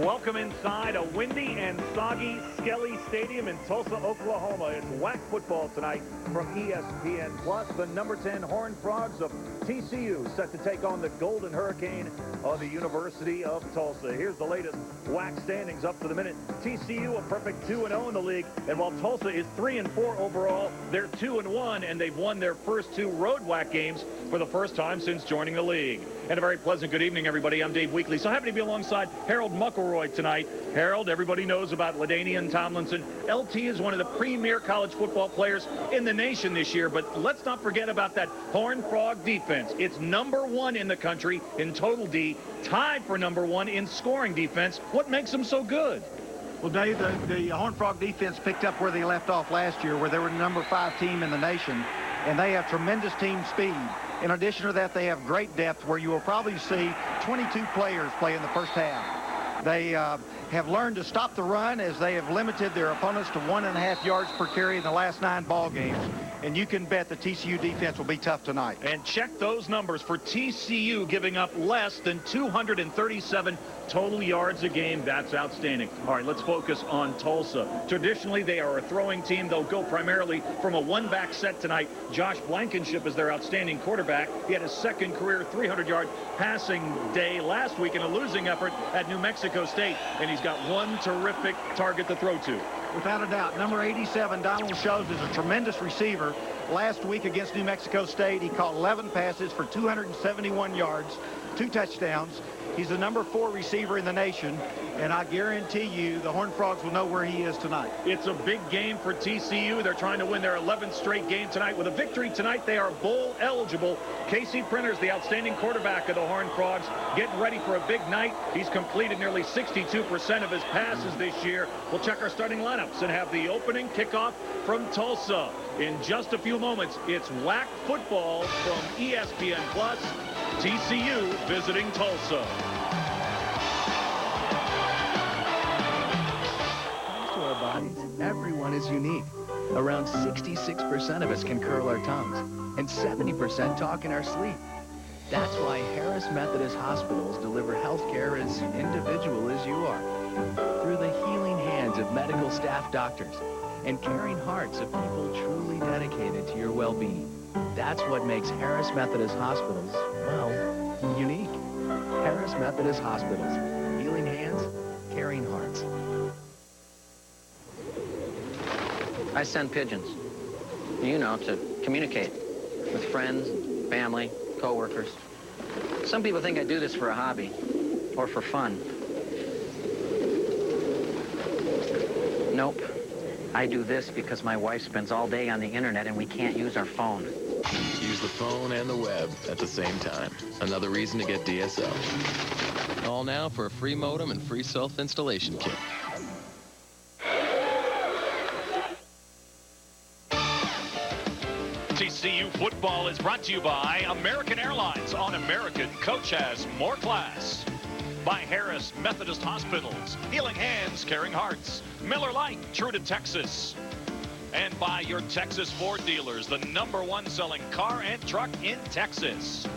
Welcome inside a windy and soggy Skelly Stadium in Tulsa, Oklahoma. It's WAC football tonight from ESPN Plus. The number 10 Horned Frogs of TCU set to take on the Golden Hurricane of the University of Tulsa. Here's the latest WAC standings up to the minute. TCU a perfect 2-0 in the league, and while Tulsa is 3-4 overall, they're 2-1, and they've won their first two road WAC games for the first time since joining the league. And a very pleasant good evening, everybody. I'm Dave Weekley. So happy to be alongside Harold Muckleroy tonight. Harold, everybody knows about LaDainian Tomlinson. LT is one of the premier college football players in the nation this year, but let's not forget about that Horned Frog defense. It's #1 in the country in total D, tied for #1 in scoring defense. What makes them so good? Well, Dave, the Horned Frog defense picked up where they left off last year, where they were the #5 team in the nation, and they have tremendous team speed. In addition to that, they have great depth, where you will probably see 22 players play in the first half. They have learned to stop the run, as they have limited their opponents to 1.5 yards per carry in the last 9 ball games. And you can bet the TCU defense will be tough tonight. And check those numbers for TCU, giving up less than 237 total yards a game. That's outstanding. All right, let's focus on Tulsa. Traditionally, they are a throwing team. They'll go primarily from a one-back set tonight. Josh Blankenship is their outstanding quarterback. He had his second career 300-yard passing day last week in a losing effort at New Mexico State, and he's got one terrific target to throw to. Without a doubt, number 87, Donald Shows, is a tremendous receiver. Last week against New Mexico State, he caught 11 passes for 271 yards, 2 touchdowns. He's the #4 receiver in the nation, and I guarantee you the Horned Frogs will know where he is tonight. It's a big game for TCU. They're trying to win their 11th straight game tonight. With a victory tonight, they are bowl eligible. Casey Printers, the outstanding quarterback of the Horned Frogs, getting ready for a big night. He's completed nearly 62% of his passes this year. We'll check our starting lineups and have the opening kickoff from Tulsa. In just a few moments, it's WAC football from ESPN Plus. TCU visiting Tulsa. To our bodies, everyone is unique. Around 66% of us can curl our tongues, and 70% talk in our sleep. That's why Harris Methodist Hospitals deliver health care as individual as you are, through the healing hands of medical staff doctors and caring hearts of people truly dedicated to your well-being. That's what makes Harris Methodist Hospitals, well, unique. Harris Methodist Hospitals. Healing hands, caring hearts. I send pigeons, you know, to communicate with friends, family, co-workers. Some people think I do this for a hobby or for fun. Nope. I do this because my wife spends all day on the internet and we can't use our phone. Use the phone and the web at the same time. Another reason to get DSL. All now for a free modem and free self-installation kit. TCU football is brought to you by American Airlines. On American, coach has more class. By Harris Methodist Hospitals, healing hands, caring hearts. Miller Lite, true to Texas. And by your Texas Ford dealers, the #1 selling car and truck in Texas.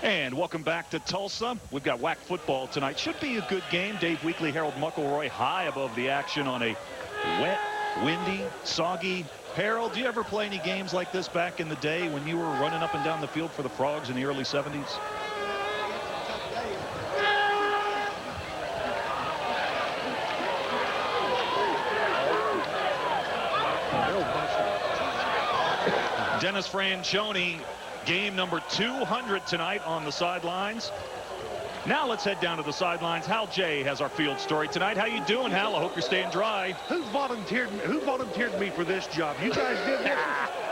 And welcome back to Tulsa. We've got WAC football tonight. Should be a good game. Dave Weekley, Harold Muckleroy high above the action on a wet, windy, soggy. Harold, do you ever play any games like this back in the day when you were running up and down the field for the Frogs in the early 70s? Dennis Franchione, game number 200 tonight on the sidelines. Now let's head down to the sidelines. Hal J has our field story tonight. How you doing, Hal? I hope you're staying dry. Who volunteered me for this job? You guys did this.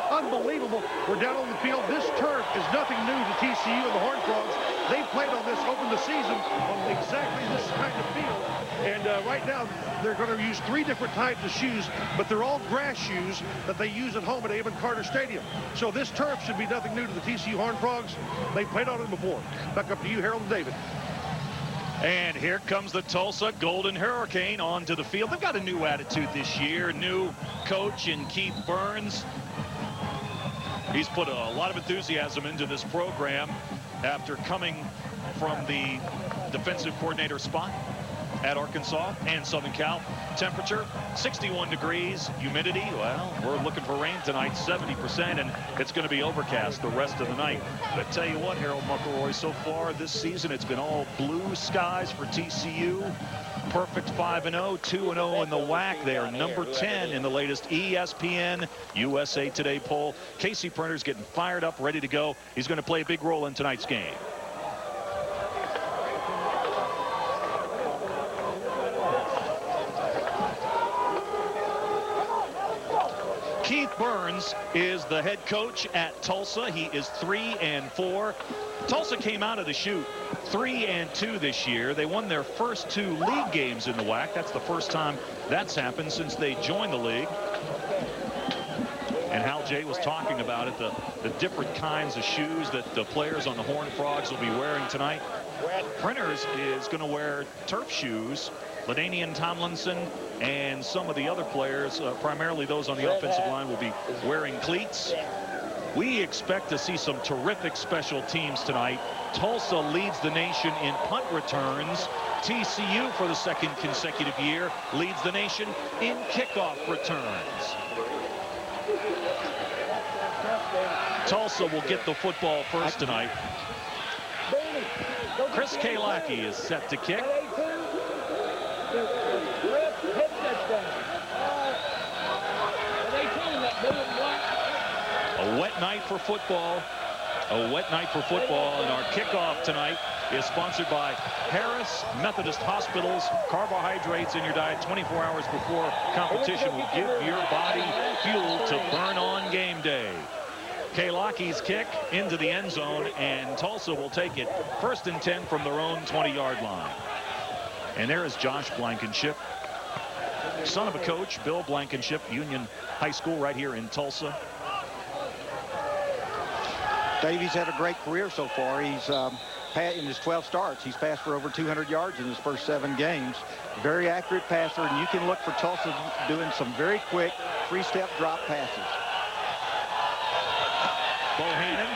Unbelievable. We're down on the field. This turf is nothing new to TCU and the Horned Frogs. They played on this, opened the season on exactly this kind of field. And right now, they're going to use 3 different types of shoes, but they're all grass shoes that they use at home at Avon Carter Stadium. So this turf should be nothing new to the TCU Horned Frogs. They played on it before. Back up to you, Harold and David. And here comes the Tulsa Golden Hurricane onto the field. They've got a new attitude this year. New coach in Keith Burns. He's put a lot of enthusiasm into this program after coming from the defensive coordinator spot at Arkansas and Southern Cal. Temperature 61 degrees, humidity, well, we're looking for rain tonight, 70%, and it's going to be overcast the rest of the night. But I tell you what, Harold McElroy, so far this season it's been all blue skies for TCU. Perfect 5-0, 2-0 in the WAC. They are number 10 in the latest ESPN USA Today poll. Casey Printer's getting fired up, ready to go. He's going to play a big role in tonight's game. Keith Burns is the head coach at Tulsa. He is 3-4. Tulsa came out of the chute 3-2 this year. They won their first 2 league games in the WAC. That's the first time that's happened since they joined the league. And Hal Jay was talking about it, the different kinds of shoes that the players on the Horned Frogs will be wearing tonight. Printers is going to wear turf shoes. LaDainian Tomlinson and some of the other players, primarily those on the offensive line, will be wearing cleats. We expect to see some terrific special teams tonight. Tulsa leads the nation in punt returns. TCU, for the second consecutive year, leads the nation in kickoff returns. Tulsa will get the football first tonight. Chris Kalaki is set to kick. A wet night for football. A wet night for football. And our kickoff tonight is sponsored by Harris Methodist Hospital's carbohydrates in your diet 24 hours before competition will give your body fuel to burn on game day. Kalaki's kick into the end zone, and Tulsa will take it 1st and 10 from their own 20-yard line. And there is Josh Blankenship, son of a coach, Bill Blankenship, Union High School right here in Tulsa. Davies had a great career so far. He's in his 12 starts, he's passed for over 200 yards in his first 7 games. Very accurate passer, and you can look for Tulsa doing some very quick 3-step drop passes. Bohannon.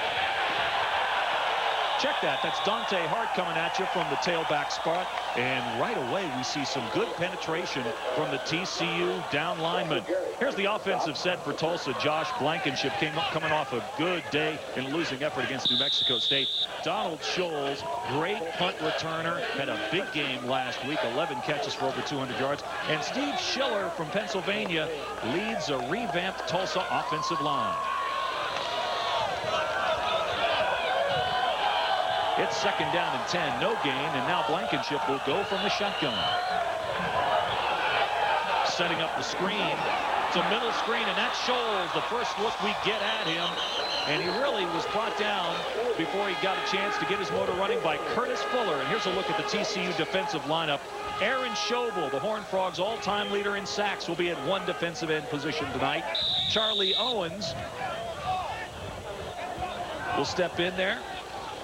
Check that. That's Dante Hart coming at you from the tailback spot. And right away, we see some good penetration from the TCU down lineman. Here's the offensive set for Tulsa. Josh Blankenship coming off a good day in losing effort against New Mexico State. Donald Scholes, great punt returner, had a big game last week, 11 catches for over 200 yards. And Steve Schiller from Pennsylvania leads a revamped Tulsa offensive line. It's 2nd down and 10, no gain, and now Blankenship will go from the shotgun. Setting up the screen. It's a middle screen, and that's Scholes, the first look we get at him. And he really was brought down before he got a chance to get his motor running by Curtis Fuller. And here's a look at the TCU defensive lineup. Aaron Schobel, the Horned Frogs' all-time leader in sacks, will be at 1 defensive end position tonight. Charlie Owens will step in there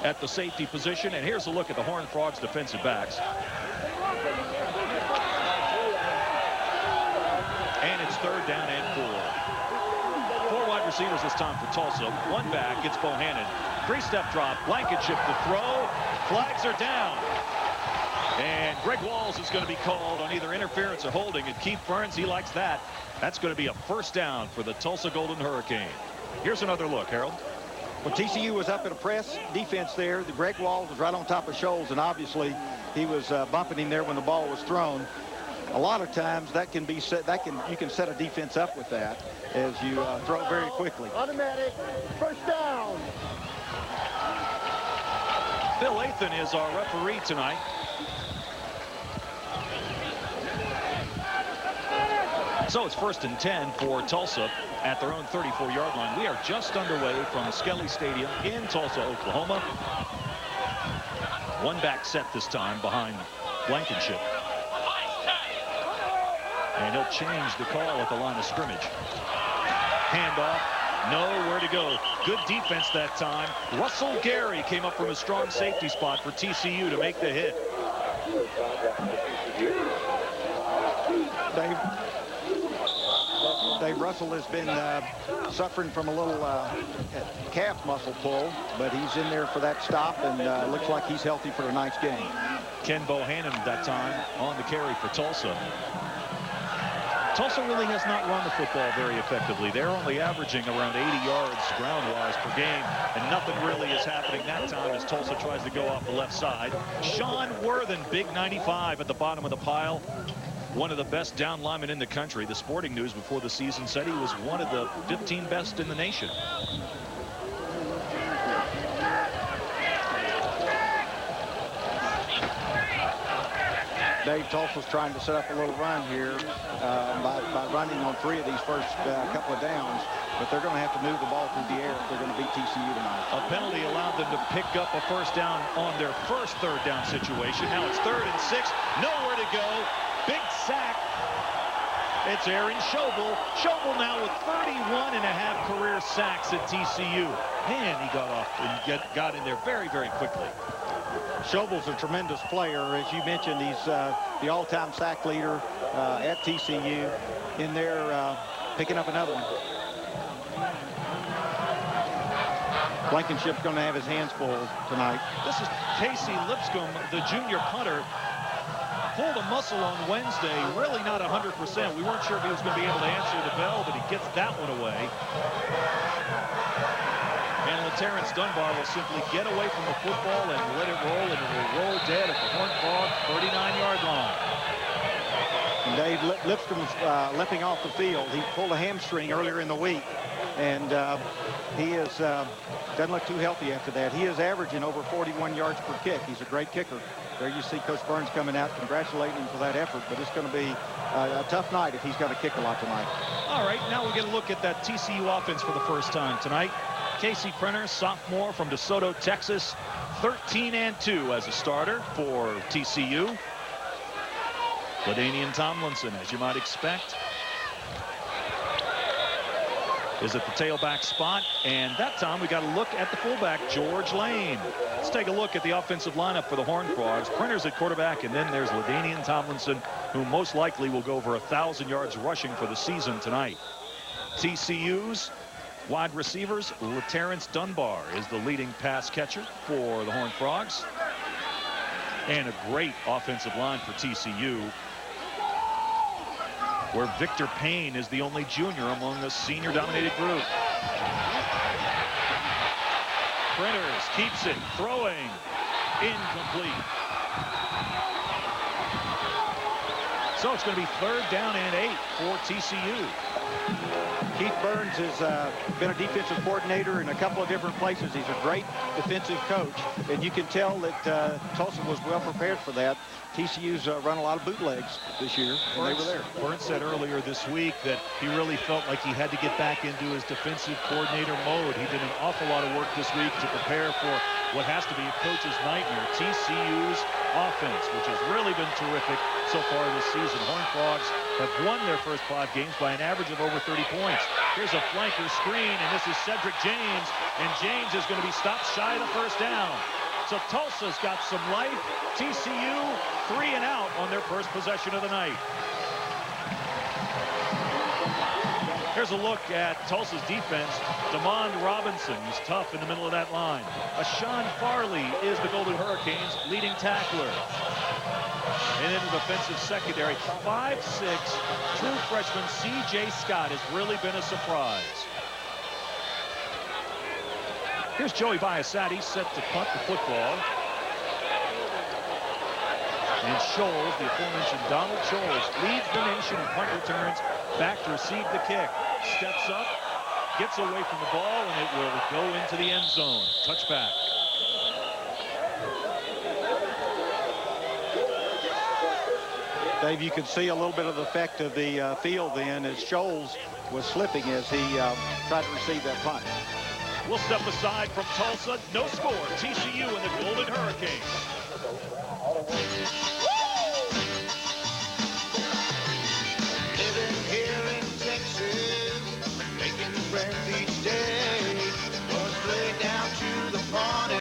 at the safety position. And here's a look at the Horned Frogs defensive backs. And it's 3rd down and 4. 4 wide receivers this time for Tulsa. 1 back, it's Bohannon. 3-step drop, Blankenship to throw. Flags are down. And Greg Walls is going to be called on either interference or holding. And Keith Burns, he likes that. That's going to be a 1st down for the Tulsa Golden Hurricane. Here's another look, Harold. Well, TCU was up in a press defense there. The Greg Walls was right on top of Scholes, and obviously he was bumping him there when the ball was thrown. A lot of times that can be set. You can set a defense up with that as you throw very quickly. Automatic 1st down. Phil Lathan is our referee tonight. So it's 1st and 10 for Tulsa at their own 34-yard line. We are just underway from Skelly Stadium in Tulsa, Oklahoma. 1 back set this time behind Blankenship. And he'll change the call at the line of scrimmage. Handoff, nowhere to go. Good defense that time. Russell Gary came up from a strong safety spot for TCU to make the hit. Dave. Dave Russell has been suffering from a little calf muscle pull, but he's in there for that stop, and looks like he's healthy for tonight's game. Ken Bohannon that time on the carry for Tulsa. Tulsa really has not run the football very effectively. They're only averaging around 80 yards ground-wise per game, and nothing really is happening that time as Tulsa tries to go off the left side. Sean Worthen, big 95 at the bottom of the pile. One of the best down linemen in the country. The Sporting News before the season said he was one of the 15 best in the nation. Dave, Tulsa's trying to set up a little run here by running on 3 of these first couple of downs, but they're going to have to move the ball through the air if they're going to beat TCU tonight. A penalty allowed them to pick up a first down on their first third down situation. Now it's 3rd and 6, nowhere to go. Big sack. It's Aaron Schobel. Schobel now with 31.5 career sacks at TCU. Man, he got off and got in there very, very quickly. Schobel's a tremendous player. As you mentioned, he's the all-time sack leader at TCU. In there, picking up another one. Blankenship's going to have his hands full tonight. This is Casey Lipscomb, the junior punter. Pulled a muscle on Wednesday, really not 100%. We weren't sure if he was going to be able to answer the bell, but he gets that one away. And Terrence Dunbar will simply get away from the football and let it roll, and it will roll dead at the Horned Frog 39-yard line. And Dave, Lipscomb's limping off the field. He pulled a hamstring earlier in the week, and he is doesn't look too healthy after that. He is averaging over 41 yards per kick. He's a great kicker. There you see Coach Burns coming out congratulating him for that effort, but it's going to be a tough night if he's got to kick a lot tonight. All right, now we get a look at that TCU offense for the first time tonight. Casey Prenner, sophomore from DeSoto, Texas, 13-2 as a starter for TCU. LaDainian Tomlinson, as you might expect, is at the tailback spot, and that time we got to look at the fullback, George Lane. Let's take a look at the offensive lineup for the Horned Frogs. Prenner's at quarterback, and then there's LaDainian Tomlinson, who most likely will go over 1,000 yards rushing for the season tonight. TCU's wide receivers, Terrence Dunbar is the leading pass catcher for the Horned Frogs, and a great offensive line for TCU, where Victor Payne is the only junior among the senior-dominated group. Printers keeps it, throwing, incomplete. So it's going to be 3rd down and 8 for TCU. Keith Burns has been a defensive coordinator in a couple of different places. He's a great defensive coach, and you can tell that Tulsa was well prepared for that. TCU's run a lot of bootlegs this year, and they were there. Burns said earlier this week that he really felt like he had to get back into his defensive coordinator mode. He did an awful lot of work this week to prepare for what has to be a coach's nightmare, TCU's offense, which has really been terrific so far this season. Horned Frogs have won their first 5 games by an average of over 30 points. Here's a flanker screen, and this is Cedric James, and James is going to be stopped shy of the first down. So Tulsa's got some life. TCU 3 and out on their first possession of the night. Here's a look at Tulsa's defense. Damond Robinson, he's tough in the middle of that line. Ashawn Farley is the Golden Hurricanes' leading tackler. And in the defensive secondary, 5'6", true freshman C.J. Scott has really been a surprise. Here's Joey Biassatti set to punt the football. And Scholes, the aforementioned Donald Scholes, leads the nation in punt returns, back to receive the kick. Steps up, gets away from the ball, and it will go into the end zone. Touchback. Dave, you can see a little bit of the effect of the field then as Scholes was slipping as he tried to receive that punt. We'll step aside from Tulsa. No score. TCU and the Golden Hurricanes. Living here in Texas, making friends each day. Going straight down to the party.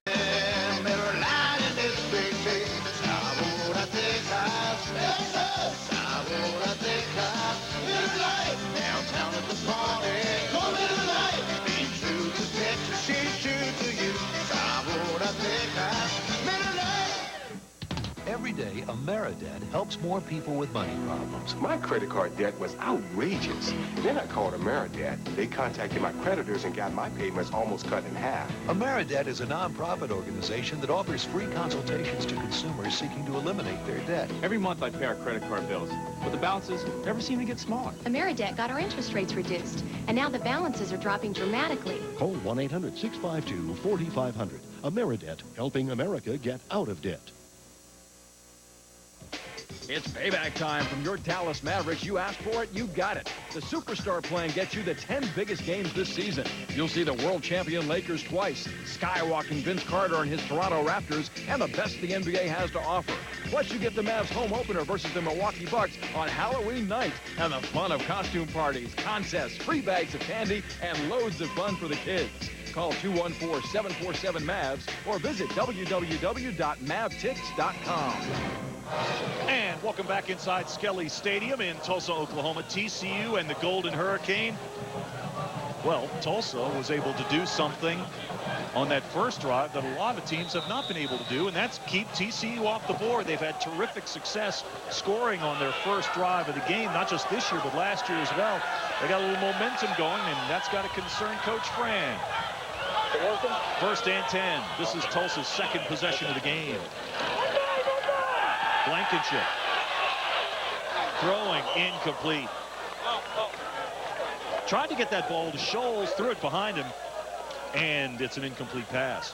Maryland in this big case. Sabora, Texas. Texas. Sabora, Texas. It's life downtown at the AmeriDebt helps more people with money problems. My credit card debt was outrageous. Then I called AmeriDebt. They contacted my creditors and got my payments almost cut in half. AmeriDebt is a nonprofit organization that offers free consultations to consumers seeking to eliminate their debt. Every month I pay our credit card bills, but the balances never seem to get smaller. AmeriDebt got our interest rates reduced, and now the balances are dropping dramatically. Call 1-800-652-4500. AmeriDebt, helping America get out of debt. It's payback time from your Dallas Mavericks. You asked for it, you got it. The Superstar Plan gets you the 10 biggest games this season. You'll see the world champion Lakers twice, skywalking Vince Carter and his Toronto Raptors, and the best the NBA has to offer. Plus, you get the Mavs home opener versus the Milwaukee Bucks on Halloween night, and the fun of costume parties, contests, free bags of candy, and loads of fun for the kids. Call 214-747-MAVS or visit www.mavtix.com. And welcome back inside Skelly Stadium in Tulsa, Oklahoma. TCU and the Golden Hurricane. Well, Tulsa was able to do something on that first drive that a lot of teams have not been able to do, and that's keep TCU off the board. They've had terrific success scoring on their first drive of the game, not just this year, but last year as well. They got a little momentum going, and that's got to concern Coach Fran. First and 10. This is Tulsa's second possession of the game. Blankenship throwing incomplete. Tried to get that ball to Scholes, threw it behind him, and it's an incomplete pass.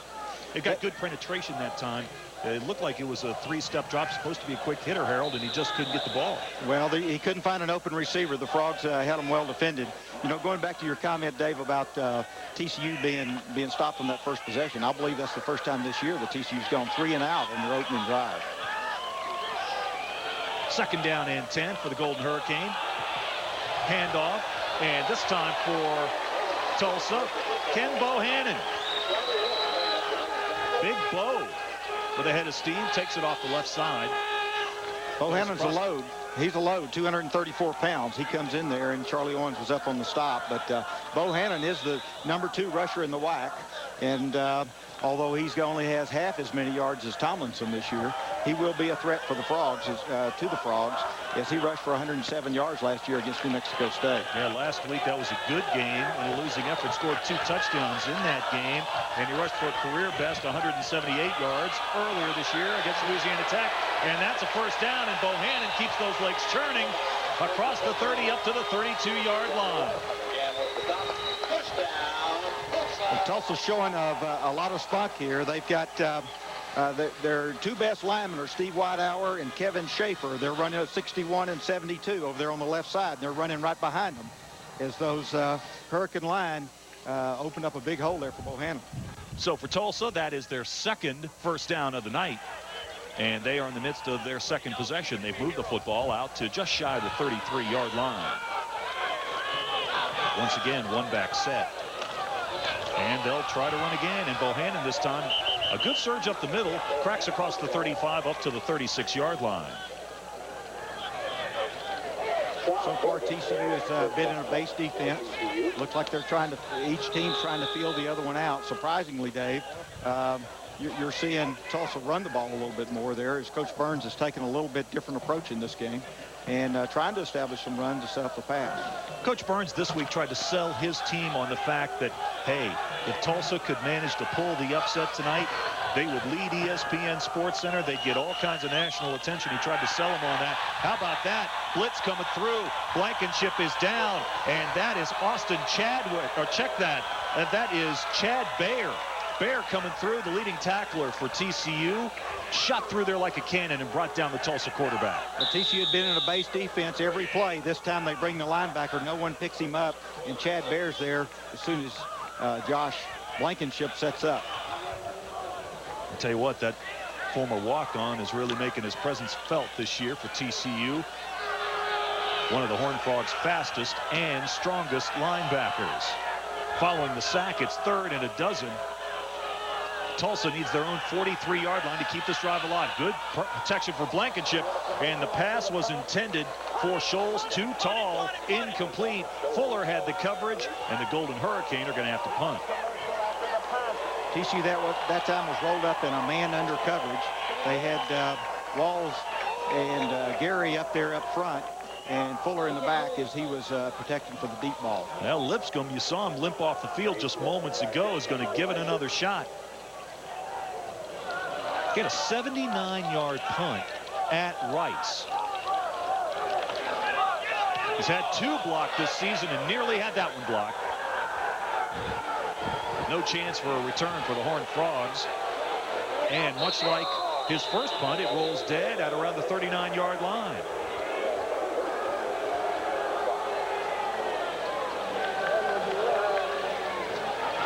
It got good penetration that time. It looked like it was a three-step drop, supposed to be a quick hitter, Harold, and he just couldn't get the ball. Well, he couldn't find an open receiver. The Frogs had him well defended. You know, going back to your comment, Dave, about TCU being stopped on that first possession, I believe that's the first time this year that TCU's gone 3 and out in their opening drive. Second down and 10 for the Golden Hurricane. Handoff, and this time for Tulsa, Ken Bohannon. Big Bo with a head of steam, takes it off the left side. Bohannon's a load. He's a load, 234 pounds. He comes in there, and Charlie Owens was up on the stop. But Bohannon is the #2 rusher in the WAC. And although he only has half as many yards as Tomlinson this year, he will be a threat for the Frogs, to the Frogs, as he rushed for 107 yards last year against New Mexico State. Yeah, last week that was a good game in a losing effort. Scored 2 touchdowns in that game, and he rushed for a career best 178 yards earlier this year against Louisiana Tech. And that's a first down, and Bohannon keeps those legs churning across the 30 up to the 32-yard line. Well, Tulsa's showing a lot of spunk here. They've got their 2 best linemen are Steve Whitehour and Kevin Schaefer. They're running at 61 and 72 over there on the left side. They're running right behind them as those Hurricane line opened up a big hole there for Bohannon. So for Tulsa, that is their second first down of the night. And they are in the midst of their second possession. They've moved the football out to just shy of the 33-yard line. Once again, one back set. And they'll try to run again. And Bohannon this time, a good surge up the middle, cracks across the 35 up to the 36-yard line. So far, TCU has been in a base defense. Looks like they're each team's trying to feel the other one out. Surprisingly, Dave, you're seeing Tulsa run the ball a little bit more there, as Coach Burns has taken a little bit different approach in this game and trying to establish some runs to set up the pass. Coach Burns this week tried to sell his team on the fact that, hey, if Tulsa could manage to pull the upset tonight, they would lead ESPN Sports Center. They'd get all kinds of national attention. He tried to sell them on that. How about that? Blitz coming through. Blankenship is down, and that is Austin Chadwick, or check that. That is Chad Baer. Baer coming through, the leading tackler for TCU. Shot through there like a cannon and brought down the Tulsa quarterback. Well, TCU had been in a base defense every play. This time they bring the linebacker. No one picks him up, and Chad Baer's there as soon as Josh Blankenship sets up. I'll tell you what, that former walk-on is really making his presence felt this year for TCU. One of the Horned Frogs' fastest and strongest linebackers. Following the sack, it's 3rd and 12. Tulsa needs their own 43-yard line to keep this drive alive. Good protection for Blankenship, and the pass was intended for Scholes, too tall, incomplete. Fuller had the coverage, and the Golden Hurricane are going to have to punt. TCU that time was rolled up in a man under coverage. They had Walls and Gary up there up front, and Fuller in the back as he was protecting for the deep ball. Well, Lipscomb, you saw him limp off the field just moments ago, is going to give it another shot. Get a 79-yard punt at Rice. He's had 2 blocked this season and nearly had that one blocked. No chance for a return for the Horned Frogs. And much like his first punt, it rolls dead at around the 39-yard line.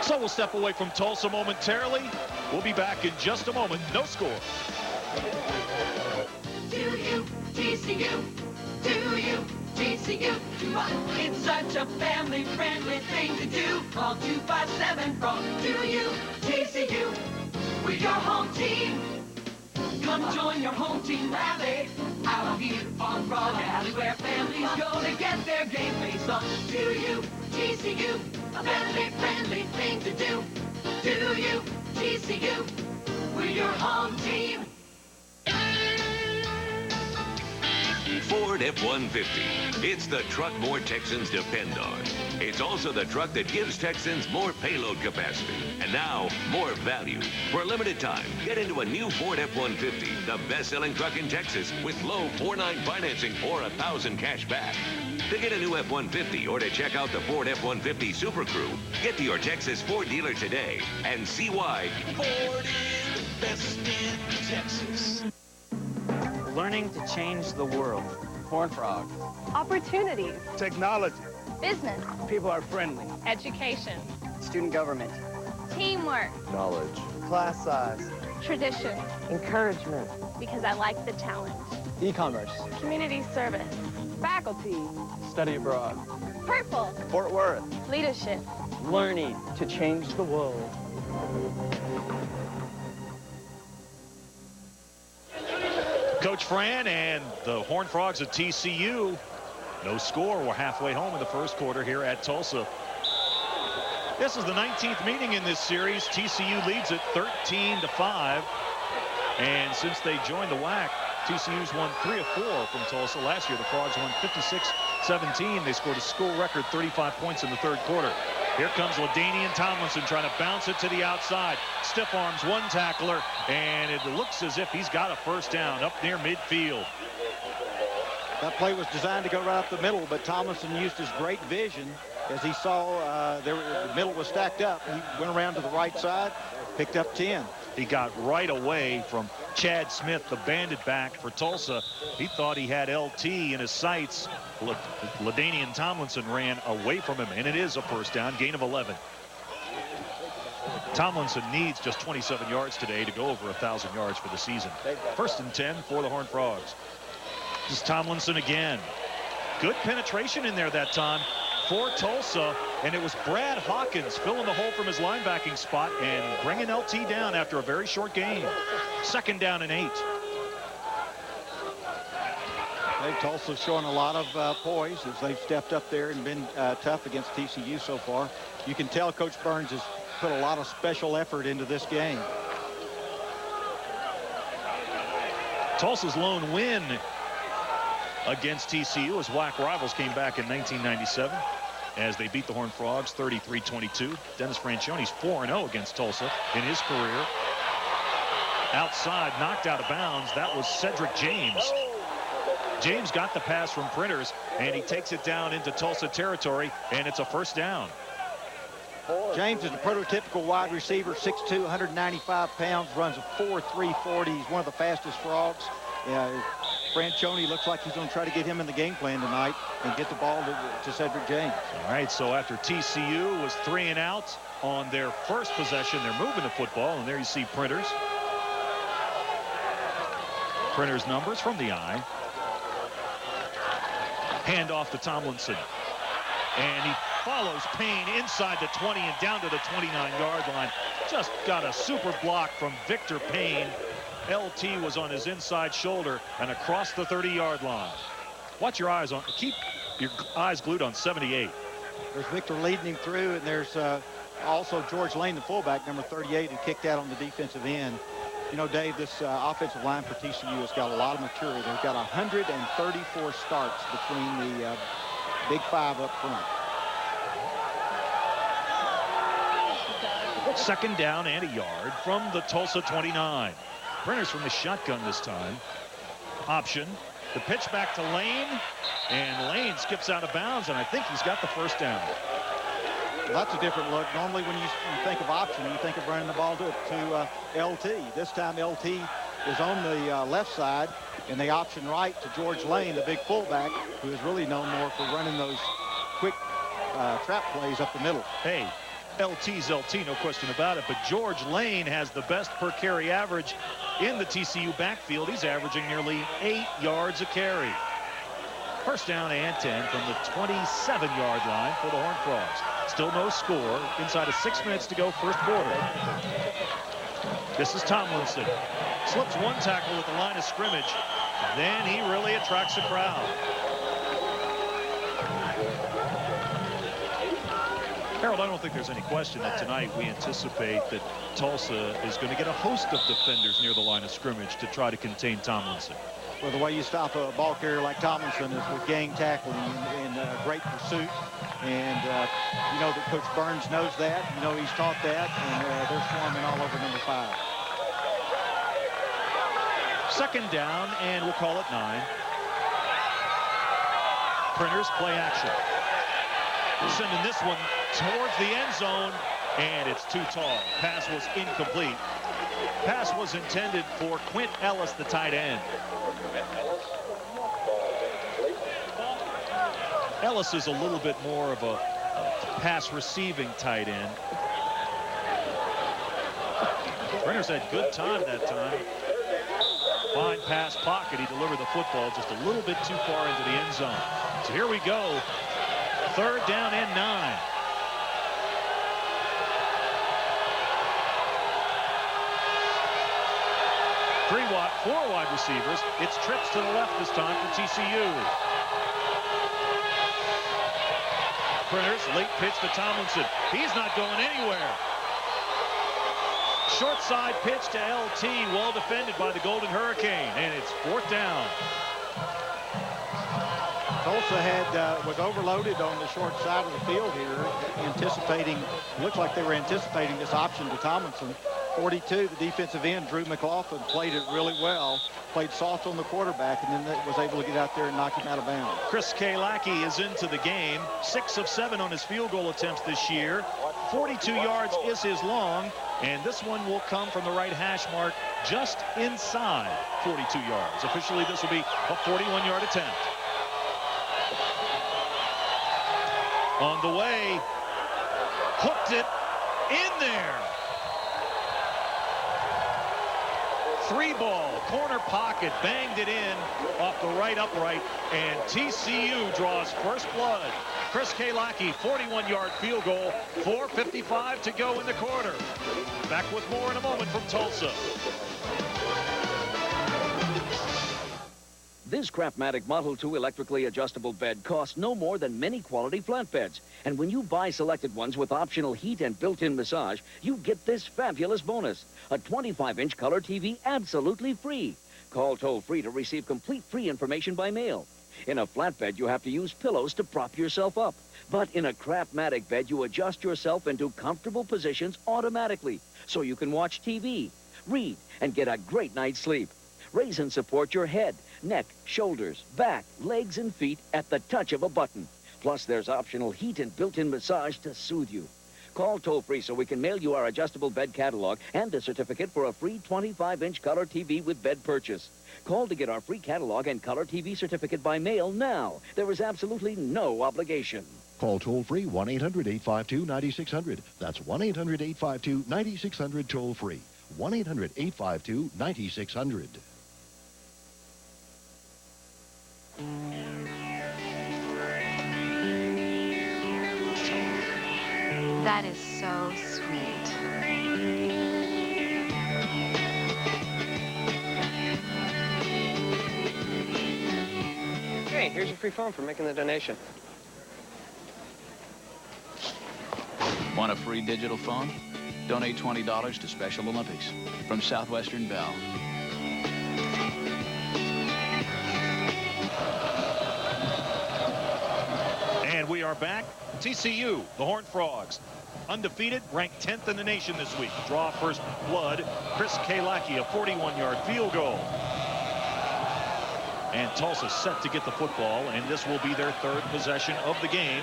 So we'll step away from Tulsa momentarily. We'll be back in just a moment. No score. TCU, TCU, it's such a family-friendly thing to do. Call 257-FROG, TCU, we're your home team. Come join your home team rally out here on Frog Alley, where families go to get their game face on. TCU, a family-friendly thing to do. TCU, we're your home team. Ford F-150. It's the truck more Texans depend on. It's also the truck that gives Texans more payload capacity. And now, more value. For a limited time, get into a new Ford F-150, the best-selling truck in Texas, with low 4.9 financing or $1,000 cash back. To get a new F-150 or to check out the Ford F-150 Super Crew, get to your Texas Ford dealer today and see why Ford is the best in Texas. Learning to change the world. Horned Frog. Opportunities. Technology. Business. People are friendly. Education. Student government. Teamwork. Knowledge. Class size. Tradition. Encouragement. Because I like the challenge. E-commerce. Community service. Faculty. Study abroad. Purple. Fort Worth. Leadership. Learning to change the world. Coach Fran and the Horned Frogs at TCU. No score. We're halfway home in the first quarter here at Tulsa. This is the 19th meeting in this series. TCU leads it 13-5. And since they joined the WAC, TCU's won 3 of 4 from Tulsa. Last year, the Frogs won 56-17. They scored a school record 35 points in the third quarter. Here comes LaDainian Tomlinson trying to bounce it to the outside. Stiff arms one tackler, and it looks as if he's got a first down up near midfield. That play was designed to go right up the middle, but Tomlinson used his great vision as he saw the middle was stacked up. He went around to the right side, picked up 10. He got right away from Chad Smith, the bandit back for Tulsa. He thought he had LT in his sights. LaDainian Tomlinson ran away from him, and it is a first down, gain of 11. Tomlinson needs just 27 yards today to go over 1,000 yards for the season. First and 10 for the Horned Frogs. This is Tomlinson again. Good penetration in there that time for Tulsa, and it was Brad Hawkins filling the hole from his linebacking spot and bringing LT down after a very short game. Second down and 8. Tulsa's showing a lot of poise as they've stepped up there and been tough against TCU so far. You can tell Coach Burns has put a lot of special effort into this game. Tulsa's lone win against TCU as WAC rivals came back in 1997 as they beat the Horned Frogs 33-22. Dennis Franchione's 4-0 against Tulsa in his career. Outside, knocked out of bounds. That was Cedric James. James got the pass from Printers, and he takes it down into Tulsa territory, and it's a first down. James is a prototypical wide receiver, 6'2", 195 pounds, runs a 4.3 40. He's one of the fastest Frogs. Franchione looks like he's going to try to get him in the game plan tonight and get the ball to Cedric James. All right, so after TCU was 3 and out on their first possession, they're moving the football, and there you see Printers. Printers numbers from the eye. Hand off to Tomlinson. And he follows Payne inside the 20 and down to the 29-yard line. Just got a super block from Victor Payne. LT was on his inside shoulder and across the 30-yard line. Watch your eyes on, keep your eyes glued on 78. There's Victor leading him through, and there's also George Lane, the fullback, number 38, who kicked out on the defensive end. You know, Dave, this offensive line for TCU has got a lot of maturity. They've got 134 starts between the big five up front. Second down and a yard from the Tulsa 29. Printers from the shotgun this time. Option. The pitch back to Lane. And Lane skips out of bounds, and I think he's got the first down. Well, that's a different look. Normally when you think of option, you think of running the ball to LT. This time LT is on the left side, and they option right to George Lane, the big fullback, who is really known more for running those quick trap plays up the middle. Hey, LT's LT, no question about it, but George Lane has the best per carry average in the TCU backfield. He's averaging nearly 8 yards a carry. First down and 10 from the 27-yard line for the Horned Frogs. Still no score. Inside of 6 minutes to go, first quarter. This is Tomlinson. Slips one tackle at the line of scrimmage. Then he really attracts a crowd. Harold, I don't think there's any question that tonight we anticipate that Tulsa is going to get a host of defenders near the line of scrimmage to try to contain Tomlinson. Well, the way you stop a ball carrier like Tomlinson is with gang tackling and great pursuit. And you know that Coach Burns knows that. You know he's taught that, and they're swarming all over number 5. Second down, and we'll call it 9. Printers play action. Sending this one towards the end zone, and it's too tall. Pass was incomplete. Pass was intended for Quint Ellis, the tight end. Ellis is a little bit more of a pass receiving tight end. Printers had good time that time. Fine pass pocket. He delivered the football just a little bit too far into the end zone. So here we go. Third down and 9. Four wide receivers. It's trips to the left this time for TCU. Printers, late pitch to Tomlinson. He's not going anywhere. Short side pitch to LT, well defended by the Golden Hurricane, and it's fourth down. Tulsa was overloaded on the short side of the field here, anticipating, looks like they were anticipating this option to Tomlinson. 42, the defensive end, Drew McLaughlin, played it really well, played soft on the quarterback, and then was able to get out there and knock him out of bounds. Chris Kalaki is into the game. 6 of 7 on his field goal attempts this year. 42 yards is his long, and this one will come from the right hash mark just inside 42 yards. Officially, this will be a 41-yard attempt. On the way, hooked it in there. 3 ball, corner pocket, banged it in off the right upright, and TCU draws first blood. Chris Kalaki, 41-yard field goal, 4:55 to go in the quarter. Back with more in a moment from Tulsa. This Craftmatic Model 2 electrically adjustable bed costs no more than many quality flatbeds. And when you buy selected ones with optional heat and built-in massage, you get this fabulous bonus. A 25-inch color TV absolutely free. Call toll-free to receive complete free information by mail. In a flatbed, you have to use pillows to prop yourself up. But in a Craftmatic bed, you adjust yourself into comfortable positions automatically, so you can watch TV, read, and get a great night's sleep. Raise and support your head, neck, shoulders, back, legs, and feet at the touch of a button. Plus, there's optional heat and built-in massage to soothe you. Call toll-free so we can mail you our adjustable bed catalog and a certificate for a free 25-inch color TV with bed purchase. Call to get our free catalog and color TV certificate by mail now. There is absolutely no obligation. Call toll-free 1-800-852-9600. That's 1-800-852-9600 toll-free. 1-800-852-9600. That is so sweet. Hey, here's your free phone for making the donation. Want a free digital phone? Donate $20 to Special Olympics. From Southwestern Bell. And we are back. TCU, the Horned Frogs, undefeated, ranked 10th in the nation this week. Draw first blood. Chris Kalaki, a 41-yard field goal. And Tulsa set to get the football, and this will be their third possession of the game.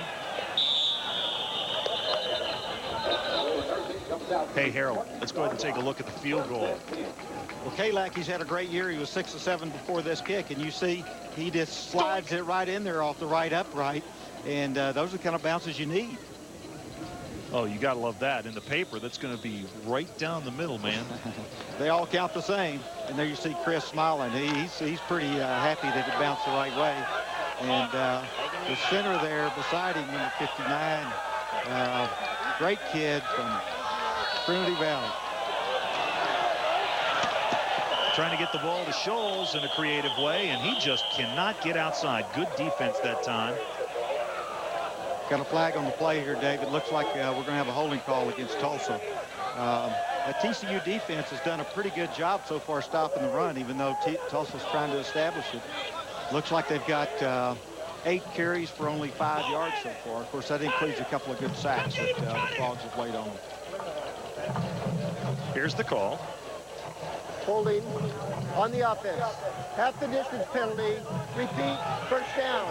Hey, Harold, let's go ahead and take a look at the field goal. Well, Kalaki's had a great year. He was 6 of 7 before this kick, and you see he just slides it right in there off the right upright, and those are the kind of bounces you need. Oh, you got to love that. In the paper, that's going to be right down the middle, man. They all count the same, and there you see Chris smiling. He's pretty happy that it bounced the right way. And the center there beside him, number 59, great kid from Trinity Valley. Trying to get the ball to Scholes in a creative way, and he just cannot get outside. Good defense that time. Got a flag on the play here, David. Looks like we're going to have a holding call against Tulsa. The TCU defense has done a pretty good job so far stopping the run, even though Tulsa's trying to establish it. Looks like they've got 8 carries for only 5 yards so far. Of course, that includes a couple of good sacks that the Frogs have laid on them. Here's the call. Holding on the offense. Half the distance penalty. Repeat, first down.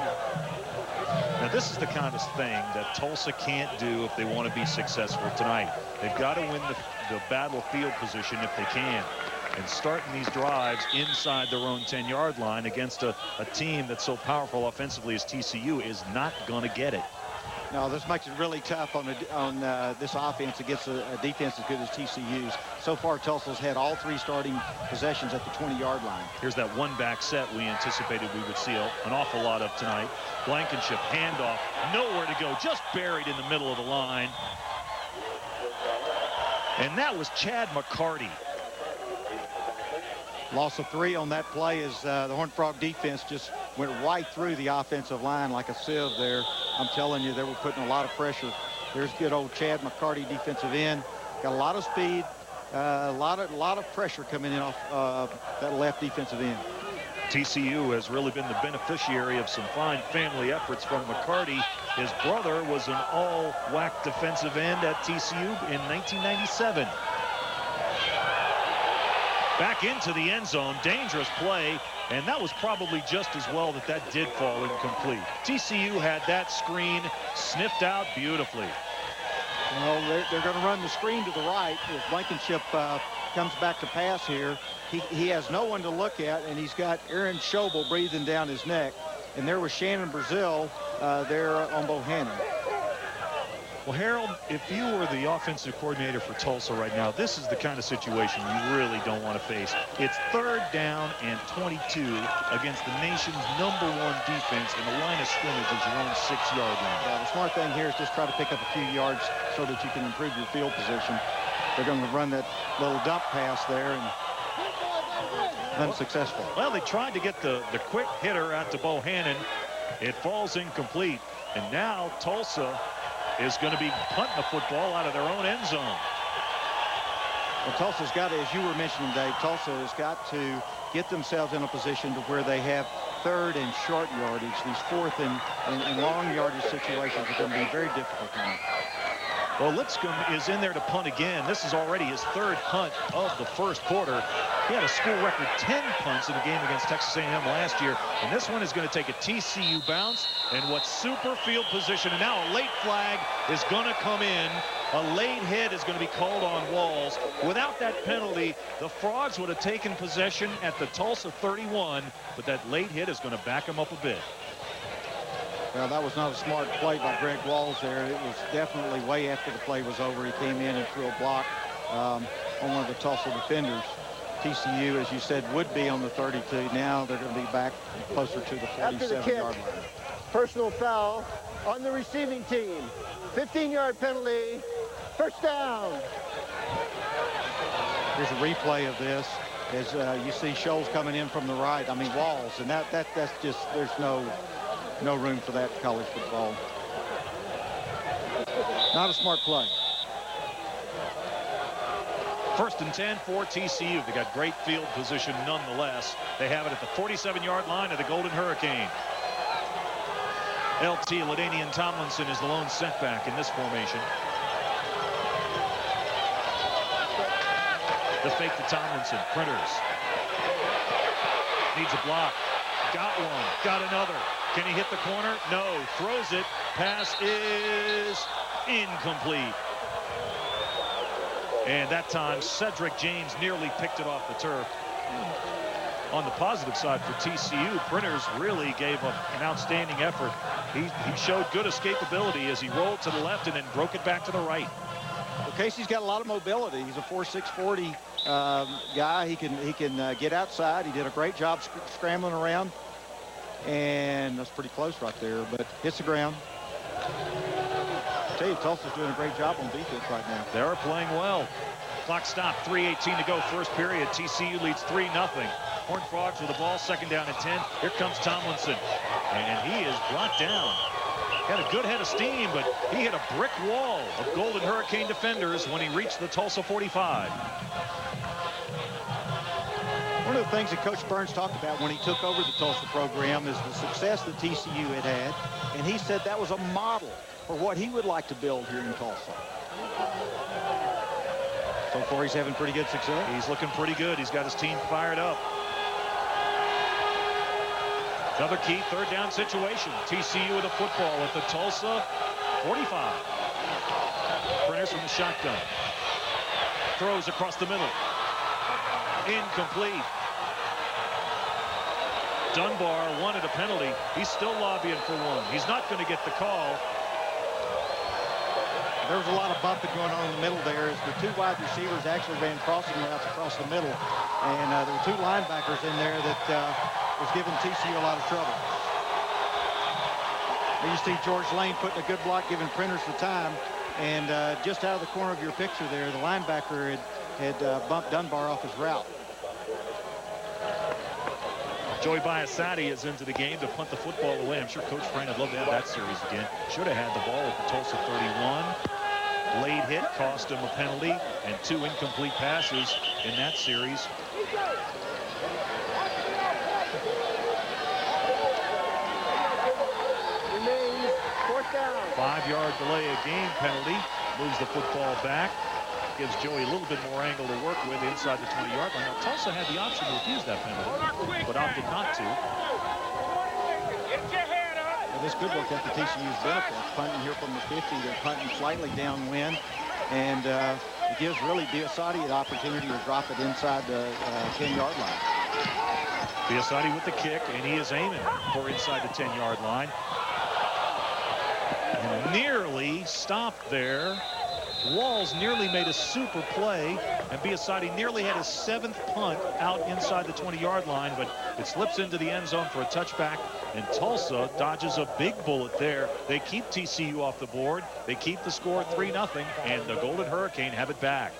Now, this is the kind of thing that Tulsa can't do if they want to be successful tonight. They've got to win the battle field position if they can. And starting these drives inside their own 10-yard line against a team that's so powerful offensively as TCU is not going to get it. No, this makes it really tough on this offense against a defense as good as TCU's. So far, Tulsa's had all 3 starting possessions at the 20-yard line. Here's that one-back set we anticipated we would see an awful lot of tonight. Blankenship, handoff, nowhere to go, just buried in the middle of the line. And that was Chad McCarty. Loss of 3 on that play as the Horned Frog defense just went right through the offensive line like a sieve there. I'm telling you, they were putting a lot of pressure. There's good old Chad McCarty, defensive end. Got a lot of speed, a lot of pressure coming in off that left defensive end. TCU has really been the beneficiary of some fine family efforts from McCarty. His brother was an all-WAC defensive end at TCU in 1997. Back into the end zone, dangerous play, and that was probably just as well that did fall incomplete. TCU had that screen sniffed out beautifully. Well, they're going to run the screen to the right. If Blankenship comes back to pass here, he has no one to look at, and he's got Aaron Schobel breathing down his neck. And there was Shannon Brazil there on Bohannon. Well, Harold, if you were the offensive coordinator for Tulsa right now, this is the kind of situation you really don't want to face. It's 3rd down and 22 against the nation's #1 defense, and the line of scrimmage is your own 6-yard line. Yeah, the smart thing here is just try to pick up a few yards so that you can improve your field position. They're going to run that little dump pass there and unsuccessful. Well, they tried to get the quick hitter out to Bohannon. It falls incomplete, and now Tulsa is going to be punting the football out of their own end zone. Well, Tulsa's got to, as you were mentioning, Dave, Tulsa has got to get themselves in a position to where they have 3rd and short yardage. These 4th and long yardage situations are going to be very difficult for them. Well, Lipscomb is in there to punt again. This is already his 3rd punt of the first quarter. He had a school record 10 punts in the game against Texas A&M last year, and this one is going to take a TCU bounce and what's super field position. And now a late flag is going to come in. A late hit is going to be called on Walls. Without that penalty, the Frogs would have taken possession at the Tulsa 31, but that late hit is going to back them up a bit. Well, that was not a smart play by Greg Walls there. It was definitely way after the play was over. He came in and threw a block on one of the Tulsa defenders. TCU, as you said, would be on the 32. Now they're going to be back closer to the 47-yard line. Personal foul on the receiving team. 15-yard penalty. First down. Here's a replay of this as you see Scholes coming in from the right. I mean, Walls, and that's just, there's no room for that in college football. Not a smart play. First and 10 for TCU. They got great field position nonetheless. They have it at the 47-yard line of the Golden Hurricane. LT LaDainian Tomlinson is the lone setback in this formation. The fake to Tomlinson. Printers. Needs a block. Got one. Got another. Can he hit the corner? No. Throws it. Pass is incomplete. And that time, Cedric James nearly picked it off the turf. On the positive side for TCU, Printers really gave an outstanding effort. He showed good escapability as he rolled to the left and then broke it back to the right. Well, Casey's got a lot of mobility. He's a 4.6 40 guy. He can get outside. He did a great job scrambling around. And that's pretty close right there, but hits the ground. I tell you, Tulsa's doing a great job on defense right now. They're playing well. Clock stopped, 3:18 to go, first period. TCU leads 3-0. Horned Frogs with the ball, second down and 10. Here comes Tomlinson, and he is brought down. Had a good head of steam, but he hit a brick wall of Golden Hurricane defenders when he reached the Tulsa 45. One of the things that Coach Burns talked about when he took over the Tulsa program is the success that TCU had, and he said that was a model for what he would like to build here in Tulsa. So far, he's having pretty good success. He's looking pretty good. He's got his team fired up. Another key third down situation. TCU with the football at the Tulsa 45. Printers from the shotgun. Throws across the middle. Incomplete. Dunbar wanted a penalty. He's still lobbying for one. He's not going to get the call. There was a lot of bumping going on in the middle there as the two wide receivers actually ran crossing routes across the middle. And there were two linebackers in there that was giving TCU a lot of trouble. There you see George Lane putting a good block, giving Printers the time. And just out of the corner of your picture there, the linebacker had bumped Dunbar off his route. Joey Biassatti is into the game to punt the football away. I'm sure Coach Fran would love to have that series again. Should have had the ball at the Tulsa 31. Late hit cost him a penalty and 2 incomplete passes in that series. Remains fourth down. 5-yard delay of game penalty. Moves the football back. Gives Joey a little bit more angle to work with inside the 20-yard line. Now, Tulsa had the option to refuse that penalty, but opted not to. Well, this could work out to TCU's benefit. Punting here from the 50, they're punting slightly downwind, and it gives really Biassatti an opportunity to drop it inside the 10-yard line. Biassatti with the kick, and he is aiming for inside the 10-yard line. And nearly stopped there. Walls nearly made a super play, and Biassatti nearly had his 7th punt out inside the 20-yard line, but it slips into the end zone for a touchback, and Tulsa dodges a big bullet there. They keep TCU off the board. They keep the score at 3-0, and the Golden Hurricane have it back.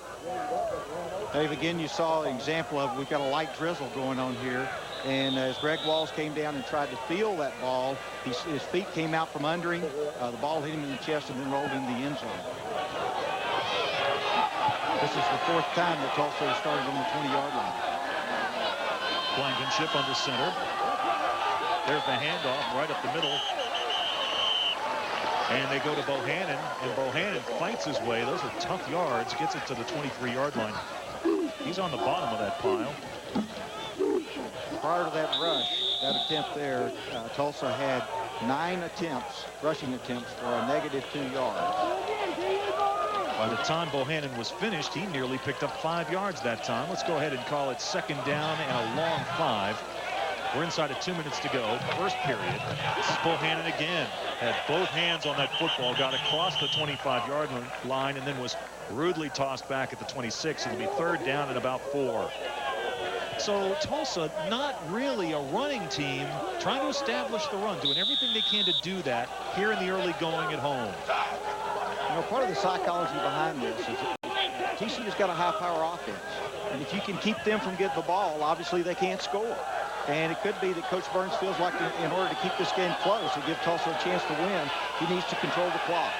Dave, again, you saw an example of we've got a light drizzle going on here, and as Greg Walls came down and tried to feel that ball, his feet came out from under him. The ball hit him in the chest and then rolled in the end zone. This is the 4th time that Tulsa has started on the 20-yard line. Blankenship under center. There's the handoff right up the middle. And they go to Bohannon, and Bohannon fights his way. Those are tough yards. Gets it to the 23-yard line. He's on the bottom of that pile. Prior to that rush, that attempt there, Tulsa had 9 attempts, rushing attempts, for a negative 2 yards. By the time Bohannon was finished, he nearly picked up 5 yards that time. Let's go ahead and call it second down and a long 5. We're inside of 2 minutes to go. First period. This is Bohannon again. Had both hands on that football, got across the 25-yard line, and then was rudely tossed back at the 26. It'll be third down and about 4. So Tulsa, not really a running team, trying to establish the run, doing everything they can to do that here in the early going at home. You know, part of the psychology behind this is that TCU's got a high-power offense. And if you can keep them from getting the ball, obviously they can't score. And it could be that Coach Burns feels like in order to keep this game close and give Tulsa a chance to win, he needs to control the clock.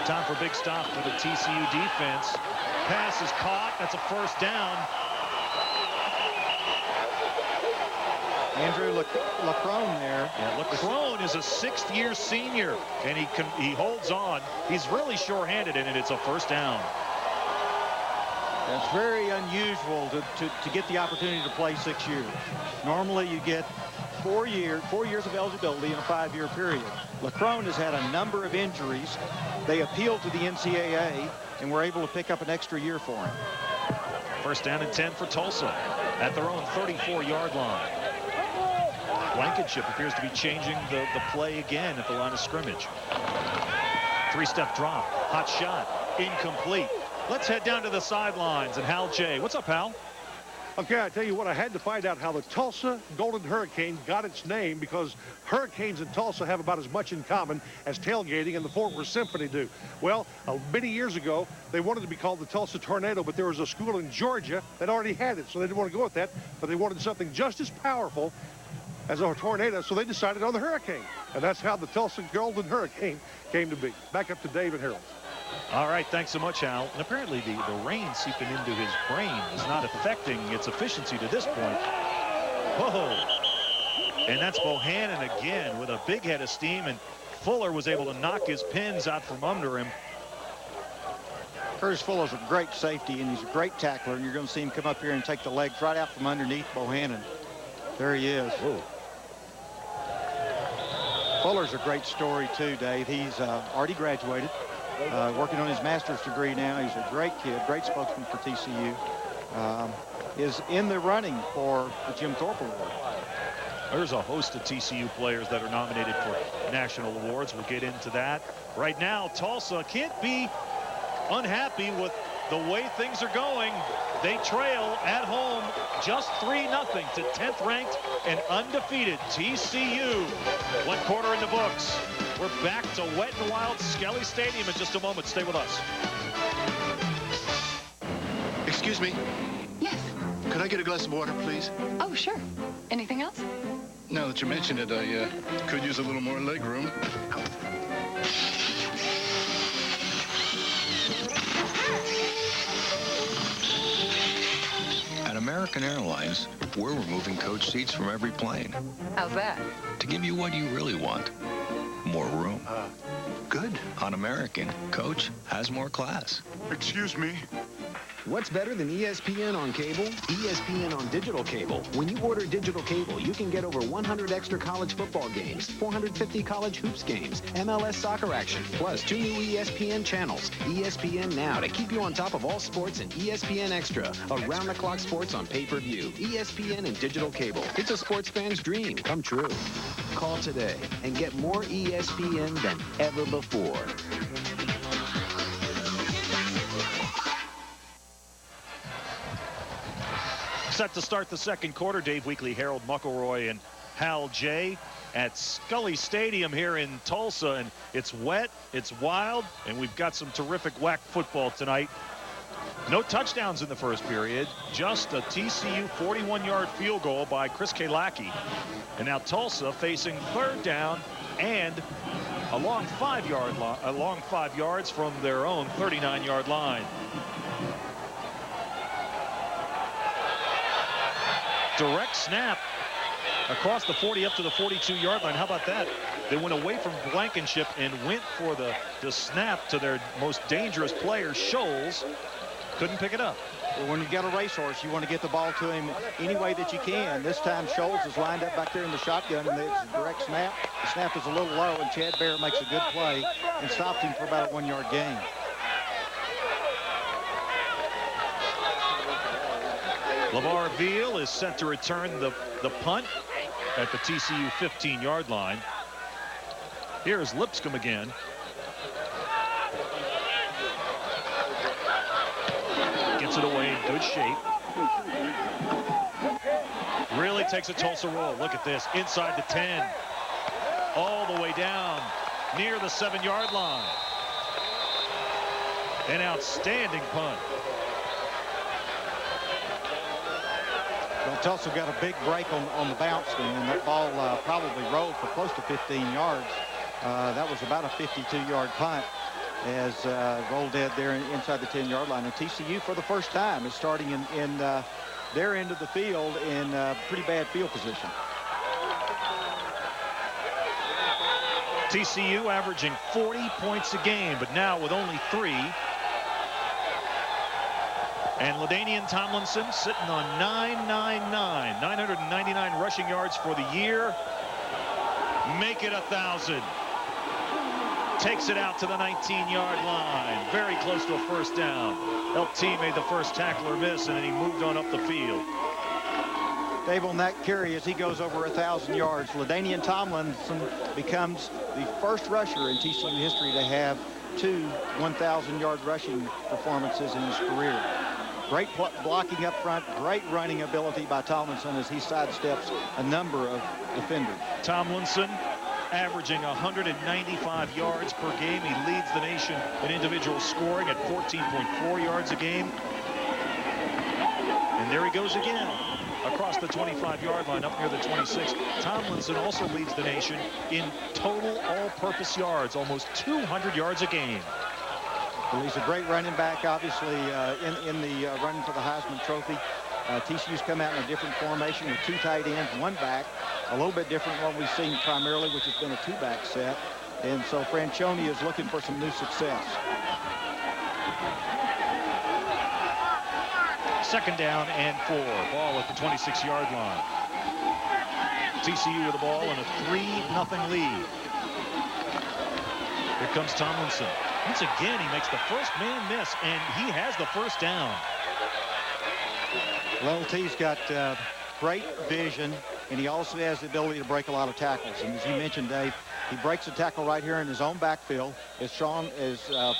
Time for a big stop for the TCU defense. pass is caught. That's a first down. Andrew Lacrone there. Yeah, Lacrone is a 6th-year senior, and he holds on. He's really sure-handed in it. It's a first down. It's very unusual to get the opportunity to play 6 years. Normally you get 4 years of eligibility in a 5-year period. Lacrone has had a number of injuries. They appealed to the NCAA and were able to pick up an extra year for him. First down and 10 for Tulsa at their own 34-yard line. Blankenship appears to be changing the play again at the line of scrimmage. 3-step drop, hot shot, incomplete. Let's head down to the sidelines and Hal J. What's up, Hal? Okay, I tell you what, I had to find out how the Tulsa Golden Hurricane got its name, because hurricanes in Tulsa have about as much in common as tailgating and the Fort Worth Symphony do. Well, many years ago, they wanted to be called the Tulsa Tornado, but there was a school in Georgia that already had it, so they didn't want to go with that, but they wanted something just as powerful as a tornado, so they decided on the Hurricane. And that's how the Tulsa Golden Hurricane came to be. Back up to Dave and Harold. All right, thanks so much, Hal. And apparently the rain seeping into his brain is not affecting its efficiency to this point. Whoa. And that's Bohannon again with a big head of steam, and Fuller was able to knock his pins out from under him. Curtis Fuller's a great safety, and he's a great tackler, and you're going to see him come up here and take the legs right out from underneath Bohannon. There he is. Whoa. Fuller's a great story too, Dave. He's already graduated, working on his master's degree now. He's a great kid, great spokesman for TCU. Is in the running for the Jim Thorpe Award. There's a host of TCU players that are nominated for national awards. We'll get into that. Right now, Tulsa can't be unhappy with the way things are going. They trail at home just 3-0 to 10th ranked and undefeated TCU. 1 quarter in the books. We're back to Wet and Wild Skelly Stadium in just a moment. Stay with us. Excuse me. Yes. Could I get a glass of water, please? Oh, sure. Anything else? Now that you mention it, I could use a little more leg room. At American Airlines, we're removing coach seats from every plane How's that? to give you what you really want. More room. Good. On American, coach has more class. Excuse me. What's better than ESPN on cable? ESPN on digital cable. When you order digital cable, you can get over 100 extra college football games, 450 college hoops games, MLS soccer action, plus 2 new ESPN channels. ESPN Now to keep you on top of all sports, and ESPN Extra, around-the-clock sports on pay-per-view. ESPN and digital cable. It's a sports fan's dream come true. Call today and get more ESPN than ever before. Set to start the second quarter. Dave Weekley, Harold McElroy, and Hal J. at Scully Stadium here in Tulsa. And it's wet, it's wild, and we've got some terrific WAC football tonight. No touchdowns in the first period, just a TCU 41-yard field goal by Chris Kalaki. And now Tulsa facing 3rd down and a long 5 yards from their own 39-yard line. Direct snap across the 40 up to the 42-yard line. How about that? They went away from Blankenship and went for the snap to their most dangerous player, Scholes. Couldn't pick it up. Well, when you got a racehorse, you want to get the ball to him any way that you can. This time, Scholes is lined up back there in the shotgun, and it's a direct snap. The snap is a little low, and Chad Barrett makes a good play and stops him for about a 1-yard gain. LeVar Veal is set to return the punt at the TCU 15-yard line. Here's Lipscomb again. Gets it away in good shape. Really takes a Tulsa roll. Look at this. Inside the 10. All the way down near the 7-yard line. An outstanding punt. Well, Tulsa got a big break on the bounce, and that ball probably rolled for close to 15 yards. That was about a 52-yard punt. has rolled dead there inside the 10-yard line. And TCU, for the first time, is starting in their end of the field in pretty bad field position. TCU averaging 40 points a game, but now with only 3. And LaDainian Tomlinson sitting on 999 rushing yards for the year. Make it 1,000. Takes it out to the 19-yard line. Very close to a first down. LT made the first tackler miss, and then he moved on up the field. Dave, on that carry, as he goes over 1,000 yards, LaDainian Tomlinson becomes the first rusher in TCU history to have 2 1,000-yard rushing performances in his career. Great blocking up front, great running ability by Tomlinson as he sidesteps a number of defenders. Tomlinson averaging 195 yards per game. He leads the nation in individual scoring at 14.4 yards a game. And there he goes again across the 25-yard line up near the 26. Tomlinson also leads the nation in total all-purpose yards, almost 200 yards a game. Well, he's a great running back, obviously, in the running for the Heisman Trophy. TCU's come out in a different formation with 2 tight ends, 1 back, a little bit different than what we've seen primarily, which has been a 2-back set. And so Franchione is looking for some new success. Second down and 4. Ball at the 26-yard line. TCU with the ball and a 3-0 lead. Here comes Tomlinson. Once again, he makes the first man miss, and he has the first down. Well, LT's got great vision, and he also has the ability to break a lot of tackles. And as you mentioned, Dave, he breaks a tackle right here in his own backfield as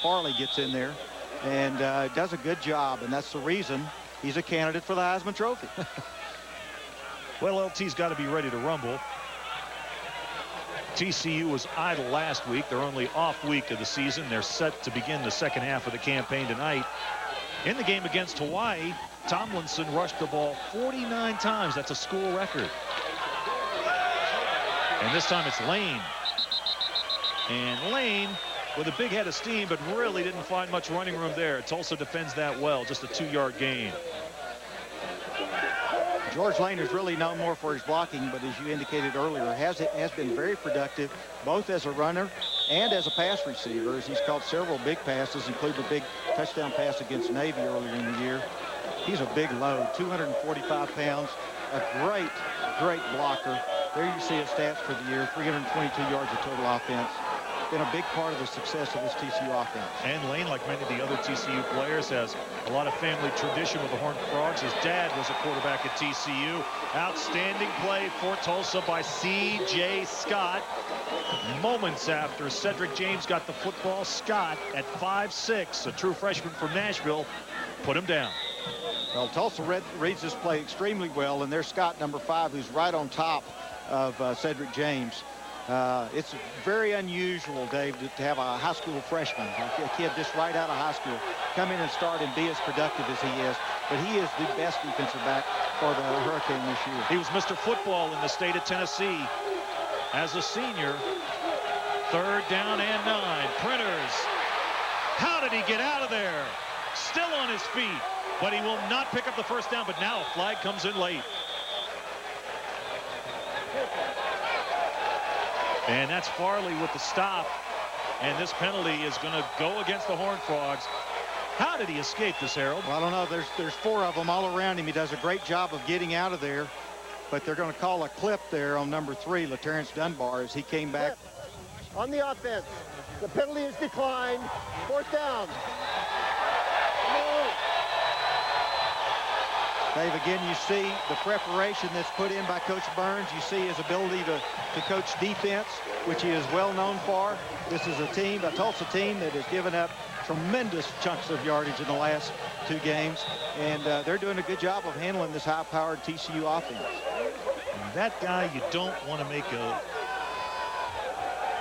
Farley gets in there and does a good job, and that's the reason he's a candidate for the Heisman Trophy. Well, LT's got to be ready to rumble. TCU was idle last week. Their only off week of the season. They're set to begin the second half of the campaign tonight. In the game against Hawaii, Tomlinson rushed the ball 49 times. That's a school record. And this time it's Lane. And Lane with a big head of steam, but really didn't find much running room there. Tulsa defends that well. Just a 2-yard gain. George Lane is really known more for his blocking, but as you indicated earlier, has been very productive, both as a runner and as a pass receiver, as he's caught several big passes, including the big touchdown pass against Navy earlier in the year. He's a big load, 245 pounds, a great blocker. There you see his stats for the year, 322 yards of total offense. Been a big part of the success of this TCU offense. And Lane, like many of the other TCU players, has a lot of family tradition with the Horned Frogs. His dad was a quarterback at TCU. Outstanding play for Tulsa by C.J. Scott. Moments after Cedric James got the football, Scott at 5'6", a true freshman from Nashville, put him down. Well, Tulsa reads this play extremely well, and there's Scott, number 5, who's right on top of Cedric James. It's very unusual, Dave, to have a high school freshman, a kid just right out of high school, come in and start and be as productive as he is. But he is the best defensive back for the Hurricane this year. He was Mr. Football in the state of Tennessee as a senior. 3rd down and 9. Printers. How did he get out of there? Still on his feet, but he will not pick up the first down. But now a flag comes in late. And that's Farley with the stop. And this penalty is going to go against the Horned Frogs. How did he escape this, Harold? Well, I don't know. There's 4 of them all around him. He does a great job of getting out of there. But they're going to call a clip there on number 3, LaTerrence Dunbar, as he came back. On the offense, the penalty is declined. 4th down. Dave, again, you see the preparation that's put in by Coach Burns. You see his ability to coach defense, which he is well known for. This is a Tulsa team that has given up tremendous chunks of yardage in the last 2 games. And they're doing a good job of handling this high-powered TCU offense. And that guy you don't want to make a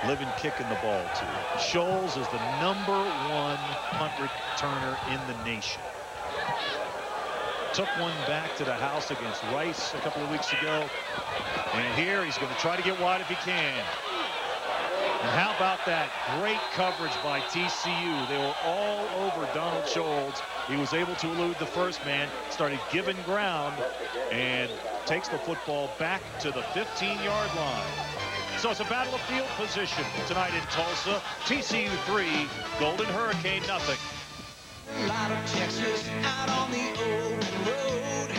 living kicking the ball to. Scholes is the #1 punt returner in the nation. Took one back to the house against Rice a couple of weeks ago. And here he's going to try to get wide if he can. And how about that great coverage by TCU? They were all over Donald Scholes. He was able to elude the first man, started giving ground, and takes the football back to the 15-yard line. So it's a battle of field position tonight in Tulsa. TCU 3, Golden Hurricane nothing. A lot of Texas out on the old road.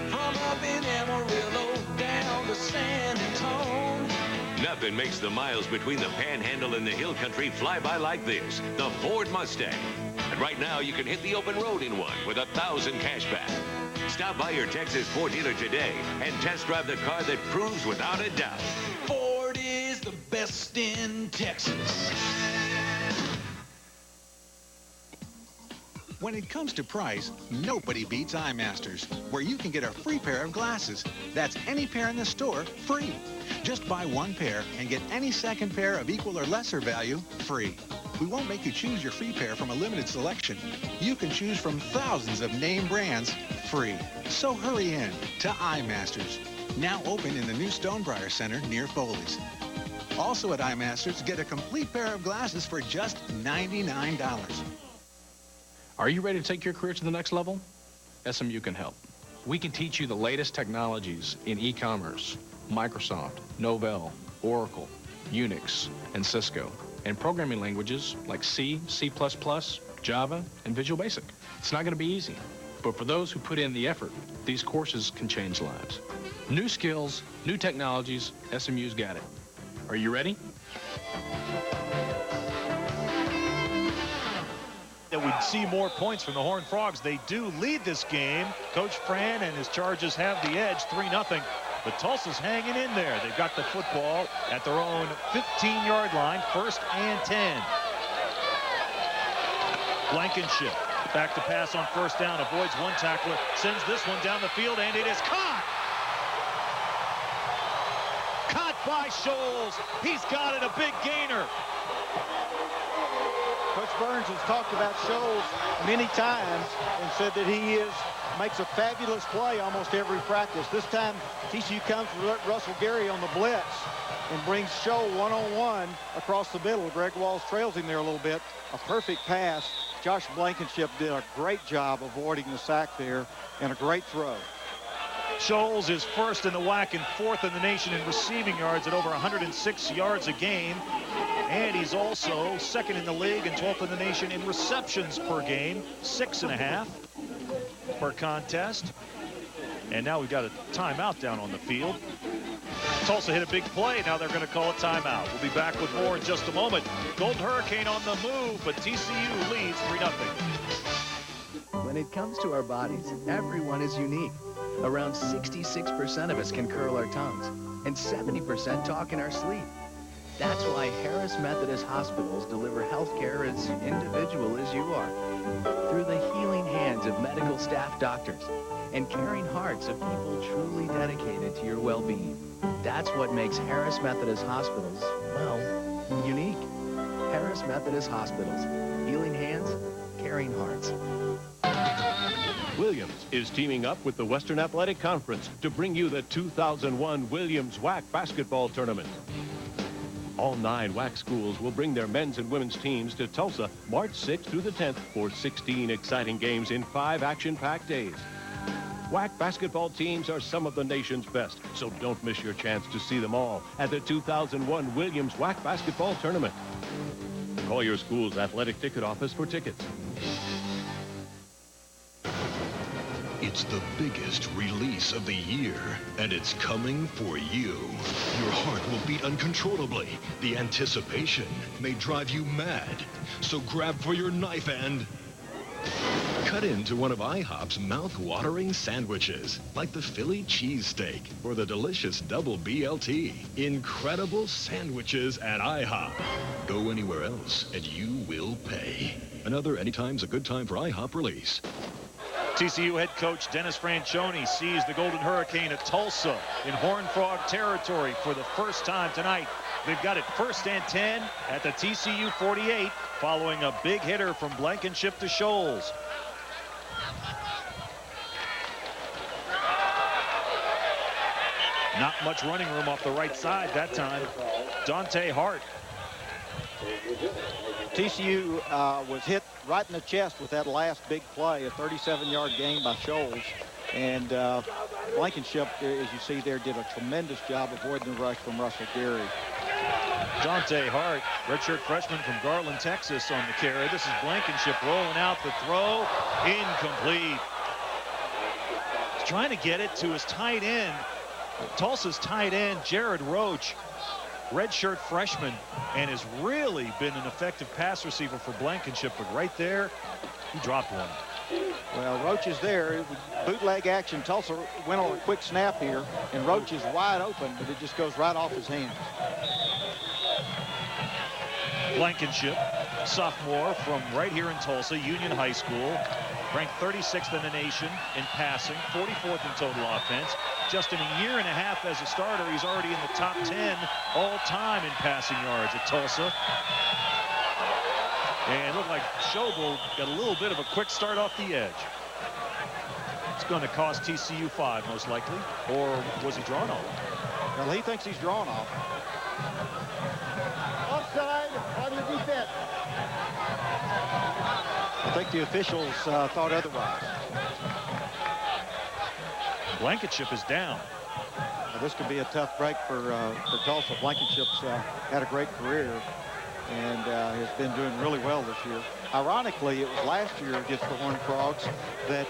From up in Amarillo down to San Antonio. Nothing makes the miles between the Panhandle and the Hill Country fly by like this, the Ford Mustang. And right now, you can hit the open road in one with 1,000 cash back. Stop by your Texas Ford dealer today and test drive the car that proves without a doubt. Ford is the best in Texas. When it comes to price, nobody beats iMasters, where you can get a free pair of glasses. That's any pair in the store, free. Just buy one pair and get any second pair of equal or lesser value, free. We won't make you choose your free pair from a limited selection. You can choose from thousands of name brands, free. So hurry in to iMasters, now open in the new Stonebriar Center near Foley's. Also at iMasters, get a complete pair of glasses for just $99. Are you ready to take your career to the next level? SMU can help. We can teach you the latest technologies in e-commerce, Microsoft, Novell, Oracle, Unix, and Cisco, and programming languages like C, C++, Java, and Visual Basic. It's not going to be easy, but for those who put in the effort, these courses can change lives. New skills, new technologies, SMU's got it. Are you ready? That we'd see more points from the Horned Frogs. They do lead this game. Coach Fran and his Chargers have the edge, 3-0. But Tulsa's hanging in there. They've got the football at their own 15-yard line, 1st and 10. Blankenship back to pass on 1st down, avoids one tackler, sends this one down the field, and it is caught. Caught by Scholes. He's got it, a big gainer. Coach Burns has talked about Scholes many times and said that he makes a fabulous play almost every practice. This time, TCU comes with Russell Gary on the blitz and brings Scholes one-on-one across the middle. Greg Walls trails him there a little bit. A perfect pass. Josh Blankenship did a great job avoiding the sack there and a great throw. Scholes is 1st in the WAC and 4th in the nation in receiving yards at over 106 yards a game. And he's also 2nd in the league and 12th in the nation in receptions per game, 6.5 per contest. And now we've got a timeout down on the field. Tulsa hit a big play. Now they're going to call a timeout. We'll be back with more in just a moment. Golden Hurricane on the move, but TCU leads 3-0. When it comes to our bodies, everyone is unique. Around 66% of us can curl our tongues, and 70% talk in our sleep. That's why Harris Methodist Hospitals deliver health care as individual as you are, through the healing hands of medical staff doctors and caring hearts of people truly dedicated to your well-being. That's what makes Harris Methodist Hospitals, well, unique. Harris Methodist Hospitals, healing hands, caring hearts. Williams is teaming up with the Western Athletic Conference to bring you the 2001 Williams WAC basketball tournament. All 9 WAC schools will bring their men's and women's teams to Tulsa March 6th through the 10th for 16 exciting games in 5 action-packed days. WAC basketball teams are some of the nation's best, so don't miss your chance to see them all at the 2001 Williams WAC basketball tournament. Call your school's athletic ticket office for tickets. It's the biggest release of the year, and it's coming for you. Your heart will beat uncontrollably. The anticipation may drive you mad. So grab for your knife and cut into one of IHOP's mouth-watering sandwiches, like the Philly cheesesteak or the delicious double BLT. Incredible sandwiches at IHOP. Go anywhere else, and you will pay. Another Anytime's a Good Time for IHOP release. TCU head coach Dennis Franchione sees the Golden Hurricane at Tulsa in Horned Frog territory for the first time tonight. They've got it 1st and 10 at the TCU 48 following a big hitter from Blankenship to Scholes. Not much running room off the right side that time. Dante Hart. TCU was hit right in the chest with that last big play, a 37-yard gain by Scholes. And Blankenship, as you see there, did a tremendous job avoiding the rush from Russell Gary. Dante Hart, redshirt freshman from Garland, Texas, on the carry. This is Blankenship rolling out the throw. Incomplete. He's trying to get it to his tight end. Tulsa's tight end, Jared Roach, redshirt freshman, and has really been an effective pass receiver for Blankenship. But right there, he dropped one. Well, Roach is there. Bootleg action. Tulsa went on a quick snap here, and Roach is wide open, but it just goes right off his hands. Blankenship, sophomore from right here in Tulsa, Union High School, ranked 36th in the nation in passing, 44th in total offense. Just in a year and a half as a starter, he's already in the top 10 all-time in passing yards at Tulsa. And it looked like Schobel got a little bit of a quick start off the edge. It's going to cost TCU 5, most likely. Or was he drawn off? Well, he thinks he's drawn off. Offside on the defense. I think the officials thought otherwise. Blankenship is down. Well, this could be a tough break for Tulsa. Blankenship's had a great career and has been doing really well this year. Ironically, it was last year against the Horned Frogs that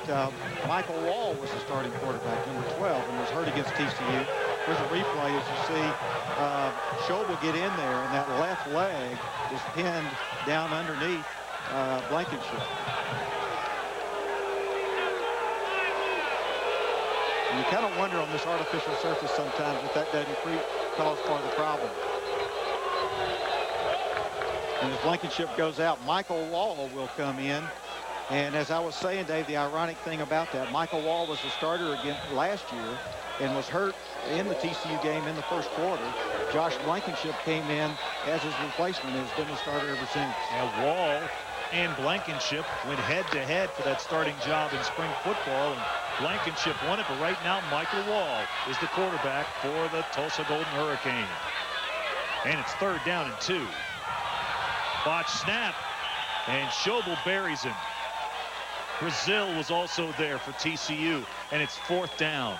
Michael Wall was the starting quarterback, number 12, and was hurt against TCU. Here's a replay as you see Schobel get in there, and that left leg is pinned down underneath Blankenship. And you kind of wonder on this artificial surface sometimes if that doesn't cause part of the problem. And as Blankenship goes out, Michael Wall will come in. And as I was saying, Dave, the ironic thing about that, Michael Wall was the starter again last year and was hurt in the TCU game in the first quarter. Josh Blankenship came in as his replacement and has been the starter ever since. And Wall and Blankenship went head-to-head for that starting job in spring football, and Blankenship won it, but right now Michael Wall is the quarterback for the Tulsa Golden Hurricane. And it's 3rd down and 2. Botch snap, and Schobel buries him. Brazil was also there for TCU, and it's 4th down.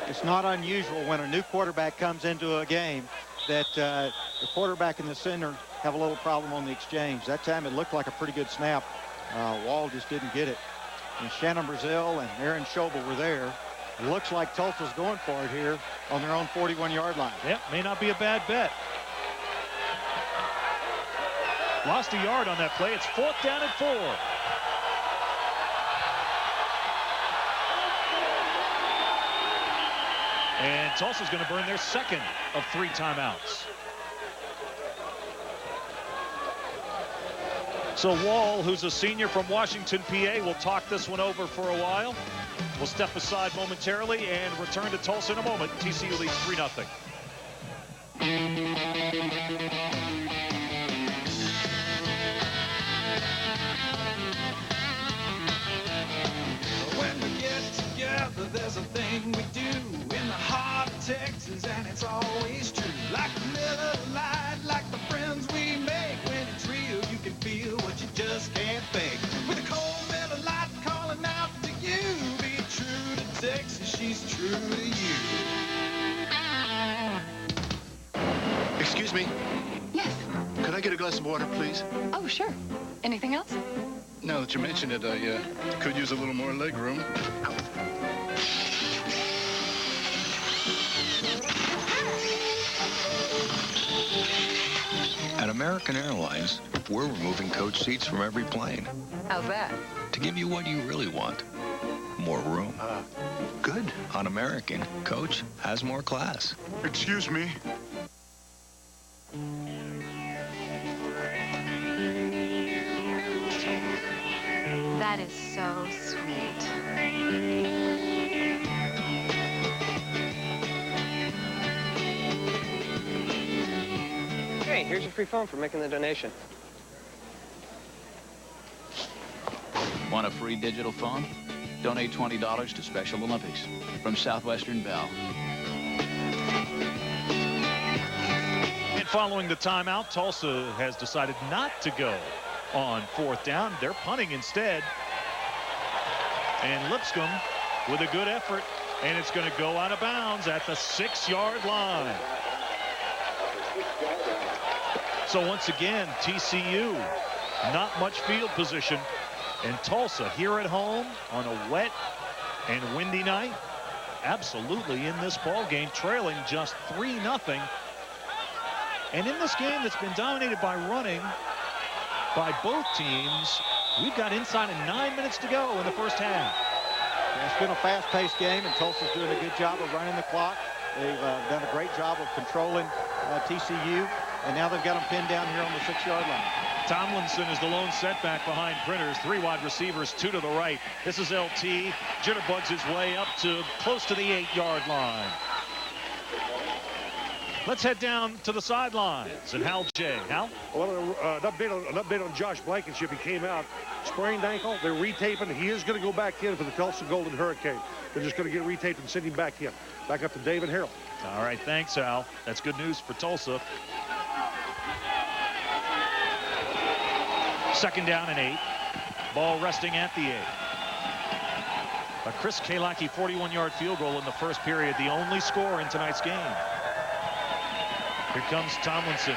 It's not unusual when a new quarterback comes into a game that the quarterback and the center have a little problem on the exchange. That time it looked like a pretty good snap. Wall just didn't get it. And Shannon Brazil and Aaron Schobel were there. It looks like Tulsa's going for it here on their own 41-yard line. Yep, may not be a bad bet. Lost a yard on that play. It's 4th down and 4. And Tulsa's going to burn their 2nd of 3 timeouts. So Wall, who's a senior from Washington, PA, will talk this one over for a while. We'll step aside momentarily and return to Tulsa in a moment. TCU leads 3-0. When we get together, there's a thing we do in the heart of Texas, and it's always true. Like the Miller Lite, like the friends we make. When it's real, you can feel what you just can't fake. With a cold Miller Lite calling out to you, be true to Texas, she's true to you. Excuse me. Yes. Could I get a glass of water, please? Oh, sure. Anything else? Now that you mention it, I could use a little more leg room. At American Airlines, we're removing coach seats from every plane How's that? to give you what you really want. More room. Good. On American, coach has more class. Excuse me. That is so sweet. Hey, here's your free phone for making the donation. Want a free digital phone? Donate $20 to Special Olympics. From Southwestern Bell. And following the timeout, Tulsa has decided not to go on 4th down. They're punting instead. And Lipscomb with a good effort, and it's going to go out of bounds at the 6-yard line. So once again, TCU, not much field position, and Tulsa here at home on a wet and windy night, absolutely in this ball game, trailing just 3-0. And in this game that's been dominated by running by both teams, we've got inside of 9 minutes to go in the first half. Yeah, it's been a fast-paced game, and Tulsa's doing a good job of running the clock. They've done a great job of controlling TCU, and now they've got them pinned down here on the 6-yard line. Tomlinson is the lone setback behind Printers. 3 wide receivers, 2 to the right. This is LT. Jitterbugs his way up to close to the 8-yard line. Let's head down to the sidelines. And Hal J. Hal? Well, an update on Josh Blankenship. He came out, sprained ankle. They're retaping. He is going to go back in for the Tulsa Golden Hurricane. They're just going to get retaped and send him back in. Back up to David Harrell. All right, thanks, Al. That's good news for Tulsa. 2nd down and 8. Ball resting at the 8. A Chris Kalaki 41-yard field goal in the first period, the only score in tonight's game. Here comes Tomlinson.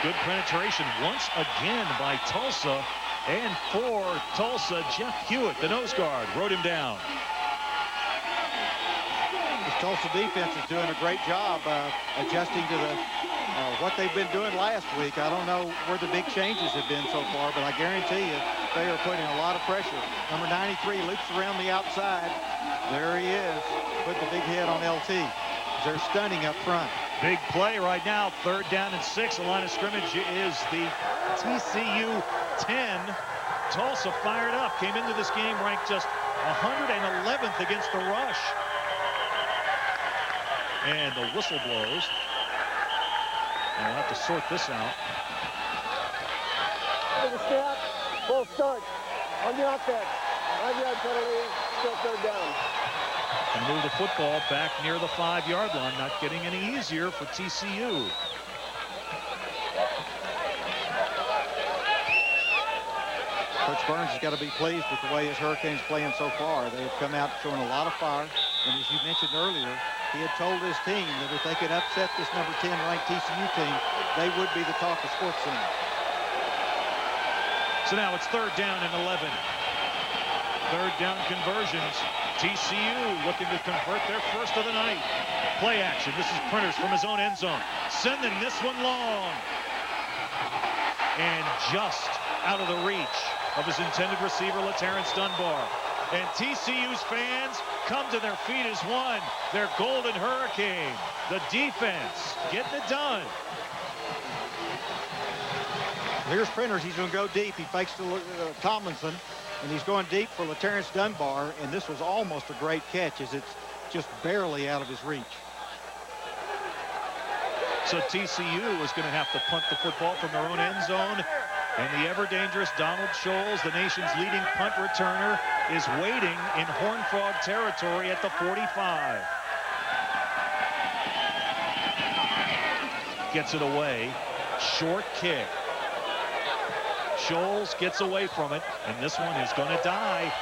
Good penetration once again by Tulsa. And for Tulsa, Jeff Hewitt, the nose guard, wrote him down. This Tulsa defense is doing a great job adjusting to the what they've been doing last week. I don't know where the big changes have been so far, but I guarantee you they are putting a lot of pressure. Number 93 loops around the outside. There he is. Put the big hit on LT. They're stunning up front. Big play right now. 3rd down and 6. The line of scrimmage is the TCU 10. Tulsa fired up. Came into this game ranked just 111th against the rush. And the whistle blows. And we'll have to sort this out. Take a snap. Full start. On the offense. 5-yard penalty. Still 3rd down. And move the football back near the 5-yard line. Not getting any easier for TCU. Coach Burns has got to be pleased with the way his Hurricanes playing so far. They have come out showing a lot of fire. And as you mentioned earlier, he had told his team that if they could upset this number 10 ranked TCU team, they would be the talk of Sports Center. So now it's 3rd down and 11. 3rd down conversions. TCU looking to convert their first of the night. Play action. This is Printers from his own end zone. Sending this one long. And just out of the reach of his intended receiver, LaTerrence Dunbar. And TCU's fans come to their feet as one. Their Golden Hurricane. The defense getting it done. Here's Printers. He's going to go deep. He fakes to Tomlinson. And he's going deep for LaTerrence Dunbar, and this was almost a great catch as it's just barely out of his reach. So TCU is going to have to punt the football from their own end zone. And the ever-dangerous Donald Scholes, the nation's leading punt returner, is waiting in Horned Frog territory at the 45. Gets it away. Short kick. Scholes gets away from it, and this one is going to die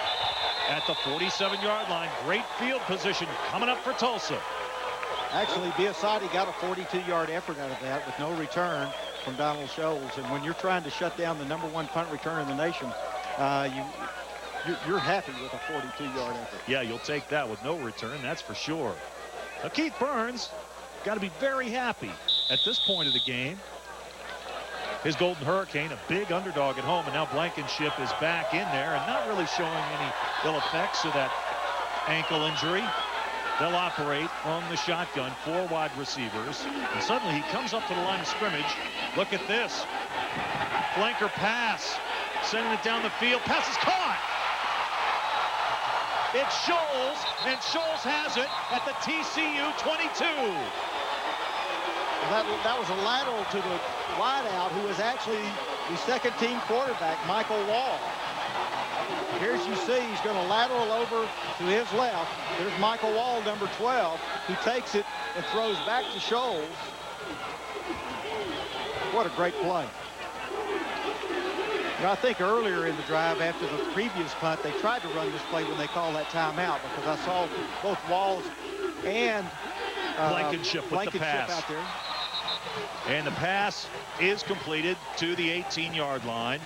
at the 47-yard line. Great field position coming up for Tulsa. Actually, Biasotti got a 42-yard effort out of that with no return from Donald Scholes. And when you're trying to shut down the #1 punt returner in the nation, you're happy with a 42-yard effort. Yeah, you'll take that with no return, that's for sure. Now, Keith Burns got to be very happy at this point of the game. His Golden Hurricane, a big underdog at home, and now Blankenship is back in there and not really showing any ill effects of that ankle injury. They'll operate from the shotgun, 4 wide receivers, and suddenly he comes up to the line of scrimmage. Look at this. Flanker pass, sending it down the field. Pass is caught. It's Scholes, and Scholes has it at the TCU 22. That was a lateral to the wideout, who was actually the second-team quarterback, Michael Wall. Here's you see he's going to lateral over to his left. There's Michael Wall, number 12. He takes it and throws back to Scholes. What a great play. You know, I think earlier in the drive, after the previous punt, they tried to run this play when they called that timeout, because I saw both Walls and Blankenship with the pass out there. And the pass is completed to the 18-yard line.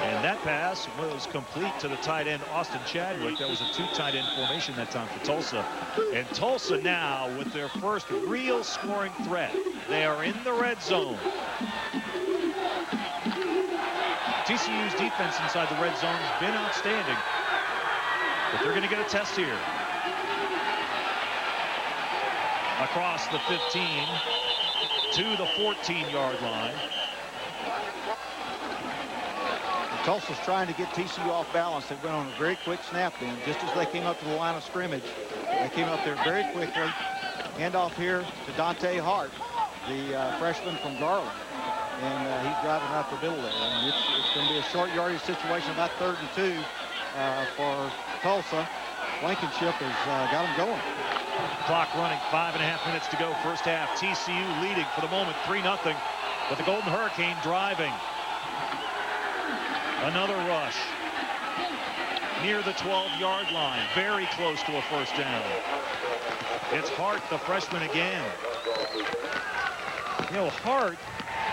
And that pass was complete to the tight end, Austin Chadwick. That was a 2 tight end formation that time for Tulsa. And Tulsa now with their first real scoring threat. They are in the red zone. TCU's defense inside the red zone has been outstanding. But they're going to get a test here. Across the 15 to the 14-yard line. Tulsa's trying to get TCU off balance. They went on a very quick snap then. Just as they came up to the line of scrimmage, they came up there very quickly. Handoff here to Dante Hart, the freshman from Garland. And he's driving out the middle there. And it's going to be a short yardage situation, about 3rd and 2 for Tulsa. Blankenship has got them going. Clock running, 5.5 minutes to go, first half. TCU leading for the moment, 3-0, with the Golden Hurricane driving. Another rush near the 12-yard line, very close to a first down. It's Hart, the freshman, again. You know, Hart,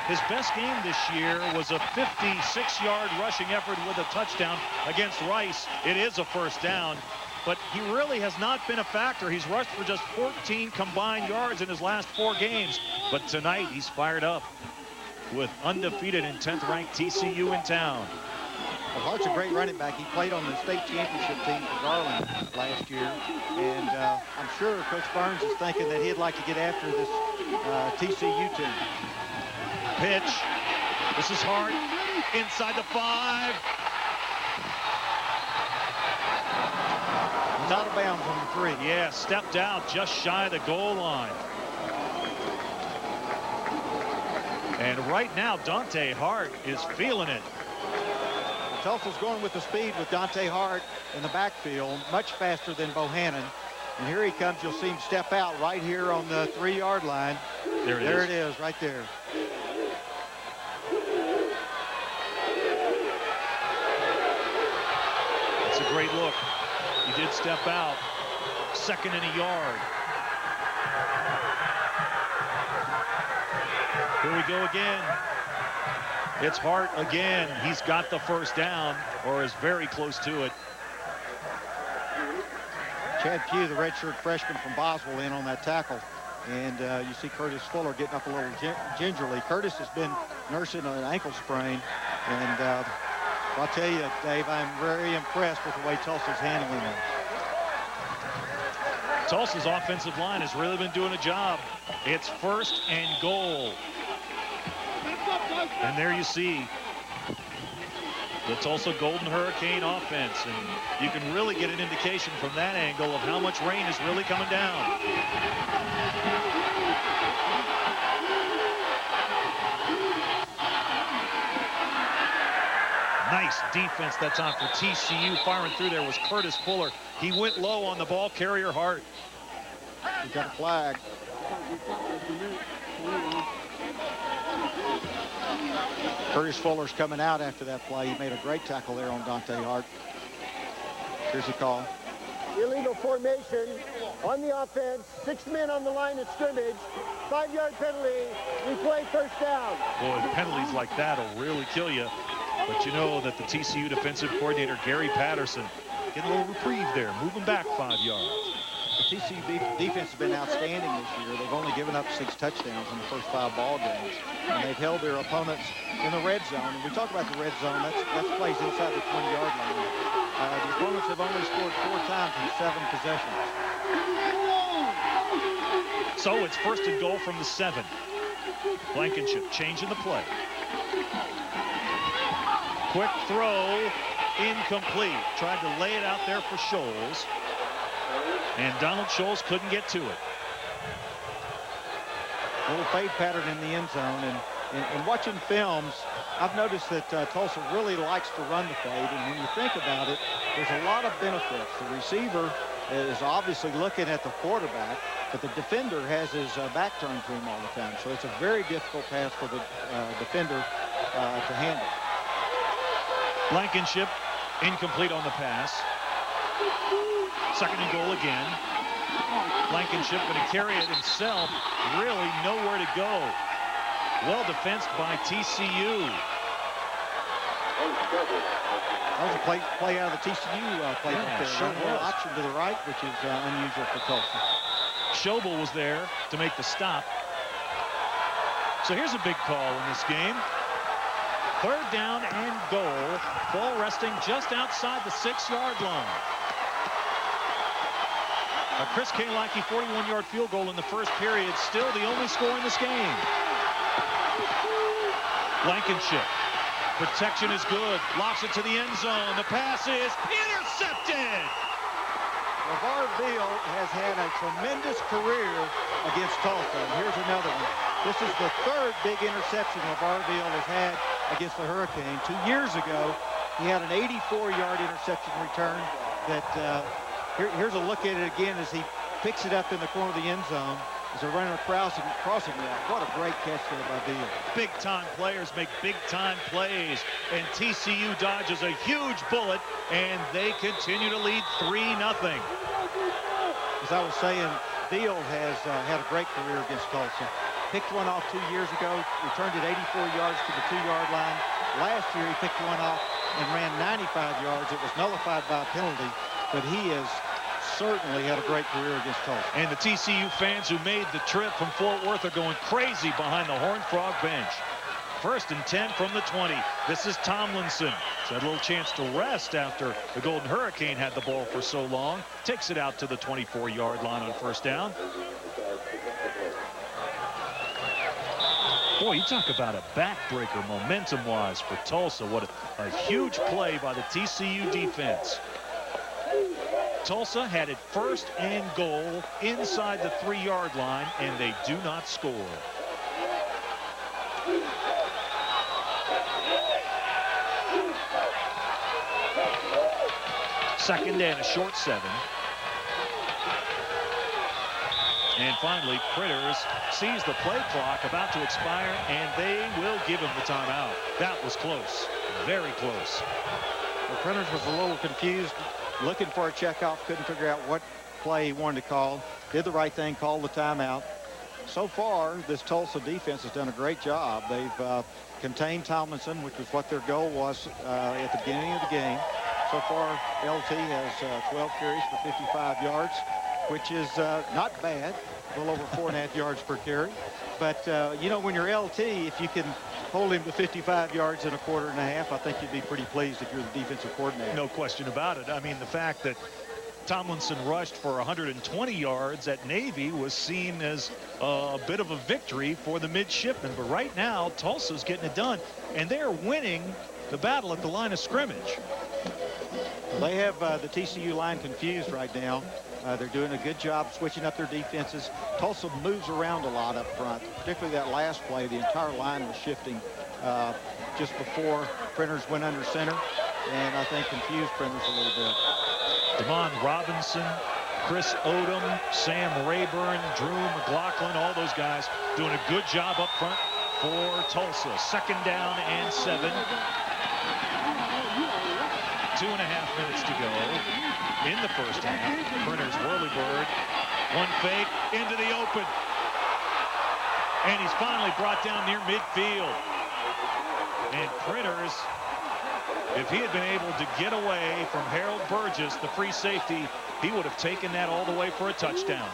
his best game this year was a 56-yard rushing effort with a touchdown against Rice. It is a first down, but he really has not been a factor. He's rushed for just 14 combined yards in his last 4 games. But tonight, he's fired up with undefeated and 10th-ranked TCU in town. Well, Hart's a great running back. He played on the state championship team for Garland last year. And I'm sure Coach Burns is thinking that he'd like to get after this TCU team. Pitch. This is Hart inside the 5. Out of bounds on the 3. Yeah, stepped out just shy of the goal line. And right now, Dante Hart is feeling it. Tulsa's going with the speed with Dante Hart in the backfield, much faster than Bohannon. And here he comes. You'll see him step out right here on the 3-yard line. There it is, right there. It's a great look. He did step out. 2nd and a yard. Here we go again. It's Hart again. He's got the first down, or is very close to it. Chad Pugh, the redshirt freshman from Boswell, in on that tackle. And you see Curtis Fuller getting up a little gingerly. Curtis has been nursing an ankle sprain. And I'll tell you, Dave, I'm very impressed with the way Tulsa's handling it. Tulsa's offensive line has really been doing a job. It's 1st and goal. And there you see the Tulsa Golden Hurricane offense. And you can really get an indication from that angle of how much rain is really coming down. Nice defense that time for TCU. Firing through there was Curtis Fuller. He went low on the ball carrier Hart. He got a flag. Curtis Fuller's coming out after that play. He made a great tackle there on Dante Hart. Here's the call. Illegal formation on the offense. 6 men on the line of scrimmage. 5-yard penalty. Replay, first down. Boy, penalties like that will really kill you. But you know that the TCU defensive coordinator, Gary Patterson, getting a little reprieve there, moving back 5 yards. The TCU defense has been outstanding this year. They've only given up 6 touchdowns in the first 5 ball games. And they've held their opponents in the red zone. And we talk about the red zone. That's plays inside the 20-yard line. The opponents have only scored 4 times in 7 possessions. So it's 1st and goal from the 7. Blankenship changing the play. Quick throw, incomplete. Tried to lay it out there for Scholes. And Donald Scholes couldn't get to it. Little fade pattern in the end zone, and In watching films, I've noticed that Tulsa really likes to run the fade, and when you think about it, there's a lot of benefits. The receiver is obviously looking at the quarterback, but the defender has his back turned to him all the time, so it's a very difficult pass for the defender to handle. Blankenship incomplete on the pass. Second and goal again. Blankenship going to carry it himself. Really nowhere to go. Well defensed by TCU. That was a play out of the TCU play. Yeah, sure was. Option to the right, which is unusual for Tulsa. Schobel was there to make the stop. So here's a big call in this game. Third down and goal. Ball resting just outside the 6-yard line. A Chris Kalaki 41-yard field goal in the first period, still the only score in this game. Blankenship. Protection is good. Locks it to the end zone. The pass is intercepted. LeVar Beal has had a tremendous career against Tulsa. And here's another one. This is the third big interception LeVar Beal has had against the Hurricane. 2 years ago, he had an 84-yard interception return that here's a look at it again as he picks it up in the corner of the end zone. As they're running a crossing route. What a great catch there by Beal. Big-time players make big-time plays, and TCU dodges a huge bullet, and they continue to lead 3-0. As I was saying, Beal has had a great career against Tulsa. Picked one off 2 years ago, returned it 84 yards to the 2-yard line. Last year, he picked one off and ran 95 yards. It was nullified by a penalty, but he has certainly had a great career against Tulsa. And the TCU fans who made the trip from Fort Worth are going crazy behind the Horned Frog bench. First and 10 from the 20. This is Tomlinson. He's had a little chance to rest after the Golden Hurricane had the ball for so long. Takes it out to the 24-yard line on first down. Boy, you talk about a backbreaker momentum-wise for Tulsa. What a huge play by the TCU defense. Tulsa had it first and goal inside the 3-yard line, and they do not score. Second and a short 7. And finally, Critters sees the play clock about to expire, and they will give him the timeout. That was close, very close. Well, Critters was a little confused, looking for a checkoff, couldn't figure out what play he wanted to call. Did the right thing, called the timeout. So far, this Tulsa defense has done a great job. They've contained Tomlinson, which was what their goal was at the beginning of the game. So far, LT has 12 carries for 55 yards, which is not bad, a little over 4.5 yards per carry. But, you know, when you're LT, if you can hold him to 55 yards in a quarter and a half, I think you'd be pretty pleased if you're the defensive coordinator. No question about it. I mean, the fact that Tomlinson rushed for 120 yards at Navy was seen as a bit of a victory for the midshipmen. But right now, Tulsa's getting it done, and they're winning the battle at the line of scrimmage. They have the TCU line confused right now. They're doing a good job switching up their defenses. Tulsa moves around a lot up front, particularly that last play. The entire line was shifting just before Printers went under center, and I think confused Printers a little bit. Damon Robinson, Chris Odom, Sam Rayburn, Drew McLaughlin, all those guys doing a good job up front for Tulsa. Second down and 7. 2.5 minutes to go in the first half. Printers whirlybird. One fake into the open. And he's finally brought down near midfield. And Printers, if he had been able to get away from Harold Burgess, the free safety, he would have taken that all the way for a touchdown.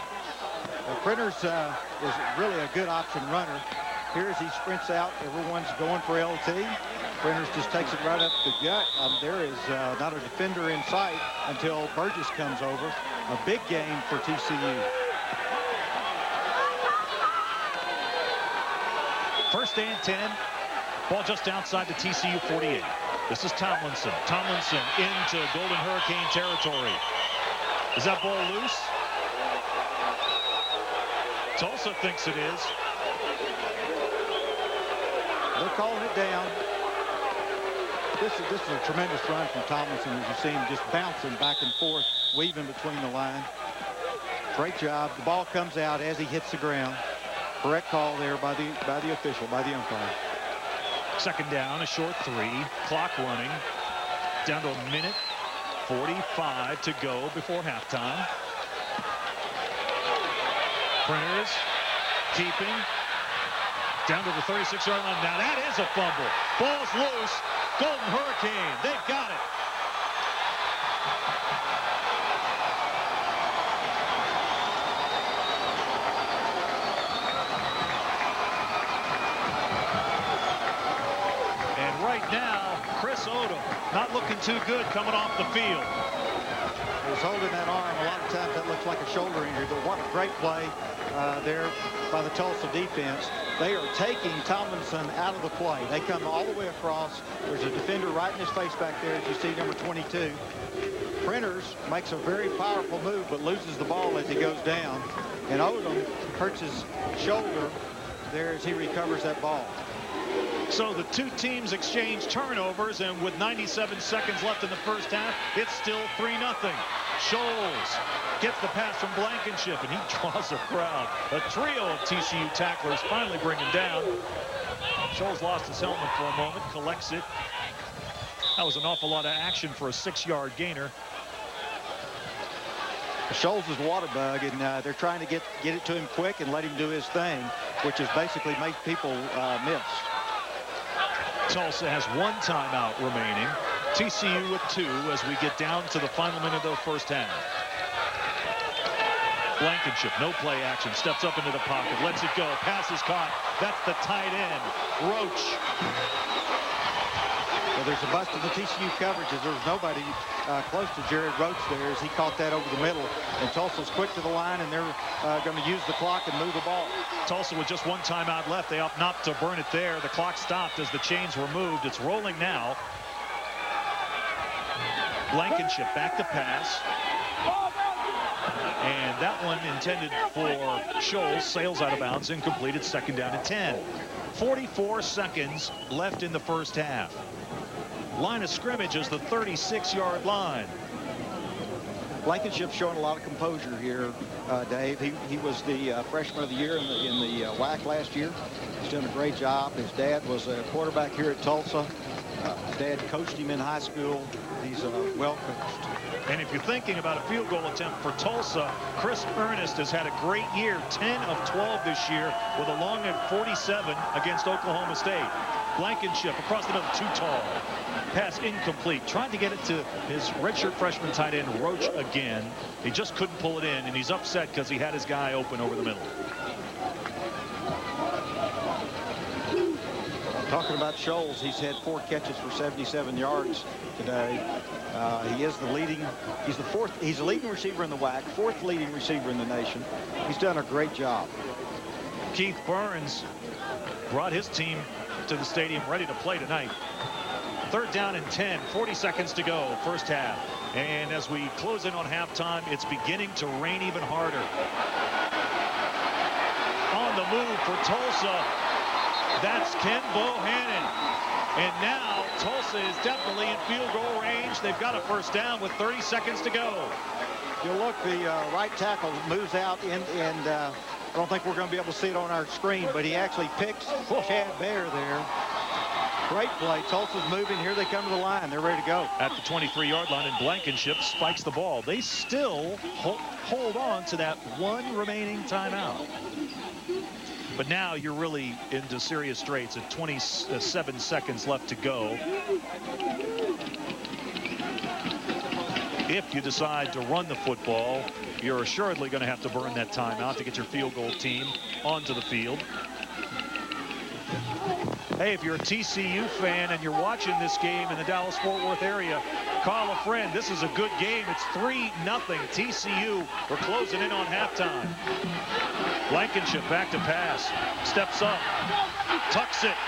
Well, Printers is really a good option runner. Here as he sprints out, everyone's going for LT. Printers just takes it right up the gut. There is not a defender in sight until Burgess comes over. A big game for TCU. First and 10. Ball just outside the TCU 48. This is Tomlinson. Tomlinson into Golden Hurricane territory. Is that ball loose? Tulsa thinks it is. calling it down. This is a tremendous run from Tomlinson, as you see him just bouncing back and forth, weaving between the line. Great job. The ball comes out as he hits the ground. Correct call there by the official, by the umpire. Second down, a short 3. Clock running. Down to a minute 45 to go before halftime. Printers keeping. Down to the 36-yard line. Now that is a fumble. Ball's loose. Golden Hurricane. They've got it. And right now, Chris Odom not looking too good coming off the field. He's holding that arm. A lot of times that looks like a shoulder injury, but what a great play there by the Tulsa defense. They are taking Tomlinson out of the play. They come all the way across. There's a defender right in his face back there, as you see, number 22. Printers makes a very powerful move, but loses the ball as he goes down. And Odom hurts his shoulder there as he recovers that ball. So the two teams exchange turnovers, and with 97 seconds left in the first half, it's still 3-0. Scholes gets the pass from Blankenship, and he draws a crowd. A trio of TCU tacklers finally bring him down. Scholes lost his helmet for a moment, collects it. That was an awful lot of action for a 6-yard gainer. Scholes is water bug, and they're trying to get it to him quick and let him do his thing, which is basically make people miss. Tulsa has 1 timeout remaining. TCU with 2 as we get down to the final minute of the first half. Blankenship, no play action, steps up into the pocket, lets it go, pass is caught. That's the tight end, Roach. Well, there's a bust in the TCU coverage as there was nobody close to Jared Roach there as he caught that over the middle. And Tulsa's quick to the line, and they're going to use the clock and move the ball. Tulsa with just 1 timeout left. They opt not to burn it there. The clock stopped as the chains were moved. It's rolling now. Blankenship back to pass. And that one intended for Scholes, sails out of bounds, incomplete. It's 2nd down and 10. 44 seconds left in the first half. Line of scrimmage is the 36-yard line. Blankenship showing a lot of composure here, Dave. He was the freshman of the year in the WAC last year. He's done a great job. His dad was a quarterback here at Tulsa. His dad coached him in high school. He's well coached. And if you're thinking about a field goal attempt for Tulsa, Chris Ernest has had a great year, 10 of 12 this year with a long at 47 against Oklahoma State. Blankenship across the middle, too tall. Pass incomplete. Trying to get it to his redshirt freshman tight end, Roach, again. He just couldn't pull it in, and he's upset because he had his guy open over the middle. Talking about Scholes, he's had 4 catches for 77 yards today. He is the leading, he's the leading receiver in the WAC, 4th leading receiver in the nation. He's done a great job. Keith Burns brought his team to the stadium ready to play tonight. 3rd down and 10, 40 seconds to go, first half. And as we close in on halftime, it's beginning to rain even harder. On the move for Tulsa, that's Ken Bohannon. And now Tulsa is definitely in field goal range. They've got a first down with 30 seconds to go. You'll look, the right tackle moves out, and I don't think we're going to be able to see it on our screen, but he actually picks Chad Bear there. Great play. Tulsa's moving. Here they come to the line. They're ready to go. At the 23-yard line, and Blankenship spikes the ball. They still hold on to that 1 remaining timeout. But now you're really into serious straits at 27 seconds left to go. If you decide to run the football, you're assuredly going to have to burn that timeout to get your field goal team onto the field. Hey, if you're a TCU fan and you're watching this game in the Dallas-Fort Worth area, call a friend. This is a good game. It's 3-0 TCU. We're closing in on halftime. Blankenship back to pass. Steps up. Tucks it.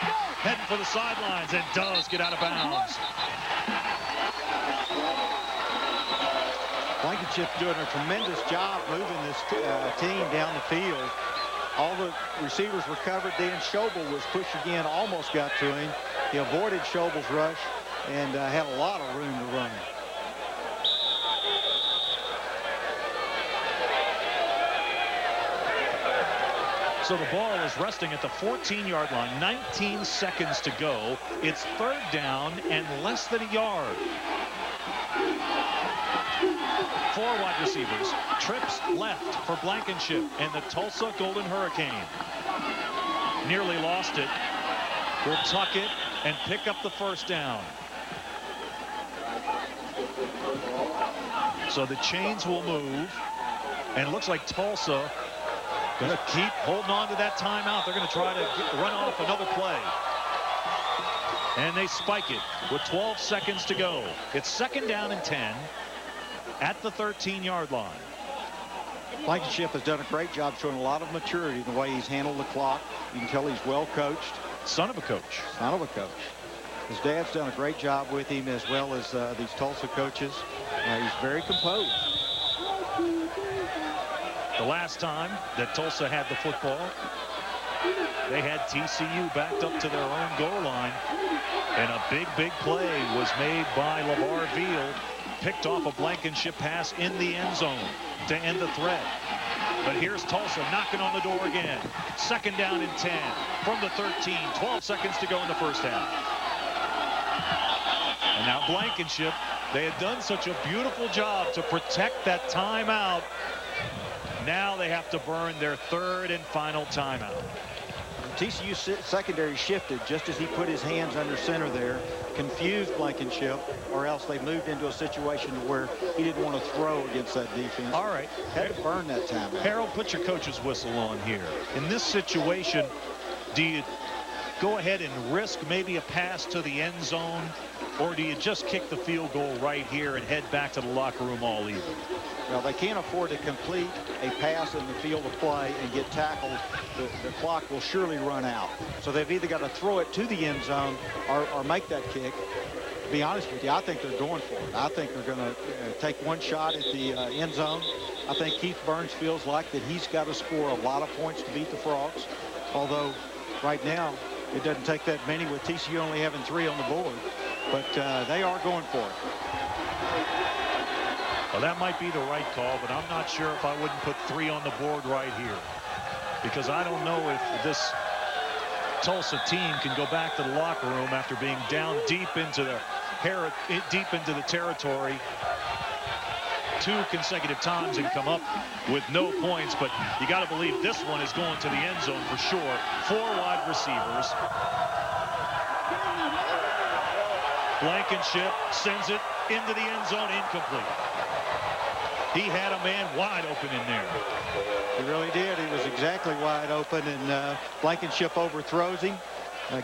Heading for the sidelines and does get out of bounds. Blankenship doing a tremendous job moving this team down the field. All the receivers were covered. Dan Schobel was pushing in, almost got to him. He avoided Schobel's rush and had a lot of room to run. So the ball is resting at the 14-yard line. 19 seconds to go. It's third down and less than a yard. 4 wide receivers. Trips left for Blankenship and the Tulsa Golden Hurricane. Nearly lost it. Will tuck it and pick up the first down. So the chains will move. And it looks like Tulsa going to keep holding on to that timeout. They're going to try to run off another play. And they spike it with 12 seconds to go. It's second down and 10 at the 13-yard line. Blankenship has done a great job showing a lot of maturity in the way he's handled the clock. You can tell he's well coached. Son of a coach. Son of a coach. His dad's done a great job with him, as well as these Tulsa coaches. He's very composed. The last time that Tulsa had the football, they had TCU backed up to their own goal line. And a big play was made by LeVar Veal. Picked off a Blankenship pass in the end zone to end the threat. But here's Tulsa knocking on the door again. Second down and 10 from the 13. 12 seconds to go in the first half. And now Blankenship, they had done such a beautiful job to protect that timeout. Now they have to burn their third and final timeout. TCU secondary shifted just as he put his hands under center there, confused Blankenship, or else they moved into a situation where he didn't want to throw against that defense. All right. Had to burn that timeout. Harold, put your coach's whistle on here. In this situation, do you go ahead and risk maybe a pass to the end zone, or do you just kick the field goal right here and head back to the locker room all even? Well, they can't afford to complete a pass in the field of play and get tackled. The clock will surely run out. So they've either got to throw it to the end zone or make that kick. To be honest with you, I think they're going for it. I think they're going to take one shot at the end zone. I think Keith Burns feels like that he's got to score a lot of points to beat the Frogs. Although right now it doesn't take that many with TCU only having 3 on the board. But they are going for it. Well, that might be the right call, but I'm not sure if I wouldn't put 3 on the board right here. Because I don't know if this Tulsa team can go back to the locker room after being down deep into the territory 2 consecutive times and come up with no points. But you got to believe this one is going to the end zone for sure. 4 wide receivers. Blankenship sends it into the end zone, incomplete. He had a man wide open in there. He really did. He was exactly wide open, and Blankenship overthrows him,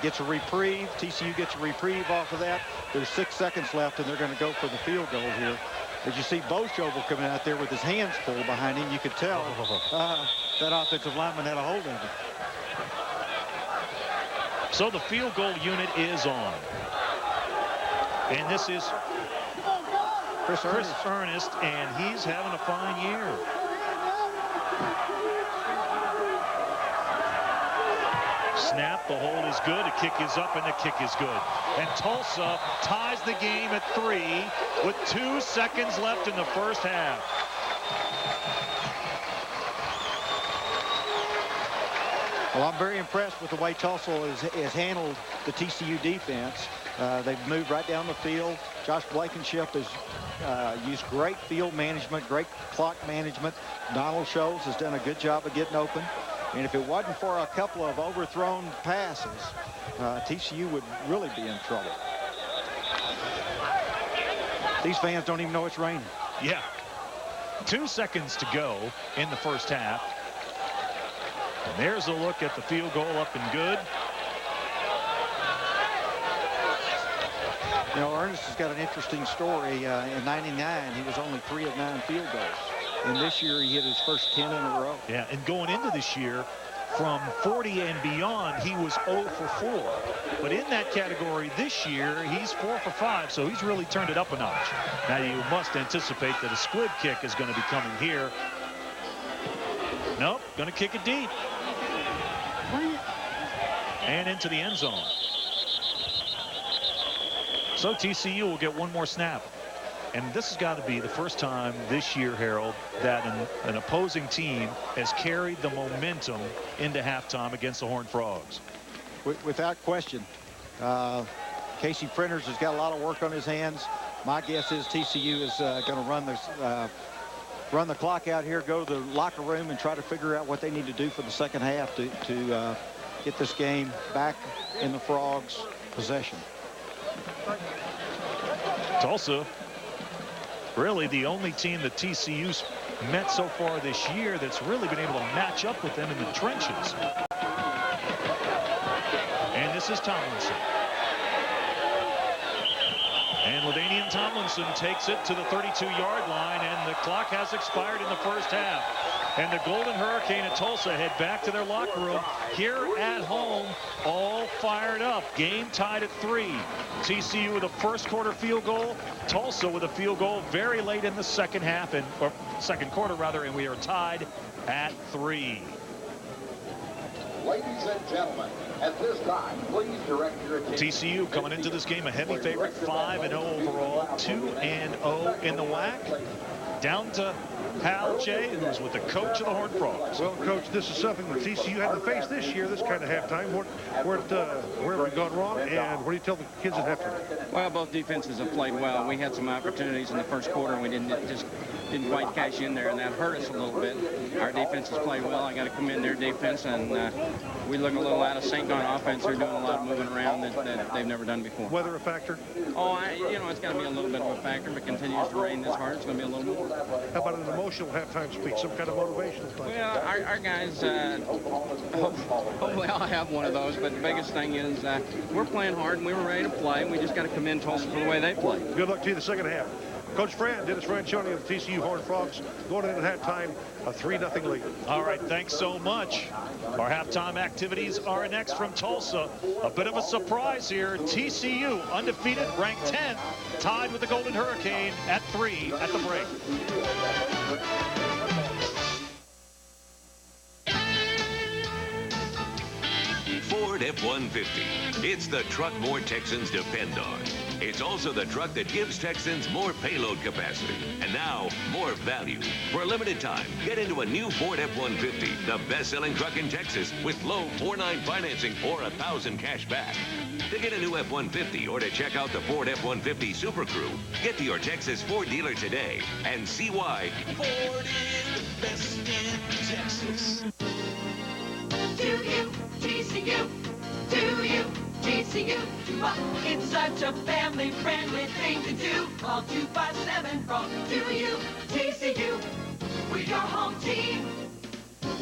gets a reprieve. TCU gets a reprieve off of that. There's 6 seconds left, and they're going to go for the field goal here. As you see Bo Schobel coming out there with his hands pulled behind him, you could tell that offensive lineman had a hold of him. So the field goal unit is on. And this is Chris Ernest, and he's having a fine year. Snap, the hold is good, the kick is up, and the kick is good. And Tulsa ties the game at 3 with 2 seconds left in the first half. Well, I'm very impressed with the way Tulsa has handled the TCU defense. They've moved right down the field. Josh Blankenship has used great field management, great clock management. Donald Scholes has done a good job of getting open. And if it wasn't for a couple of overthrown passes, TCU would really be in trouble. These fans don't even know it's raining. Yeah. 2 seconds to go in the first half. And there's a look at the field goal, up and good. You know, Ernest has got an interesting story. In '99, he was only 3 of 9 field goals. And this year, he hit his first 10 in a row. Yeah, and going into this year, from 40 and beyond, he was 0 for 4. But in that category this year, he's 4 for 5, so he's really turned it up a notch. Now, you must anticipate that a squib kick is going to be coming here. Nope, going to kick it deep. and into the end zone. So TCU will get one more snap. And this has got to be the first time this year, Harold, that an opposing team has carried the momentum into halftime against the Horned Frogs. Without question. Casey Printers has got a lot of work on his hands. My guess is TCU is going to run the clock out here, go to the locker room, and try to figure out what they need to do for the second half to get this game back in the Frogs' possession. Tulsa, really the only team that TCU's met so far this year that's really been able to match up with them in the trenches. And this is Tomlinson. And LaDainian Tomlinson takes it to the 32-yard line, and the clock has expired in the first half. And the Golden Hurricane of Tulsa head back to their locker room here at home, all fired up. Game tied at 3. TCU with a first quarter field goal. Tulsa with a field goal very late in the second half, or second quarter rather, and we are tied at 3. Ladies and gentlemen, at this time, please direct your attention. TCU coming into this game a heavy favorite, 5-0 overall, 2-0 in the WAC. Down to Hal Jay, who's with the coach of the Horned Frogs. Well, Coach, this is something that TCU had to face this year, this kind of halftime. Where have we gone wrong, and what do you tell the kids at halftime? Well, both defenses have played well. We had some opportunities in the first quarter, and we didn't quite cash in there, and that hurt us a little bit. Our defense has played well. I got to commend their defense, and we look a little out of sync on offense. They're doing a lot of moving around that they've never done before. Weather a factor? Oh, it's got to be a little bit of a factor, but continues to rain this hard. It's going to be a little more. How about an emotional halftime speech, some kind of motivational thing? Well, our guys, hopefully I'll have one of those, but the biggest thing is we're playing hard, and we were ready to play, and we just got to commend Tulsa for the way they play. Good luck to you the second half. Coach Fran, Dennis Franchione of the TCU Horned Frogs, going into halftime, a 3-0 lead. All right, thanks so much. Our halftime activities are next from Tulsa. A bit of a surprise here. TCU, undefeated, ranked 10th, tied with the Golden Hurricane at 3 at the break. Ford F-150. It's the truck more Texans depend on. It's also the truck that gives Texans more payload capacity. And now, more value. For a limited time, get into a new Ford F-150, the best-selling truck in Texas, with low 4.9 financing or $1,000 cash back. To get a new F-150 or to check out the Ford F-150 Super Crew, get to your Texas Ford dealer today and see why Ford is the best in Texas. Do you, TCU? Do you, TCU? It's such a family-friendly thing to do. Call 257 from Do you, TCU? We're your home team.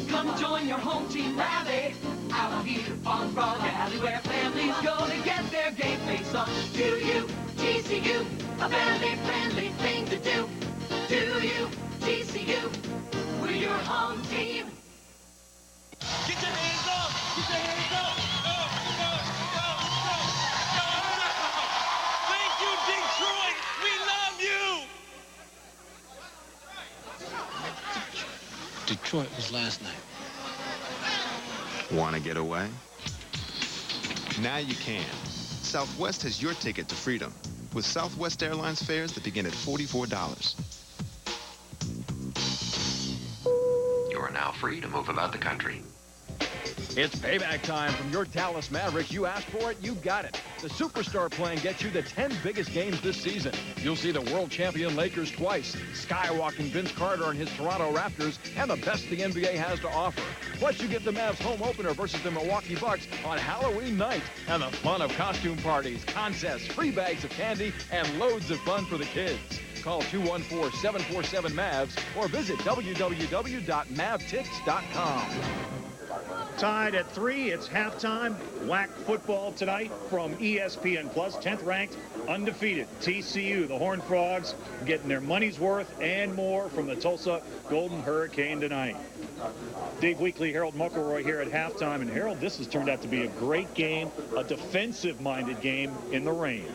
Come join your home team rally out here on Frog Alley, where families go to get their game face on. Do you, TCU? A family-friendly thing to do. Do you, TCU? We're your home team. Get your hands up! Get your hands up! Thank you, Detroit! We love you! Detroit was last night. Want to get away? Now you can. Southwest has your ticket to freedom with Southwest Airlines fares that begin at $44. You are now free to move about the country. It's payback time from your Dallas Mavericks. You asked for it, you got it. The Superstar Plan gets you the 10 biggest games this season. You'll see the world champion Lakers twice, skywalking Vince Carter and his Toronto Raptors, and the best the NBA has to offer. Plus, you get the Mavs home opener versus the Milwaukee Bucks on Halloween night, and the fun of costume parties, contests, free bags of candy, and loads of fun for the kids. Call 214-747-MAVS or visit www.mavtix.com. Tied at 3, it's halftime. WAC football tonight from ESPN Plus. 10th ranked, undefeated TCU, the Horned Frogs, getting their money's worth and more from the Tulsa Golden Hurricane tonight. Dave Weekly, Harold Muckelroy here at halftime. And Harold, this has turned out to be a great game, a defensive-minded game in the rain.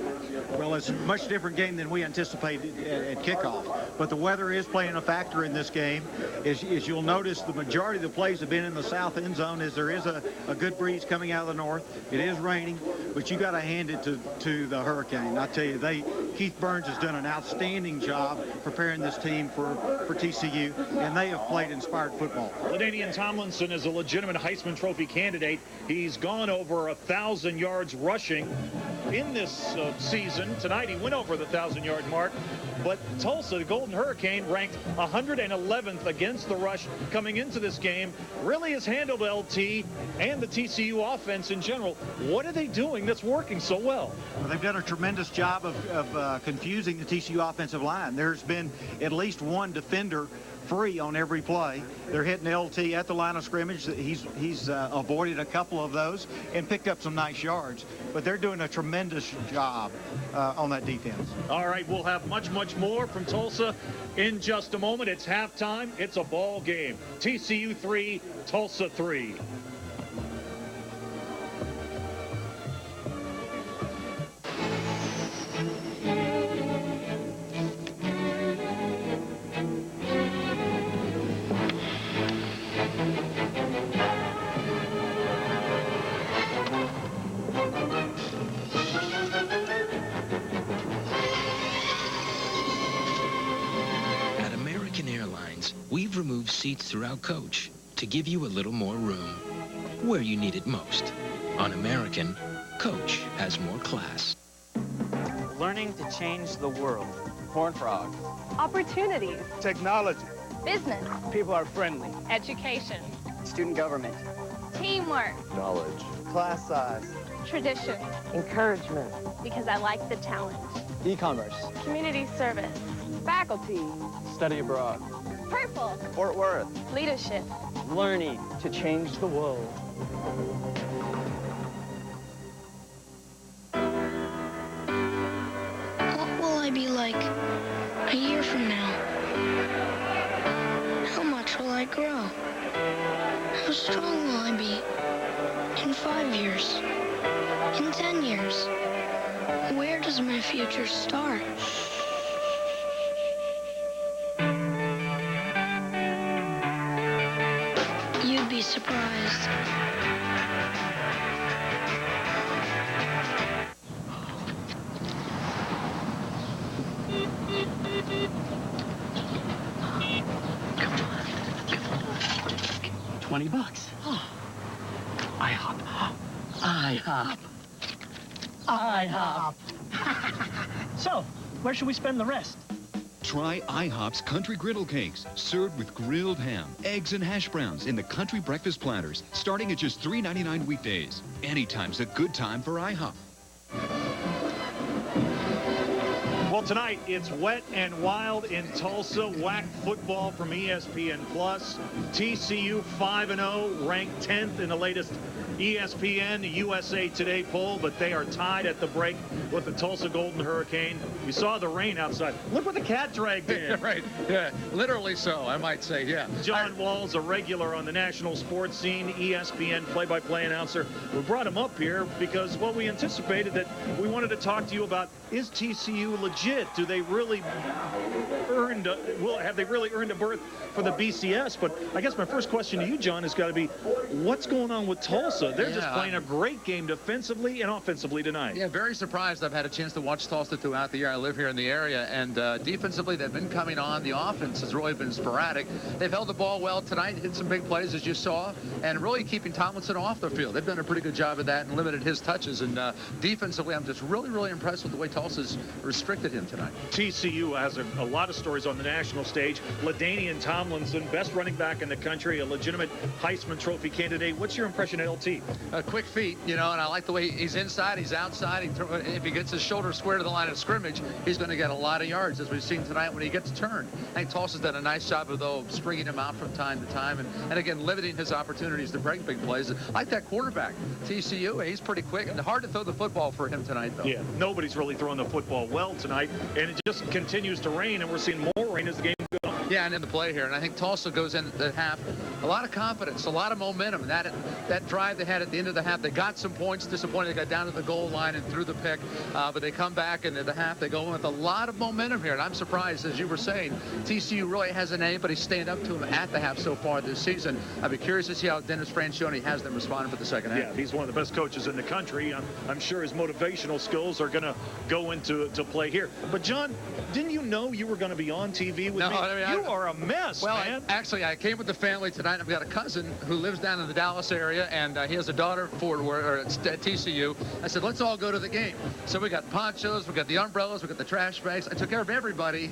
Well, it's a much different game than we anticipated at kickoff. But the weather is playing a factor in this game. As you'll notice, the majority of the plays have been in the south end zone as there is a good breeze coming out of the north. It is raining, but you got to hand it to the Hurricane. I tell you, Keith Burns has done an outstanding job preparing this team for TCU, and they have played inspired football. LaDainian Tomlinson is a legitimate Heisman Trophy candidate. He's gone over 1,000 yards rushing in this season. Tonight he went over the 1,000-yard mark, but Tulsa, the Golden Hurricane, ranked 111th against the rush coming into this game, really has handled LT and the TCU offense in general. What are they doing that's working so well? Well, they've done a tremendous job of confusing the TCU offensive line. There's been at least one defender free on every play. They're hitting LT at the line of scrimmage. He's avoided a couple of those and picked up some nice yards. But they're doing a tremendous job on that defense. All right, we'll have much more from Tulsa in just a moment. It's halftime. It's a ball game. TCU 3, Tulsa 3. We've removed seats throughout coach to give you a little more room where you need it most. On American, coach has more class. Learning to change the world. Horn Frog. Opportunities. Technology. Business. People are friendly. Education. Student government. Teamwork. Knowledge. Class size. Tradition. Encouragement. Because I like the challenge. E-commerce. Community service. Faculty. Study abroad. Purple. Fort Worth. Leadership. Learning to change the world. What will I be like a year from now? How much will I grow? How strong will I be in 5 years? In 10 years? Where does my future start? You'd be surprised. $20. Oh. IHOP. IHOP. IHOP. So, where should we spend the rest? Try IHOP's Country Griddle Cakes, served with grilled ham, eggs, and hash browns in the Country Breakfast Platters, starting at just $3.99 weekdays. Anytime's a good time for IHOP. Well, tonight it's wet and wild in Tulsa. WAC football from ESPN+. TCU 5-0, ranked 10th in the latest ESPN USA Today poll, but they are tied at the break with the Tulsa Golden Hurricane. You saw the rain outside. Look what the cat dragged in. Right. Yeah, literally so, I might say, yeah. John Wall's a regular on the national sports scene, ESPN play-by-play announcer. We brought him up here because, well, we anticipated that we wanted to talk to you about, is TCU legit? Do they really have they really earned a berth for the BCS? But I guess my first question to you, John, has got to be, what's going on with Tulsa? They're just playing a great game defensively and offensively tonight. Yeah, very surprised. I've had a chance to watch Tulsa throughout the year. I live here in the area, and defensively they've been coming on. The offense has really been sporadic. They've held the ball well tonight, hit some big plays, as you saw, and really keeping Tomlinson off the field. They've done a pretty good job of that and limited his touches. And defensively, I'm just really impressed with the way Tulsa's restricted him tonight. TCU has a lot of stories on the national stage. LaDainian Tomlinson, best running back in the country, a legitimate Heisman Trophy candidate. What's your impression of LT? Quick feet, you know, and I like the way he's inside, he's outside. If he gets his shoulder square to the line of scrimmage, he's going to get a lot of yards, as we've seen tonight when he gets turned. I think Tulsa's done a nice job of, though, stringing him out from time to time and again, limiting his opportunities to break big plays. I like that quarterback, TCU. He's pretty quick and hard to throw the football for him tonight, though. Yeah, nobody's really throwing the football well tonight, and it just continues to rain, and we're seeing more rain as the game goes on. Yeah, and in the play here, and I think Tulsa goes in the half a lot of confidence, a lot of momentum. And that drive they had at the end of the half, they got some points. Disappointed they got down to the goal line and threw the pick, but they come back, and at the half they go in with a lot of momentum here. And I'm surprised, as you were saying, TCU really hasn't anybody stand up to them at the half so far this season. I'd be curious to see how Dennis Franchione has them respond for the second half. Yeah, he's one of the best coaches in the country. I'm sure his motivational skills are going to go into play here. But John, didn't you know you were going to be on TV with me? I mean, you are a mess, man. Actually, I came with the family tonight. I've got a cousin who lives down in the Dallas area, and he has a daughter at TCU. I said, let's all go to the game. So we got ponchos, we got the umbrellas, we got the trash bags. I took care of everybody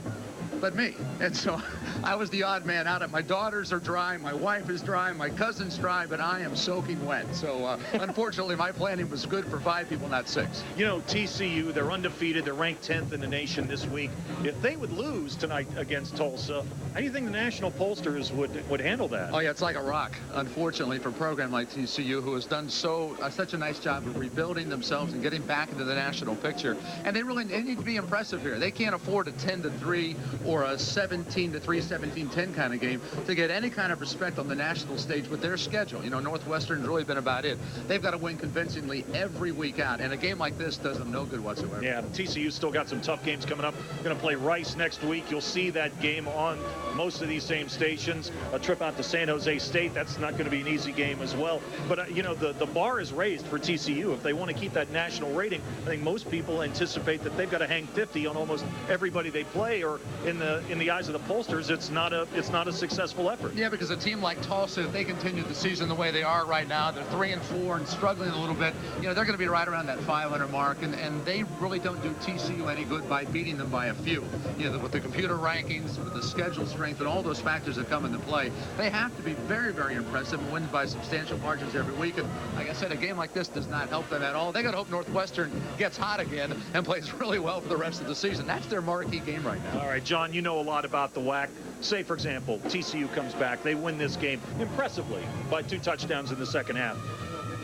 but me. And so I was the odd man out. My daughters are dry, my wife is dry, my cousin's dry, but I am soaking wet. So unfortunately, my planning was good for 5 people, not 6. You know, TCU, they're undefeated. They're ranked 10th in the nation this week. If they would lose tonight against Tulsa, how do you think the national pollsters would handle that? Oh, yeah, it's like a rock, unfortunately, for a program like TCU, who has done such a nice job of rebuilding themselves and getting back into the national picture. And they need to be impressive here. They can't afford a 10-3 or a 17-3, 17-10 kind of game to get any kind of respect on the national stage with their schedule. You know, Northwestern's really been about it. They've got to win convincingly every week out, and a game like this does them no good whatsoever. Yeah, TCU's still got some tough games coming up. Going to play Rice next week. You'll see that game on most of these same stations. A trip out to San Jose State, that's not going to be an easy game as well. But, you know, the bar is raised for TCU. If they want to keep that national rating, I think most people anticipate that they've got to hang 50 on almost everybody they play, or in the eyes of the pollsters, it's not a successful effort. Yeah, because a team like Tulsa, if they continue the season the way they are right now, they're 3-4 and struggling a little bit. You know, they're going to be right around that 500 mark, and they really don't do TCU any good by beating them by a few. You know, with the computer rankings, with the schedule strength, and all those factors that come into play, they have to be very, very impressive and win by substantial margins every week. And like I said, a game like this does not help them at all. They got to hope Northwestern gets hot again and plays really well for the rest of the season. That's their marquee game right now. All right, John, you know a lot about the WAC. Say, for example, TCU comes back. They win this game impressively by 2 touchdowns in the second half.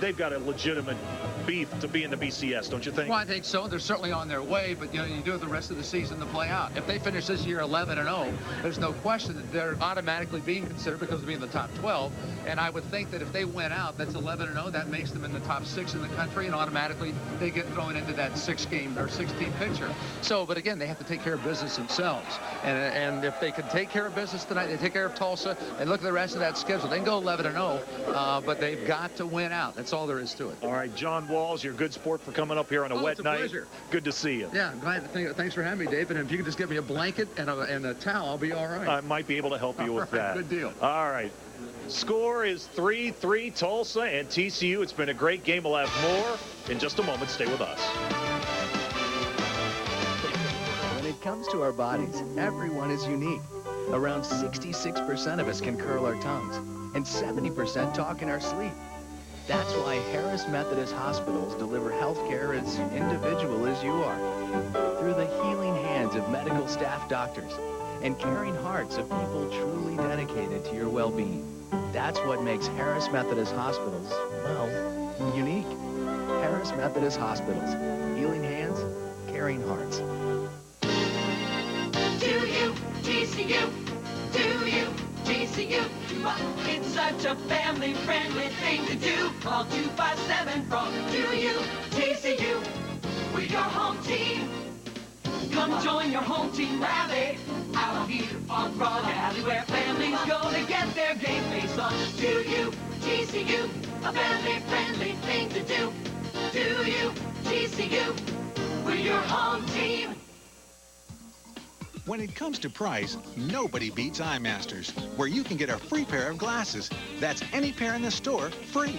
They've got a legitimate beef to be in the BCS, don't you think? Well, I think so. They're certainly on their way, but you know, you do have the rest of the season to play out. If they finish this year 11-0, there's no question that they're automatically being considered because of being in the top 12. And I would think that if they win out, that's 11-0. That makes them in the top 6 in the country, and automatically they get thrown into that 6-game or 6-team picture. So, but again, they have to take care of business themselves. And if they can take care of business tonight, they take care of Tulsa, and look at the rest of that schedule. They can go 11-0, but they've got to win out. That's all there is to it. All right, John Walls, you're good sport for coming up here on a wet night. Pleasure. Good to see you. Yeah, thanks for having me, David. And if you could just give me a blanket and a towel, I'll be all right. I might be able to help you with that. Good deal. All right. Score is 3-3 Tulsa and TCU. It's been a great game. We'll have more in just a moment. Stay with us. When it comes to our bodies, everyone is unique. Around 66% of us can curl our tongues, and 70% talk in our sleep. That's why Harris Methodist Hospitals deliver health care as individual as you are, through the healing hands of medical staff doctors and caring hearts of people truly dedicated to your well-being. That's what makes Harris Methodist Hospitals, well, unique. Harris Methodist Hospitals, healing hands, caring hearts. Do you, TCU? Do you, TCU? It's such a family-friendly thing to do. Call 257-FROG. Do you, TCU? We're your home team. Come join your home team rally out here on Frog Alley, where families go to get their game face on. Do you, TCU? A family-friendly thing to do. Do you, TCU? We're your home team. When it comes to price, nobody beats iMasters, where you can get a free pair of glasses. That's any pair in the store, free.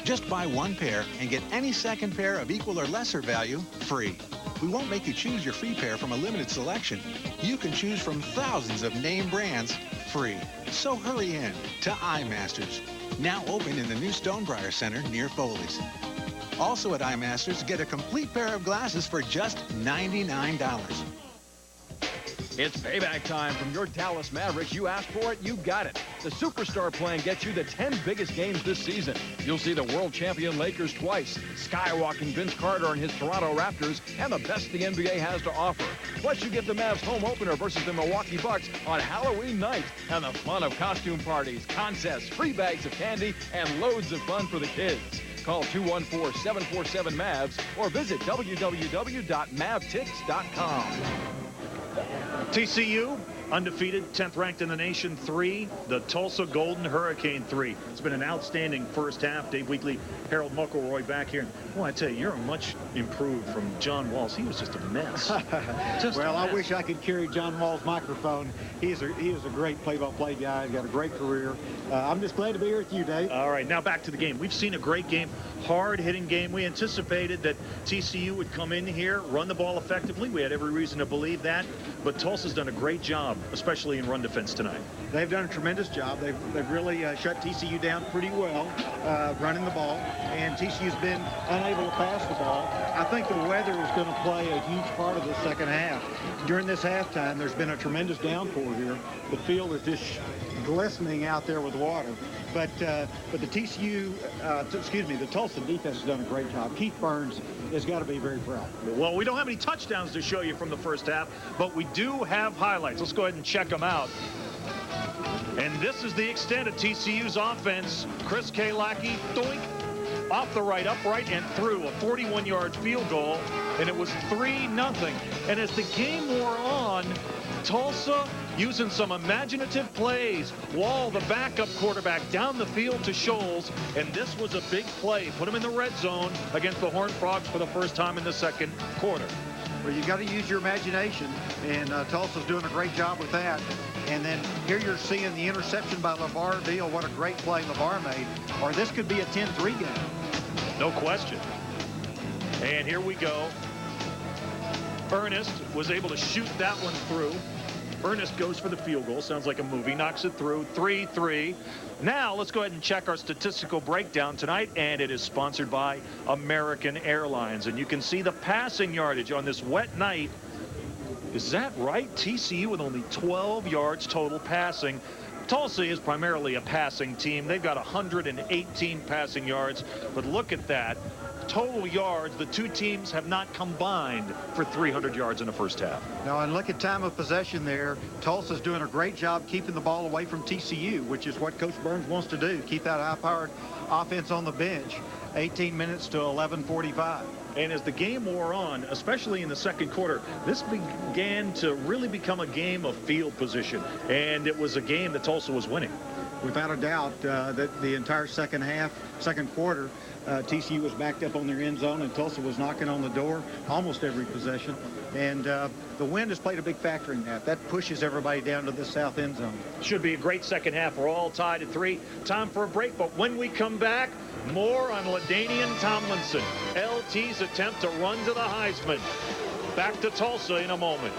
Just buy 1 pair and get any second pair of equal or lesser value, free. We won't make you choose your free pair from a limited selection. You can choose from thousands of name brands, free. So hurry in to iMasters, now open in the new Stonebriar Center near Foley's. Also at iMasters, get a complete pair of glasses for just $99. It's payback time from your Dallas Mavericks. You asked for it, you got it. The Superstar Plan gets you the 10 biggest games this season. You'll see the world champion Lakers twice, skywalking Vince Carter and his Toronto Raptors, and the best the NBA has to offer. Plus, you get the Mavs home opener versus the Milwaukee Bucks on Halloween night, and the fun of costume parties, contests, free bags of candy, and loads of fun for the kids. Call 214-747-MAVS or visit www.mavtix.com. TCU, undefeated, 10th ranked in the nation, 3. The Tulsa Golden Hurricane, 3. It's been an outstanding first half. Dave Weekley, Harold Muckleroy back here. Well, I tell you, you're much improved from John Walls. He was just a mess. Well, I wish I could carry John Wall's microphone. He is a great play-by-play guy. He's got a great career. I'm just glad to be here with you, Dave. All right, now back to the game. We've seen a great game, hard-hitting game. We anticipated that TCU would come in here, run the ball effectively. We had every reason to believe that. But Tulsa's done a great job, especially in run defense tonight. They've done a tremendous job. They've really shut TCU down pretty well, running the ball, and TCU's been unable to pass the ball. I think the weather is going to play a huge part of the second half. During this halftime, there's been a tremendous downpour here. The field is just glistening out there with water. But the the Tulsa defense has done a great job. Keith Burns has got to be very proud. Well, we don't have any touchdowns to show you from the first half, but we do have highlights. Let's go ahead and check them out. And this is the extent of TCU's offense. Chris Kalaki, doink, off the right upright and through a 41-yard field goal, and it was 3-0. And as the game wore on, Tulsa using some imaginative plays. Wall, the backup quarterback, down the field to Scholes, and this was a big play. Put him in the red zone against the Horned Frogs for the first time in the second quarter. Well, you got to use your imagination, and Tulsa's doing a great job with that. And then here you're seeing the interception by LeVar Beal. What a great play LeVar made. Or this could be a 10-3 game. No question. And here we go. Ernest was able to shoot that one through. Ernest goes for the field goal. Sounds like a movie. Knocks it through. 3-3. Now let's go ahead and check our statistical breakdown tonight, and it is sponsored by American Airlines. And you can see the passing yardage on this wet night. Is that right? TCU with only 12 yards total passing. Tulsa is primarily a passing team. They've got 118 passing yards, but look at that. Total yards, the two teams have not combined for 300 yards in the first half. Now, and look at time of possession there. Tulsa's doing a great job keeping the ball away from TCU, which is what Coach Burns wants to do, keep that high-powered offense on the bench. 18 minutes to 11:45. And as the game wore on, especially in the second quarter, this began to really become a game of field position, and it was a game that Tulsa was winning. Without a doubt, that the entire second quarter, TCU was backed up on their end zone, and Tulsa was knocking on the door almost every possession. And the wind has played a big factor in that. That pushes everybody down to the south end zone. Should be a great second half. We're all tied at 3. Time for a break, but when we come back, more on LaDainian Tomlinson. LT's attempt to run to the Heisman. Back to Tulsa in a moment.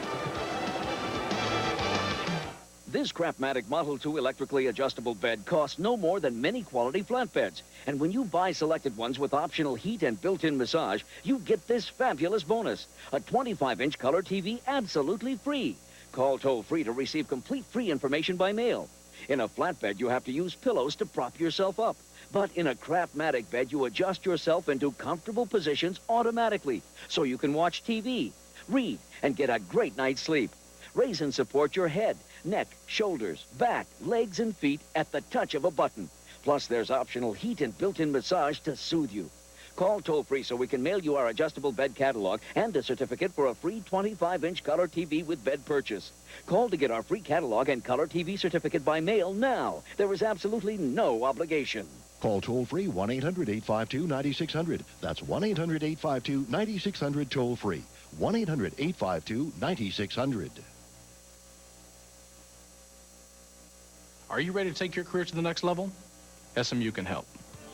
This Craftmatic Model 2 electrically adjustable bed costs no more than many quality flatbeds. And when you buy selected ones with optional heat and built-in massage, you get this fabulous bonus. A 25-inch color TV absolutely free. Call toll-free to receive complete free information by mail. In a flatbed, you have to use pillows to prop yourself up. But in a Craftmatic bed, you adjust yourself into comfortable positions automatically, so you can watch TV, read, and get a great night's sleep. Raise and support your head, neck, shoulders, back, legs, and feet at the touch of a button. Plus, there's optional heat and built-in massage to soothe you. Call toll-free so we can mail you our adjustable bed catalog and a certificate for a free 25-inch color TV with bed purchase. Call to get our free catalog and color TV certificate by mail now. There is absolutely no obligation. Call toll-free 1-800-852-9600. That's 1-800-852-9600 toll-free. 1-800-852-9600. Are you ready to take your career to the next level? SMU can help.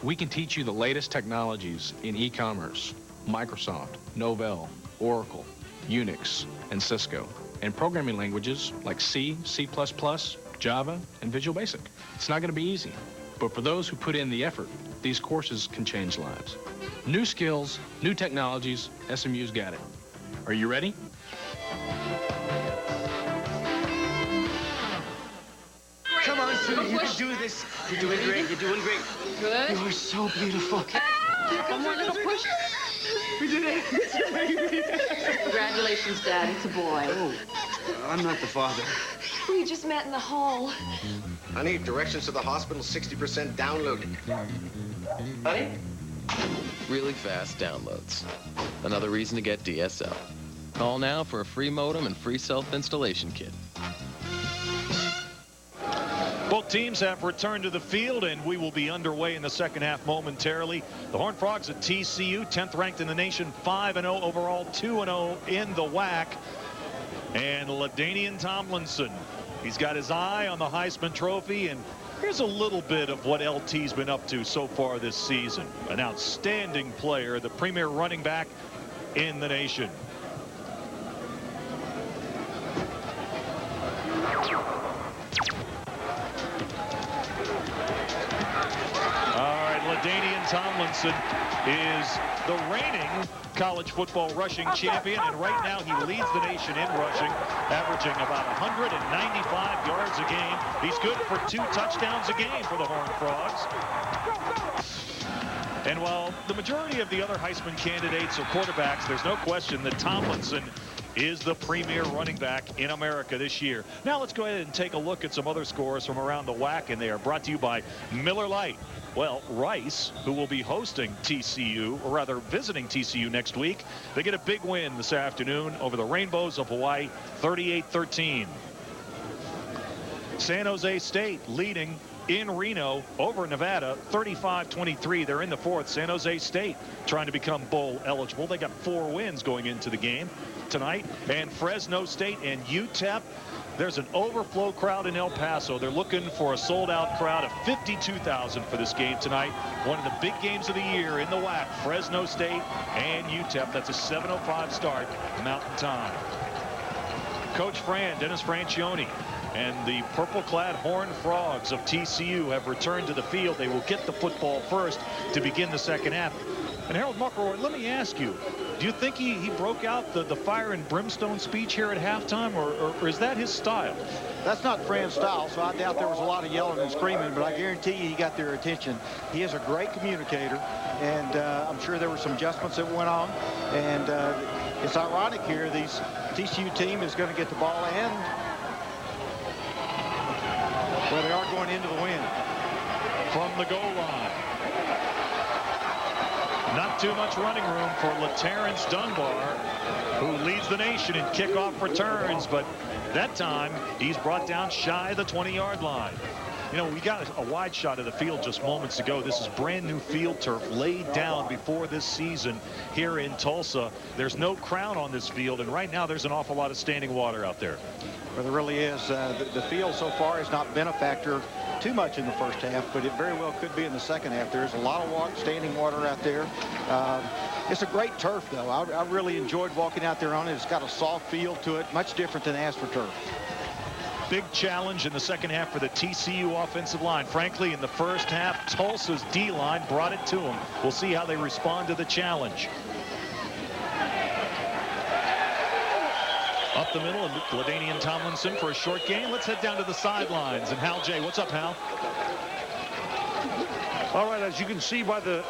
We can teach you the latest technologies in e-commerce, Microsoft, Novell, Oracle, Unix, and Cisco, and programming languages like C, C++, Java, and Visual Basic. It's not going to be easy, but for those who put in the effort, these courses can change lives. New skills, new technologies, SMU's got it. Are you ready? You can do this. You're doing great. You're doing great. Good. You are so beautiful. One more little push. We did it. Congratulations, Dad. It's a boy. Oh, I'm not the father. We just met in the hall. Honey, directions to the hospital, 60% downloaded. Honey? Really fast downloads. Another reason to get DSL. Call now for a free modem and free self-installation kit. Both teams have returned to the field, and we will be underway in the second half momentarily. The Horned Frogs at TCU, 10th ranked in the nation, 5-0 overall, 2-0 in the WAC. And LaDainian Tomlinson, he's got his eye on the Heisman Trophy, and here's a little bit of what LT's been up to so far this season. An outstanding player, the premier running back in the nation. LaDainian Tomlinson is the reigning college football rushing champion, and right now he leads the nation in rushing, averaging about 195 yards a game. He's good for 2 touchdowns a game for the Horned Frogs. And while the majority of the other Heisman candidates are quarterbacks, there's no question that Tomlinson is the premier running back in America this year. Now let's go ahead and take a look at some other scores from around the WAC, and they are brought to you by Miller Lite. Well, Rice, who will be hosting TCU, or rather visiting TCU next week, they get a big win this afternoon over the Rainbows of Hawaii, 38-13. San Jose State leading in Reno over Nevada, 35-23. They're in the 4th. San Jose State trying to become bowl eligible. They got 4 wins going into the game tonight. And Fresno State and UTEP, there's an overflow crowd in El Paso. They're looking for a sold-out crowd of 52,000 for this game tonight. One of the big games of the year in the WAC, Fresno State and UTEP. That's a 7:05 start Mountain Time. Coach Dennis Francione, and the purple-clad Horned Frogs of TCU have returned to the field. They will get the football first to begin the second half. And Harold McElroy, let me ask you, do you think he broke out the fire and brimstone speech here at halftime, or is that his style? That's not Fran's style, so I doubt there was a lot of yelling and screaming, but I guarantee you he got their attention. He is a great communicator, and I'm sure there were some adjustments that went on. And it's ironic here, this TCU team is going to get the ball, and well, they are going into the wind. From the goal line. Not too much running room for LaTerrence Dunbar, who leads the nation in kickoff returns, but that time he's brought down shy of the 20-yard line. You know, we got a wide shot of the field just moments ago. This is brand new field turf laid down before this season here in Tulsa. There's no crown on this field, and right now there's an awful lot of standing water out there. Well, there really is. The field so far has not been a factor too much in the first half, but it very well could be in the second half. There's a lot of standing water out there. It's a great turf, though. I really enjoyed walking out there on it. It's got a soft feel to it, much different than AstroTurf. Big challenge in the second half for the TCU offensive line. Frankly, in the first half, Tulsa's D-line brought it to them. We'll see how they respond to the challenge. Up the middle, and LaDainian Tomlinson for a short gain. Let's head down to the sidelines. And Hal J., what's up, Hal? All right, as you can see by the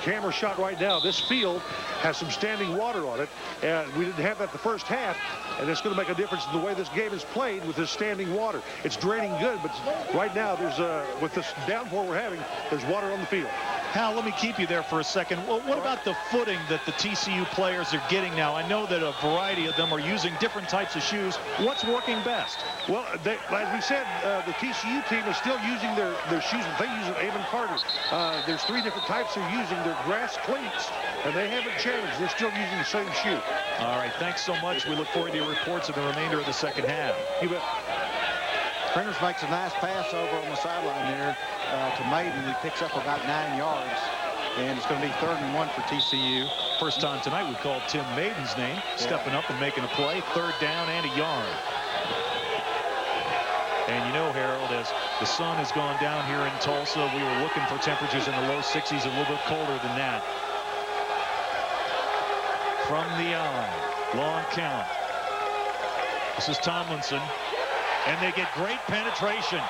camera shot right now, this field has some standing water on it, and we didn't have that the first half, and it's going to make a difference in the way this game is played with this standing water. It's draining good, but right now there's with this downpour we're having, there's water on the field. Hal, let me keep you there for a second. Well, what about the footing that the TCU players are getting now? I know that a variety of them are using different types of shoes. What's working best? Well, as we said, the TCU team is still using their shoes that they use at Avon Carter. There's 3 different types they're using. They're grass cleats, and they haven't changed. They're still using the same shoe. All right, thanks so much. We look forward to your reports of the remainder of the second half. You bet. Printers makes a nice pass over on the sideline there to Maiden. He picks up about 9 yards, and it's going to be 3rd and 1 for TCU. First time tonight we called Tim Maiden's name, stepping up and making a play. 3rd down and a yard. And you know, Harold, as the sun has gone down here in Tulsa, we were looking for temperatures in the low 60s, a little bit colder than that. From the eye, long count. This is Tomlinson, and they get great penetration.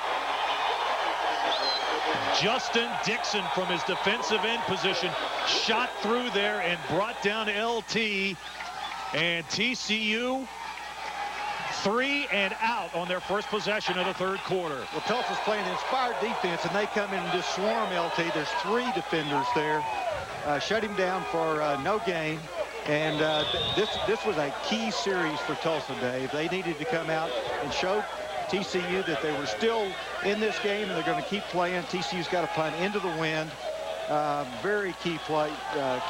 Justin Dixon from his defensive end position shot through there and brought down LT. And TCU 3 and out on their first possession of the third quarter. Well, Tulsa's playing inspired defense, and they come in and just swarm LT. There's 3 defenders there. Shut him down for no gain. And this was a key series for Tulsa, Dave. They needed to come out and show TCU that they were still in this game, and they're going to keep playing. TCU's got to punt into the wind. Very key play,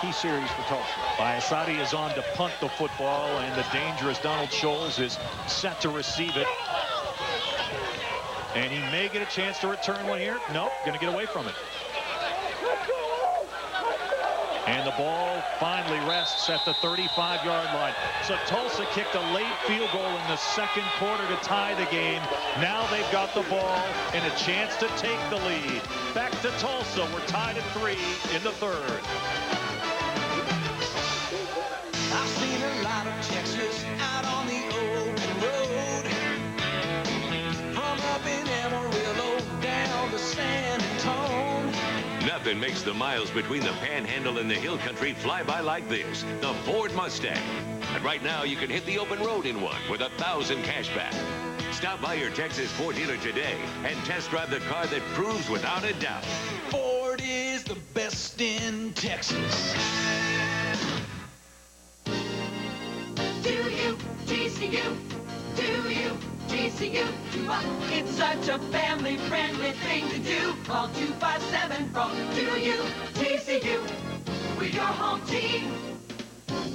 key series for Tulsa. Biasotti is on to punt the football, and the dangerous Donald Scholes is set to receive it. And he may get a chance to return one here. Nope, going to get away from it. And the ball finally rests at the 35-yard line. So Tulsa kicked a late field goal in the second quarter to tie the game. Now they've got the ball and a chance to take the lead. Back to Tulsa. We're tied at 3 in the third. I've seen a lot of Texas out on the open road. From up in Amarillo down to San Antonio. Nothing makes the miles between the Panhandle and the Hill Country fly by like this, the Ford Mustang. And right now, you can hit the open road in one with 1,000 cash back. Stop by your Texas Ford dealer today and test drive the car that proves without a doubt. Ford is the best in Texas. Do you, TCU, do you, TCU, it's such a family-friendly thing to do. Call 257 from Do You, TCU. We're your home team.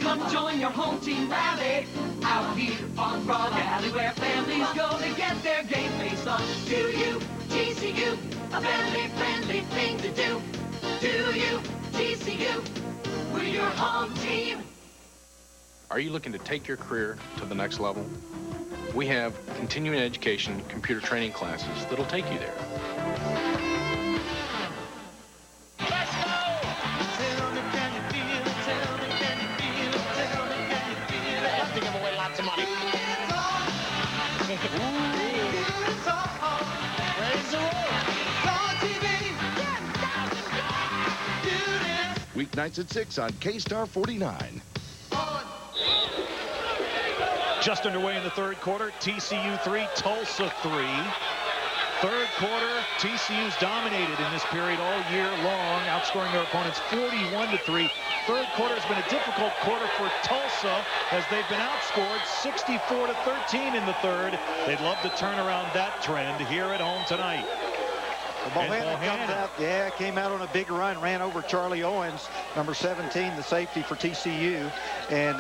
Come join your home team rally out here on Frog Alley, where families go to get their game face on. Do You, TCU, a family-friendly thing to do. Do You, TCU, we're your home team. Are you looking to take your career to the next level? We have continuing education computer training classes that'll take you there. Let's go! Tell me, can you feel it? Tell me, can you feel it? Tell me, can you feel it? Let's give away lots of money. Raise the road. Weeknights at 6 on K-Star 49. Just underway in the third quarter. TCU 3, Tulsa 3. Third quarter, TCU's dominated in this period all year long, outscoring their opponents 41-3. Third quarter has been a difficult quarter for Tulsa as they've been outscored 64-13 in the third. They'd love to turn around that trend here at home tonight. Bohannon came out on a big run, ran over Charlie Owens, number 17, the safety for TCU. And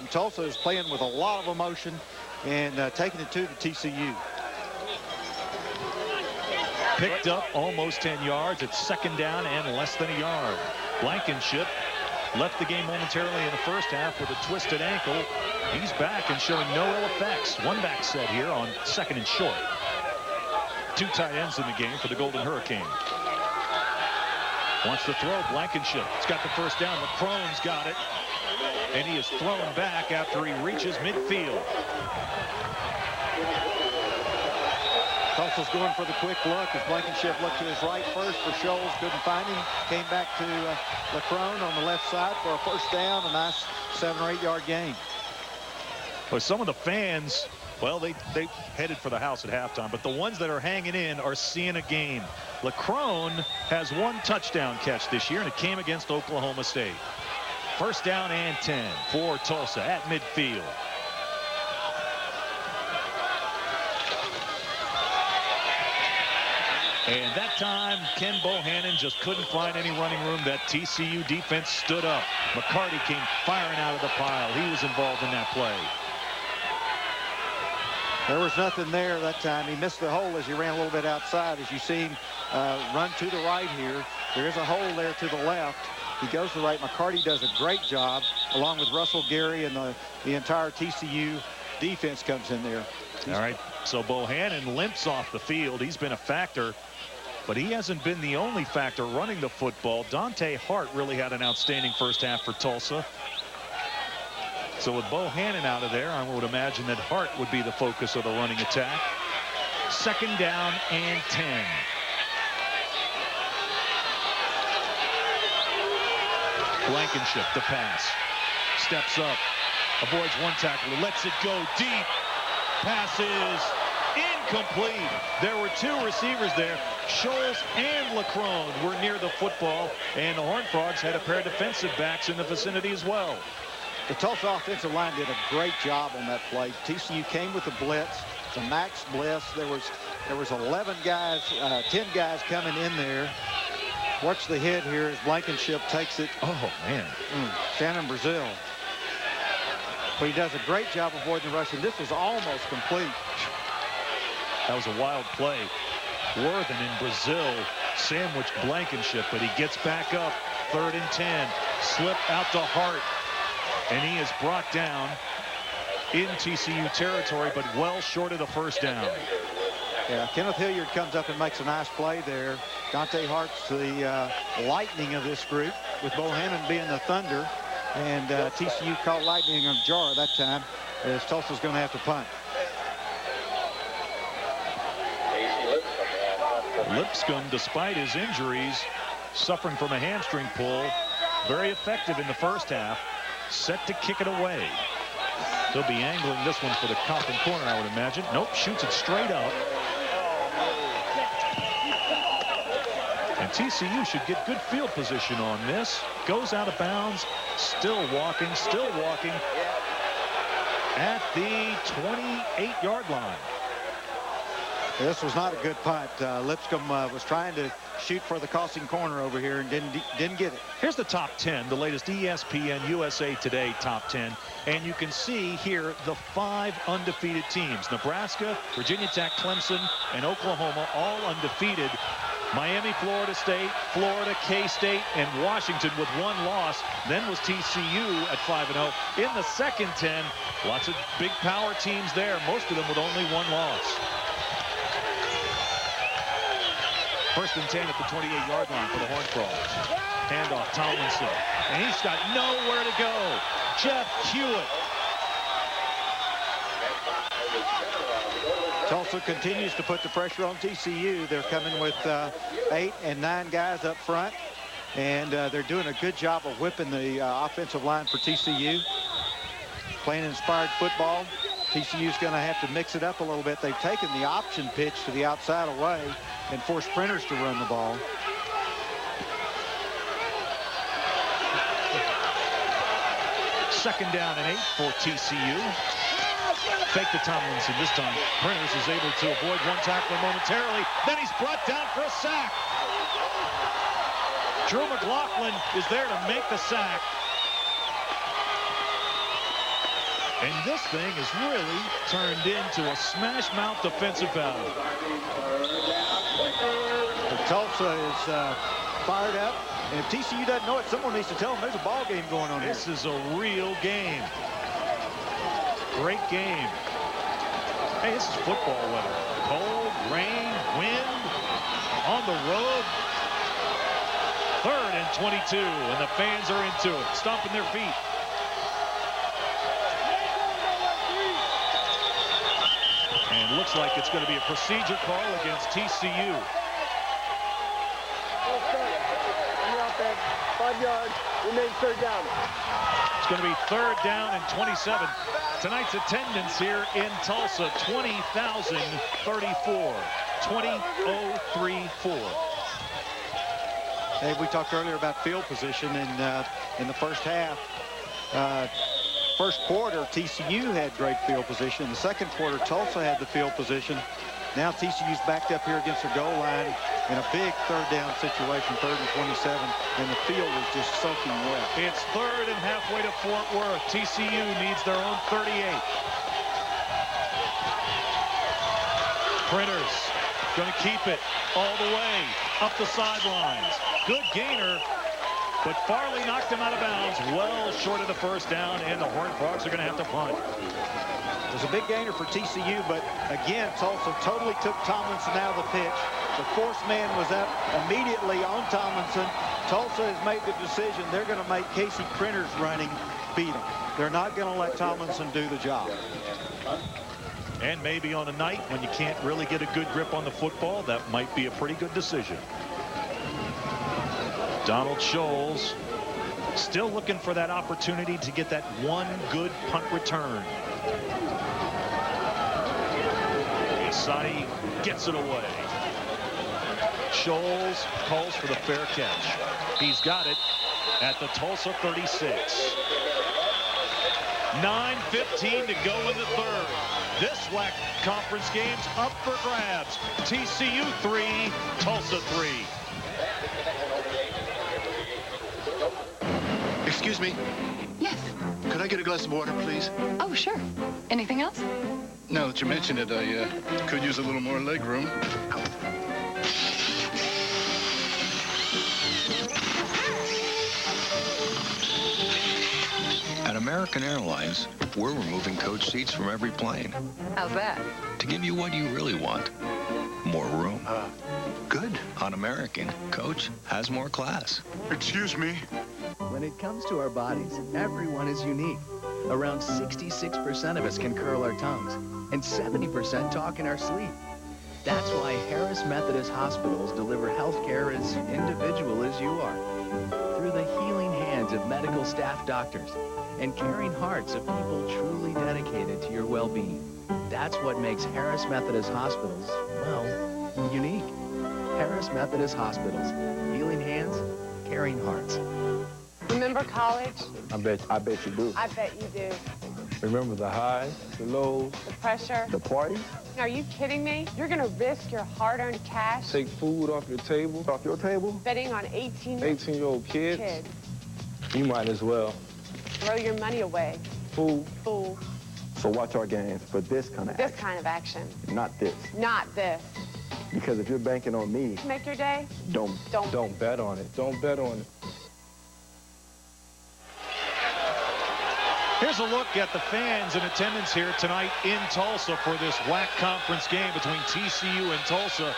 Tulsa is playing with a lot of emotion and taking it to the TCU. Picked up almost 10 yards. It's second down and less than a yard. Blankenship left the game momentarily in the first half with a twisted ankle. He's back and showing no ill effects. One back set here on second and short. 2 tight ends in the game for the Golden Hurricane. Wants to throw. Blankenship. It's got the first down. McCrone's got it. And he is thrown back after he reaches midfield. Tulsa's going for the quick look as Blankenship looked to his right first for Scholes. Couldn't find him. Came back to LeCrone on the left side for a first down. A nice 7 or 8 yard gain. Well, some of the fans, well, they headed for the house at halftime, but the ones that are hanging in are seeing a game. LeCrone has 1 touchdown catch this year, and it came against Oklahoma State. First down and 10 for Tulsa at midfield. And that time, Ken Bohannon just couldn't find any running room. That TCU defense stood up. McCarty came firing out of the pile. He was involved in that play. There was nothing there that time. He missed the hole as he ran a little bit outside. As you see him run to the right here, there is a hole there to the left. He goes to the right. McCarty does a great job, along with Russell Gary, and the entire TCU defense comes in there. All right, so Bohannon limps off the field. He's been a factor, but he hasn't been the only factor running the football. Dante Hart really had an outstanding first half for Tulsa. So with Bohannon out of there, I would imagine that Hart would be the focus of the running attack. Second down and 10. Blankenship, the pass. Steps up. Avoids one tackler. Lets it go deep. Pass is incomplete. There were two receivers there. Scholes and Leckrone were near the football, and the Horned Frogs had a pair of defensive backs in the vicinity as well. The Tulsa offensive line did a great job on that play. TCU came with a blitz. It's a max blitz. There was 11 guys, 10 guys coming in there. Watch the hit here as Blankenship takes it. Oh, man. Shannon Brazil. But he does a great job avoiding the rush, and this was almost complete. That was a wild play. Worthen in Brazil sandwiched Blankenship, but he gets back up. 3rd and 10. Slip out to Hart. And he is brought down in TCU territory, but well short of the first down. Yeah, Kenneth Hilliard comes up and makes a nice play there. Dante Hart's the lightning of this group, with Bohannon being the thunder. And TCU caught lightning on jar that time, as Tulsa's going to have to punt. Lipscomb, despite his injuries, suffering from a hamstring pull, very effective in the first half. Set to kick it away. He'll be angling this one for the Coffin corner, I would imagine. Nope, shoots it straight up. And TCU should get good field position on this. Goes out of bounds. Still walking at the 28-yard line. This was not a good punt. Lipscomb was trying to shoot for the crossing corner over here and didn't get it. Here's the top 10, the latest ESPN USA Today top 10. And you can see here the 5 undefeated teams. Nebraska, Virginia Tech, Clemson, and Oklahoma all undefeated. Miami, Florida State, Florida, K-State, and Washington with 1 loss. Then was TCU at 5-0. In the second 10, lots of big power teams there, most of them with only 1 loss. 1st and 10 at the 28-yard line for the Horned Frogs. Handoff, Tomlinson. And he's got nowhere to go. Jeff Hewitt. Tulsa continues to put the pressure on TCU. They're coming with 8 and 9 guys up front. And they're doing a good job of whipping the offensive line for TCU. Playing inspired football. TCU's going to have to mix it up a little bit. They've taken the option pitch to the outside away and forced Printers to run the ball. Second down and 8 for TCU. Fake to Tomlinson this time. Printers is able to avoid one tackler momentarily. Then he's brought down for a sack. Drew McLaughlin is there to make the sack. And this thing has really turned into a smash-mouth defensive battle. Tulsa is fired up. And if TCU doesn't know it, someone needs to tell them there's a ball game going on here. This is a real game. Great game. Hey, this is football weather. Cold, rain, wind, on the road. 3rd and 22, and the fans are into it, stomping their feet. And looks like it's going to be a procedure call against TCU. 5 yards. Remain 3rd down. It's going to be 3rd down and 27. Tonight's attendance here in Tulsa, 20,034. 20,034. Hey, we talked earlier about field position in the first half. First quarter, TCU had great field position. In the second quarter, Tulsa had the field position. Now TCU's backed up here against the goal line in a big 3rd down situation, 3rd and 27, and the field is just soaking wet. It's 3rd and halfway to Fort Worth. TCU needs their own 38. Printers going to keep it all the way up the sidelines. Good gainer, but Farley knocked him out of bounds, well short of the first down, and the Horned Frogs are going to have to punt. It was a big gainer for TCU, but again, Tulsa totally took Tomlinson out of the pitch. The 4th man was up immediately on Tomlinson. Tulsa has made the decision they're going to make Casey Printers running beat him. They're not going to let Tomlinson do the job. And maybe on a night when you can't really get a good grip on the football, that might be a pretty good decision. Donald Scholes Still looking for that opportunity to get that one good punt return. Sadi gets it away. Scholes calls for the fair catch. He's got it at the Tulsa 36. 9:15 to go in the third. This WAC conference game's up for grabs. TCU 3, Tulsa 3. Excuse me. Yes. Could I get a glass of water, please? Oh, sure. Anything else? Now that you mention it, I could use a little more leg room. At American Airlines, we're removing coach seats from every plane. How's that? To give you what you really want. More room. Good. On American, coach has more class. Excuse me. When it comes to our bodies, everyone is unique. Around 66% of us can curl our tongues, and 70% talk in our sleep. That's why Harris Methodist Hospitals deliver health care as individual as you are. Through the healing hands of medical staff doctors and caring hearts of people truly dedicated to your well-being. That's what makes Harris Methodist Hospitals, well, unique. Harris Methodist Hospitals. Healing hands, caring hearts. Remember college? I bet you do. I bet you do. Remember the highs, the lows, The pressure. the parties? Are you kidding me? You're gonna risk your hard-earned cash Take food off your table. Off your table? betting on 18-year-old kids? kids. You might as well. Throw your money away. Fool. Fool. So watch our games for this kind of This action, kind of action. not this. Not this. Because if you're banking on me, Make your day? don't bet on it. Don't bet on it. Here's a look at the fans in attendance here tonight in Tulsa for this WAC conference game between TCU and Tulsa.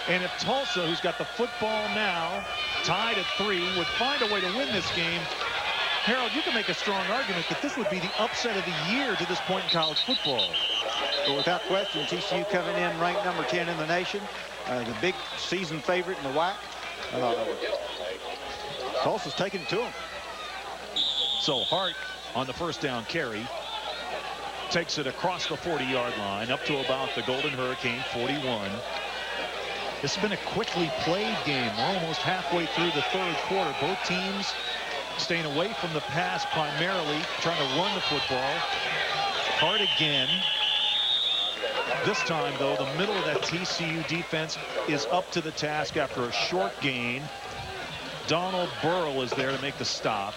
And if Tulsa, who's got the football now, tied at 3, would find a way to win this game, Harold, you can make a strong argument that this would be the upset of the year to this point in college football. But without question, TCU coming in ranked number 10 in the nation, the big season favorite in the WAC. Tulsa's taking it to them. So Hart on the first down carry takes it across the 40-yard line up to about the Golden Hurricane 41. This has been a quickly played game. We're almost halfway through the third quarter. Both teams staying away from the pass primarily, trying to run the football. Hart again. This time, though, the middle of that TCU defense is up to the task after a short gain. Donald Burrell is there to make the stop.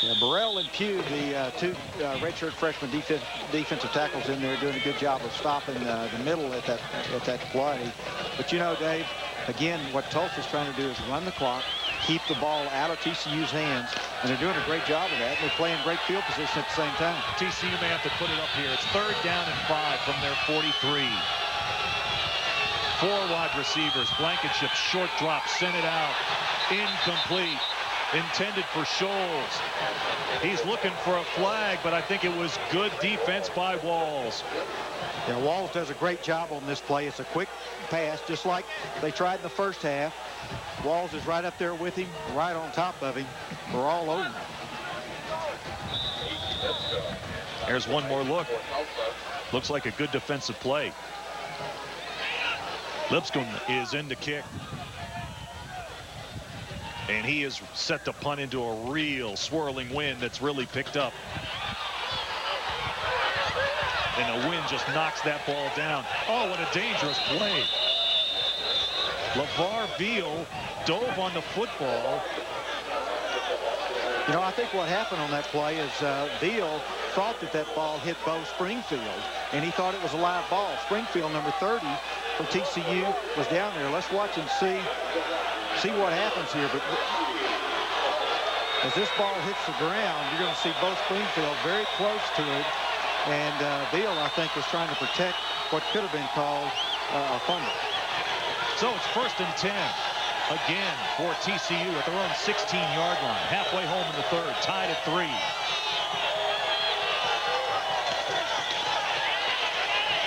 Yeah, Burrell and Pugh, the two redshirt freshman defensive tackles in there, doing a good job of stopping the middle at that play. But you know, Dave, again, what Tulsa's trying to do is run the clock, keep the ball out of TCU's hands, and they're doing a great job of that. They're playing great field position at the same time. TCU may have to put it up here. It's 3rd down and 5 from their 43. 4 wide receivers. Blankenship, short drop, sent it out. Incomplete. Intended for Scholes. He's looking for a flag, but I think it was good defense by Walls. Yeah, Walls does a great job on this play. It's a quick pass, just like they tried in the first half. Walls is right up there with him, right on top of him. We're all over. There's one more look. Looks like a good defensive play. Lipscomb is in to kick. And he is set to punt into a real swirling wind that's really picked up. And the wind just knocks that ball down. Oh, what a dangerous play. LeVar Beal dove on the football. You know, I think what happened on that play is Beal thought that ball hit Bo Springfield, and he thought it was a live ball. Springfield, number 30 from TCU, was down there. Let's watch and see what happens here. But as this ball hits the ground, you're going to see Bo Springfield very close to it. And Beal, I think, was trying to protect what could have been called a fumble. So it's 1st and 10 again for TCU at their own 16-yard line. Halfway home in the third, tied at 3.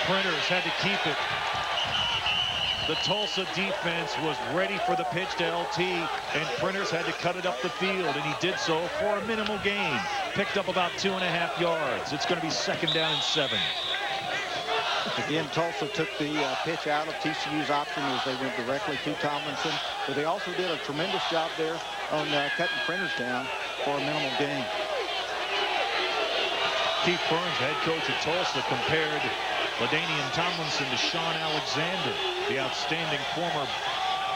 Printers had to keep it. The Tulsa defense was ready for the pitch to LT, and Printers had to cut it up the field, and he did so for a minimal gain. Picked up about 2.5 yards. It's going to be 2nd down and 7. Again, Tulsa took the pitch out of TCU's option as they went directly to Tomlinson. But they also did a tremendous job there on cutting Printers down for a minimal gain. Keith Burns, head coach at Tulsa, compared LaDainian Tomlinson to Sean Alexander, the outstanding former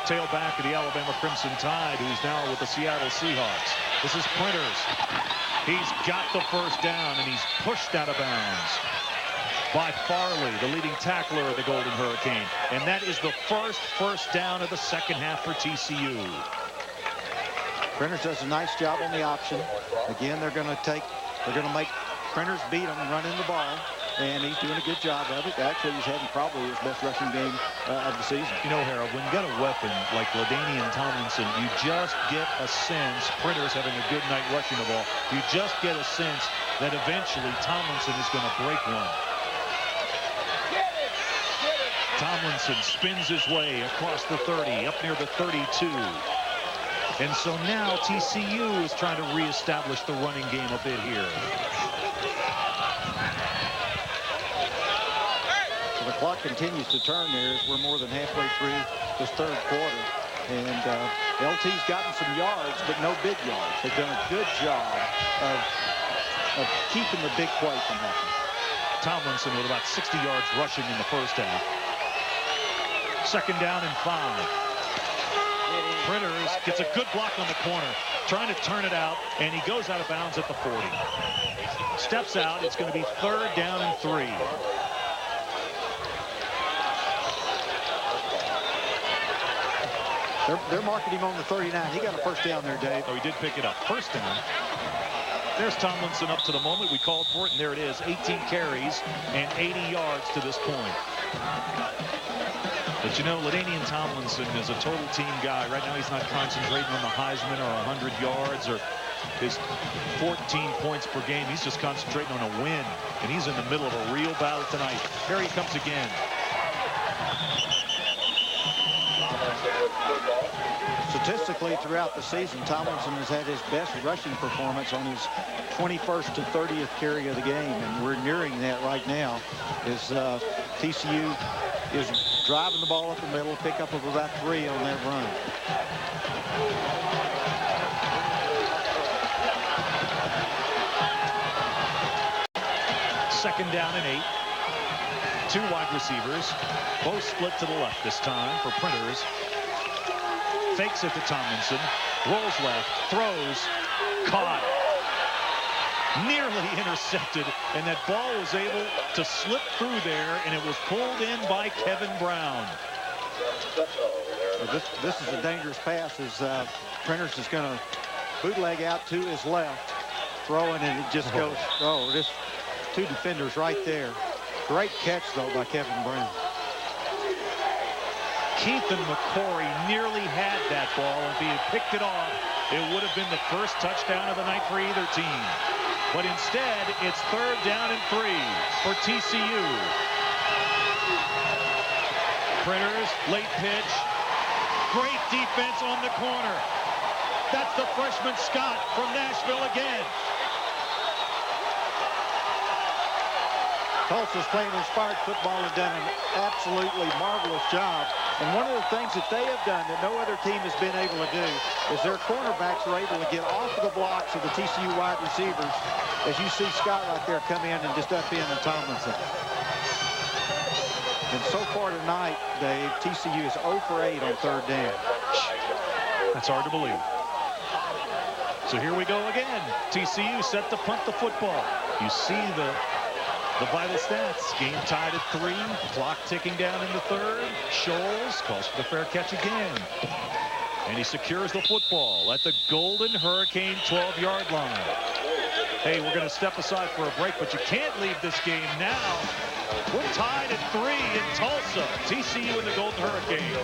tailback of the Alabama Crimson Tide, who's now with the Seattle Seahawks. This is Printers. He's got the first down, and he's pushed out of bounds by Farley, the leading tackler of the Golden Hurricane. And that is the first down of the second half for TCU. Printers does a nice job on the option. Again, they're going to make Printers beat him running the ball, and he's doing a good job of it. Actually, he's having probably his best rushing game of the season. You know, Harold, when you got a weapon like LaDainian Tomlinson, you just get a sense, Printers having a good night rushing the ball, you just get a sense that eventually Tomlinson is going to break one. Tomlinson spins his way across the 30, up near the 32. And so now TCU is trying to reestablish the running game a bit here. So the clock continues to turn there as we're more than halfway through this third quarter. And LT's gotten some yards, but no big yards. They've done a good job of keeping the big play from happening. Tomlinson with about 60 yards rushing in the first half. 2nd down and 5. Printers gets a good block on the corner, trying to turn it out, and he goes out of bounds at the 40. Steps out. It's going to be 3rd down and 3. They're marking him on the 39. He got a first down there, Dave. Oh, he did pick it up. First down. There's Tomlinson up to the moment. We called for it, and there it is. 18 carries and 80 yards to this point. But you know, LaDainian Tomlinson is a total team guy. Right now he's not concentrating on the Heisman or 100 yards or his 14 points per game. He's just concentrating on a win. And he's in the middle of a real battle tonight. Here he comes again. Statistically, throughout the season, Tomlinson has had his best rushing performance on his 21st to 30th carry of the game. And we're nearing that right now as TCU is driving the ball up the middle, pick up of about 3 on that run. Second down and 8. 2 wide receivers, both split to the left this time for Printers. Fakes it to Tomlinson, rolls left, throws, caught. Nearly intercepted, and that ball was able to slip through there, and it was pulled in by Kevin Brown. This is a dangerous pass as Printers is going to bootleg out to his left, throwing, and it just goes, just 2 defenders right there. Great catch, though, by Kevin Brown. Keith and McCory nearly had that ball, and if he had picked it off, it would have been the first touchdown of the night for either team. But instead, it's 3rd down and 3 for TCU. Printers, late pitch. Great defense on the corner. That's the freshman Scott from Nashville again. Tulsa's playing inspired football and done an absolutely marvelous job. And one of the things that they have done that no other team has been able to do is their cornerbacks are able to get off of the blocks of the TCU wide receivers. As you see Scott right there come in and just up in Tomlinson. And so far tonight, Dave, TCU is 0 for 8 on 3rd down. That's hard to believe. So here we go again. TCU set to punt the football. You see the vital stats. Game tied at 3. Clock ticking down in the 3rd. Scholes calls for the fair catch again. And he secures the football at the Golden Hurricane 12-yard line. Hey, we're going to step aside for a break, but you can't leave this game now. We're tied at 3 in Tulsa. TCU and the Golden Hurricane.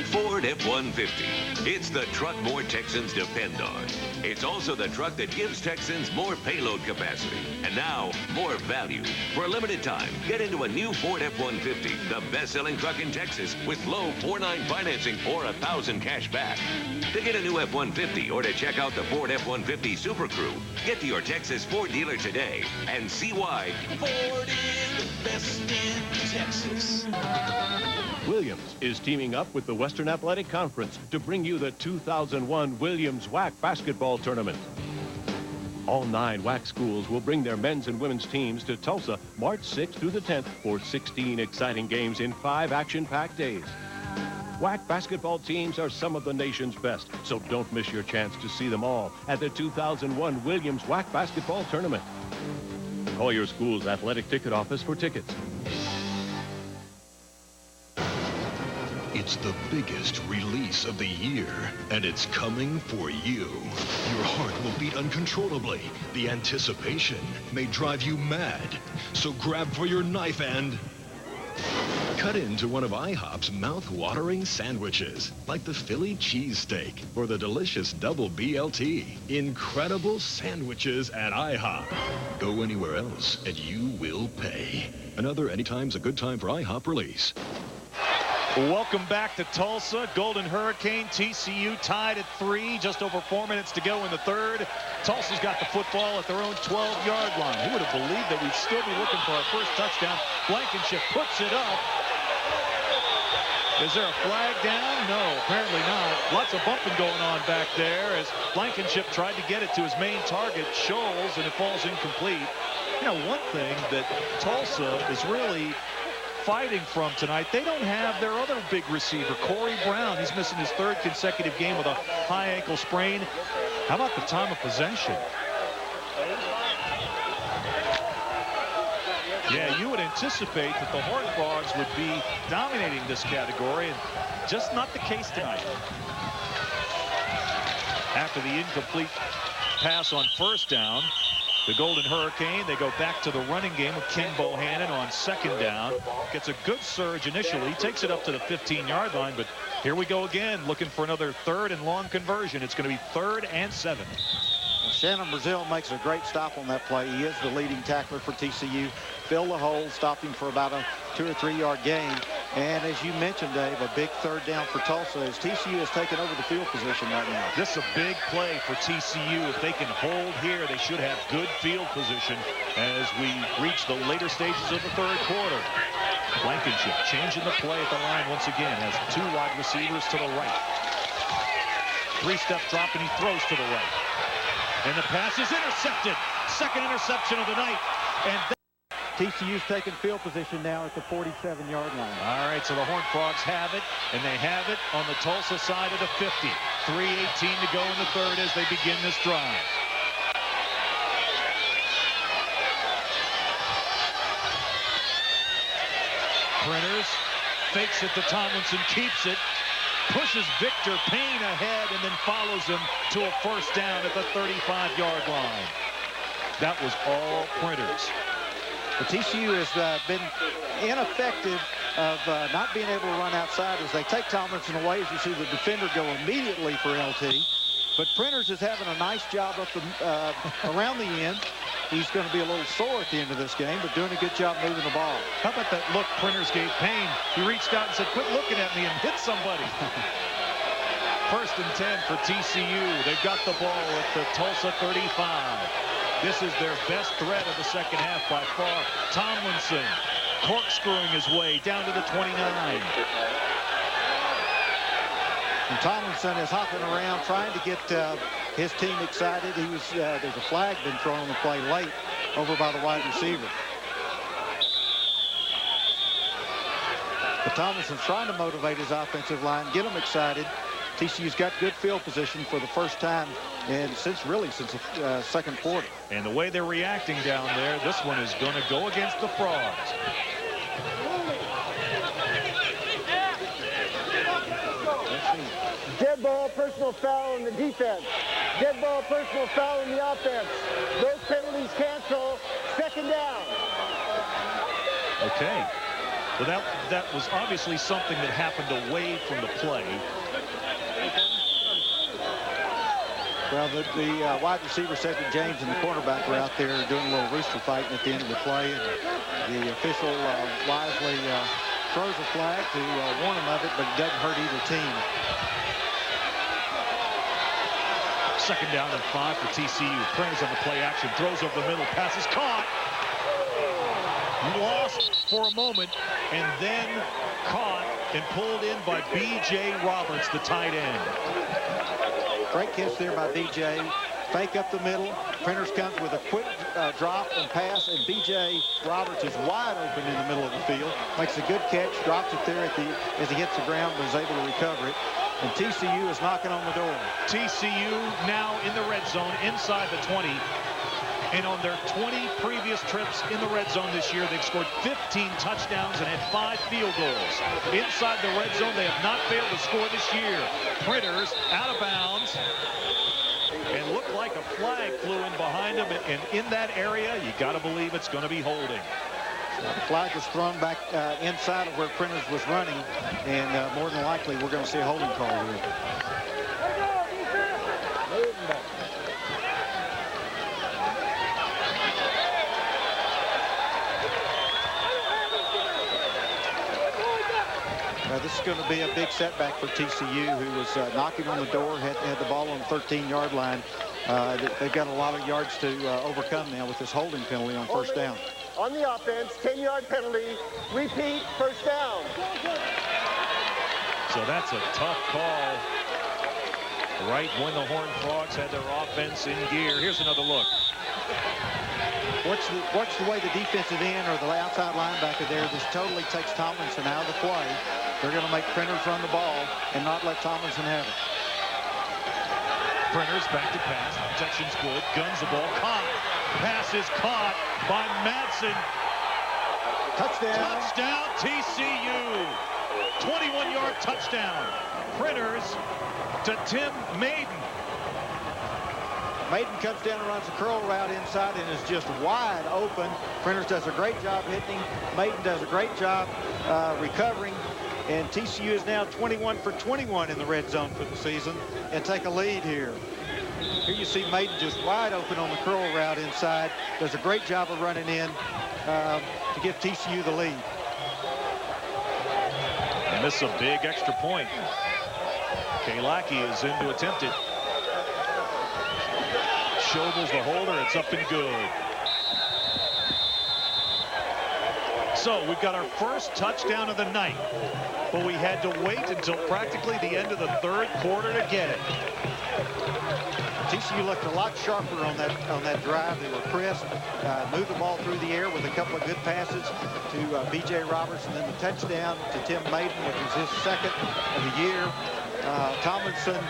Ford Ford F-150. It's the truck more Texans depend on. It's also the truck that gives Texans more payload capacity. And now, more value. For a limited time, get into a new Ford F-150, the best-selling truck in Texas, with low 4.9 financing or $1,000 cash back. To get a new F-150 or to check out the Ford F-150 Super Crew, get to your Texas Ford dealer today and see why Ford is the best in Texas. Williams is teaming up with the Western Athletic Conference to bring you the 2001 Williams WAC basketball tournament. All 9 WAC schools will bring their men's and women's teams to Tulsa March 6th through the 10th for 16 exciting games in 5 action-packed days. WAC basketball teams are some of the nation's best, so don't miss your chance to see them all at the 2001 Williams WAC basketball tournament. Call your school's athletic ticket office for tickets. It's the biggest release of the year, and it's coming for you. Your heart will beat uncontrollably. The anticipation may drive you mad. So grab for your knife and cut into one of IHOP's mouth-watering sandwiches, like the Philly cheesesteak or the delicious double BLT. Incredible sandwiches at IHOP. Go anywhere else, and you will pay. Another Anytime's a Good Time for IHOP release. Welcome back to Tulsa. Golden Hurricane, TCU tied at 3. Just over 4 minutes to go in the third. Tulsa's got the football at their own 12-yard line. Who would have believed that we'd still be looking for our first touchdown? Blankenship puts it up. Is there a flag down? No, apparently not. Lots of bumping going on back there as Blankenship tried to get it to his main target, Scholes, and it falls incomplete. You know, one thing that Tulsa is really fighting from tonight, they don't have their other big receiver, Corey Brown. He's missing his 3rd consecutive game with a high ankle sprain. How about the time of possession? Yeah, you would anticipate that the Horned Frogs would be dominating this category, and just not the case tonight. After the incomplete pass on first down, the Golden Hurricane, they go back to the running game with King Bohannon on 2nd down. Gets a good surge initially. Takes it up to the 15-yard line, but here we go again, looking for another 3rd and long conversion. It's going to be 3rd and 7. Shannon Brazil makes a great stop on that play. He is the leading tackler for TCU. Filled the hole, stopped him for about a 2 or 3 yard gain. And as you mentioned, Dave, a big 3rd down for Tulsa as TCU has taken over the field position right now. This is a big play for TCU. If they can hold here, they should have good field position as we reach the later stages of the 3rd quarter. Blankenship changing the play at the line once again. Has 2 wide receivers to the right. 3-step drop, and he throws to the right. And the pass is intercepted. 2nd interception of the night. And TCU's taking field position now at the 47-yard line. All right, so the Horned Frogs have it, and they have it on the Tulsa side of the 50. 3:18 to go in the 3rd as they begin this drive. Printers fakes it to Tomlinson, keeps it, pushes Victor Payne ahead, and then follows him to a 1st down at the 35-yard line. That was all Printers. The TCU has been ineffective of not being able to run outside as they take Tomlinson away. As you see the defender go immediately for LT. But Printers is having a nice job up the, around the end. He's going to be a little sore at the end of this game, but doing a good job moving the ball. How about that look Printers gave Payne? He reached out and said, quit looking at me, and hit somebody. 1st and 10 for TCU. They've got the ball at the Tulsa 35. This is their best threat of the 2nd half by far. Tomlinson corkscrewing his way down to the 29. And Tomlinson is hopping around trying to get his team excited. He was there's a flag been thrown on the play late over by the wide receiver. But Tomlinson's trying to motivate his offensive line, get them excited. TCU's got good field position for the first time and since the 2nd quarter. And the way they're reacting down there, this one is going to go against the Frogs. Dead ball, personal foul in the defense. Dead ball, personal foul in the offense. Those penalties cancel. 2nd down. Okay. Well, that was obviously something that happened away from the play. Well, the wide receiver, Cedric James, and the cornerback were out there doing a little rooster fighting at the end of the play. And the official wisely throws a flag to warn them of it, but it doesn't hurt either team. 2nd down and 5 for TCU. Printers on the play action. Throws over the middle. Pass is caught. Lost for a moment and then caught and pulled in by B.J. Roberts, the tight end. Great catch there by B.J. Fake up the middle. Printers comes with a quick drop and pass, and B.J. Roberts is wide open in the middle of the field. Makes a good catch, drops it there as he hits the ground, but is able to recover it. And TCU is knocking on the door. TCU now in the red zone inside the 20. And on their 20 previous trips in the red zone this year, they've scored 15 touchdowns and had 5 field goals. Inside the red zone, they have not failed to score this year. Printers out of bounds. And looked like a flag flew in behind him. And in that area, you got to believe it's going to be holding. The flag was thrown back inside of where Printers was running. And more than likely, we're going to see a holding call here. This is going to be a big setback for TCU, who was knocking on the door, had the ball on the 13-yard line. They've got a lot of yards to overcome now with this holding penalty on 1st down. On the offense, 10-yard penalty. Repeat, 1st down. So that's a tough call. Right when the Horned Frogs had their offense in gear. Here's another look. Watch the way the defensive end or the outside linebacker there just totally takes Tomlinson out of the play. They're going to make Printers run the ball and not let Tomlinson have it. Printers back to pass. Protection's good. Guns the ball. Caught. Pass is caught by Madsen. Touchdown. Touchdown TCU. 21-yard touchdown. Printers to Tim Maiden. Maiden comes down and runs a curl route inside and is just wide open. Printers does a great job hitting. Maiden does a great job recovering. And TCU is now 21 for 21 in the red zone for the season and take a lead here. Here you see Maiden just wide open on the curl route inside. Does a great job of running in to give TCU the lead. And this is a big extra point. Kalaki is in to attempt it. Schobel's the holder. It's up and good. So we've got our first touchdown of the night, but we had to wait until practically the end of the 3rd quarter to get it. TCU looked a lot sharper on that drive. They were crisp, moved the ball through the air with a couple of good passes to B.J. Roberts, and then the touchdown to Tim Maiden, which was his 2nd of the year. Tomlinson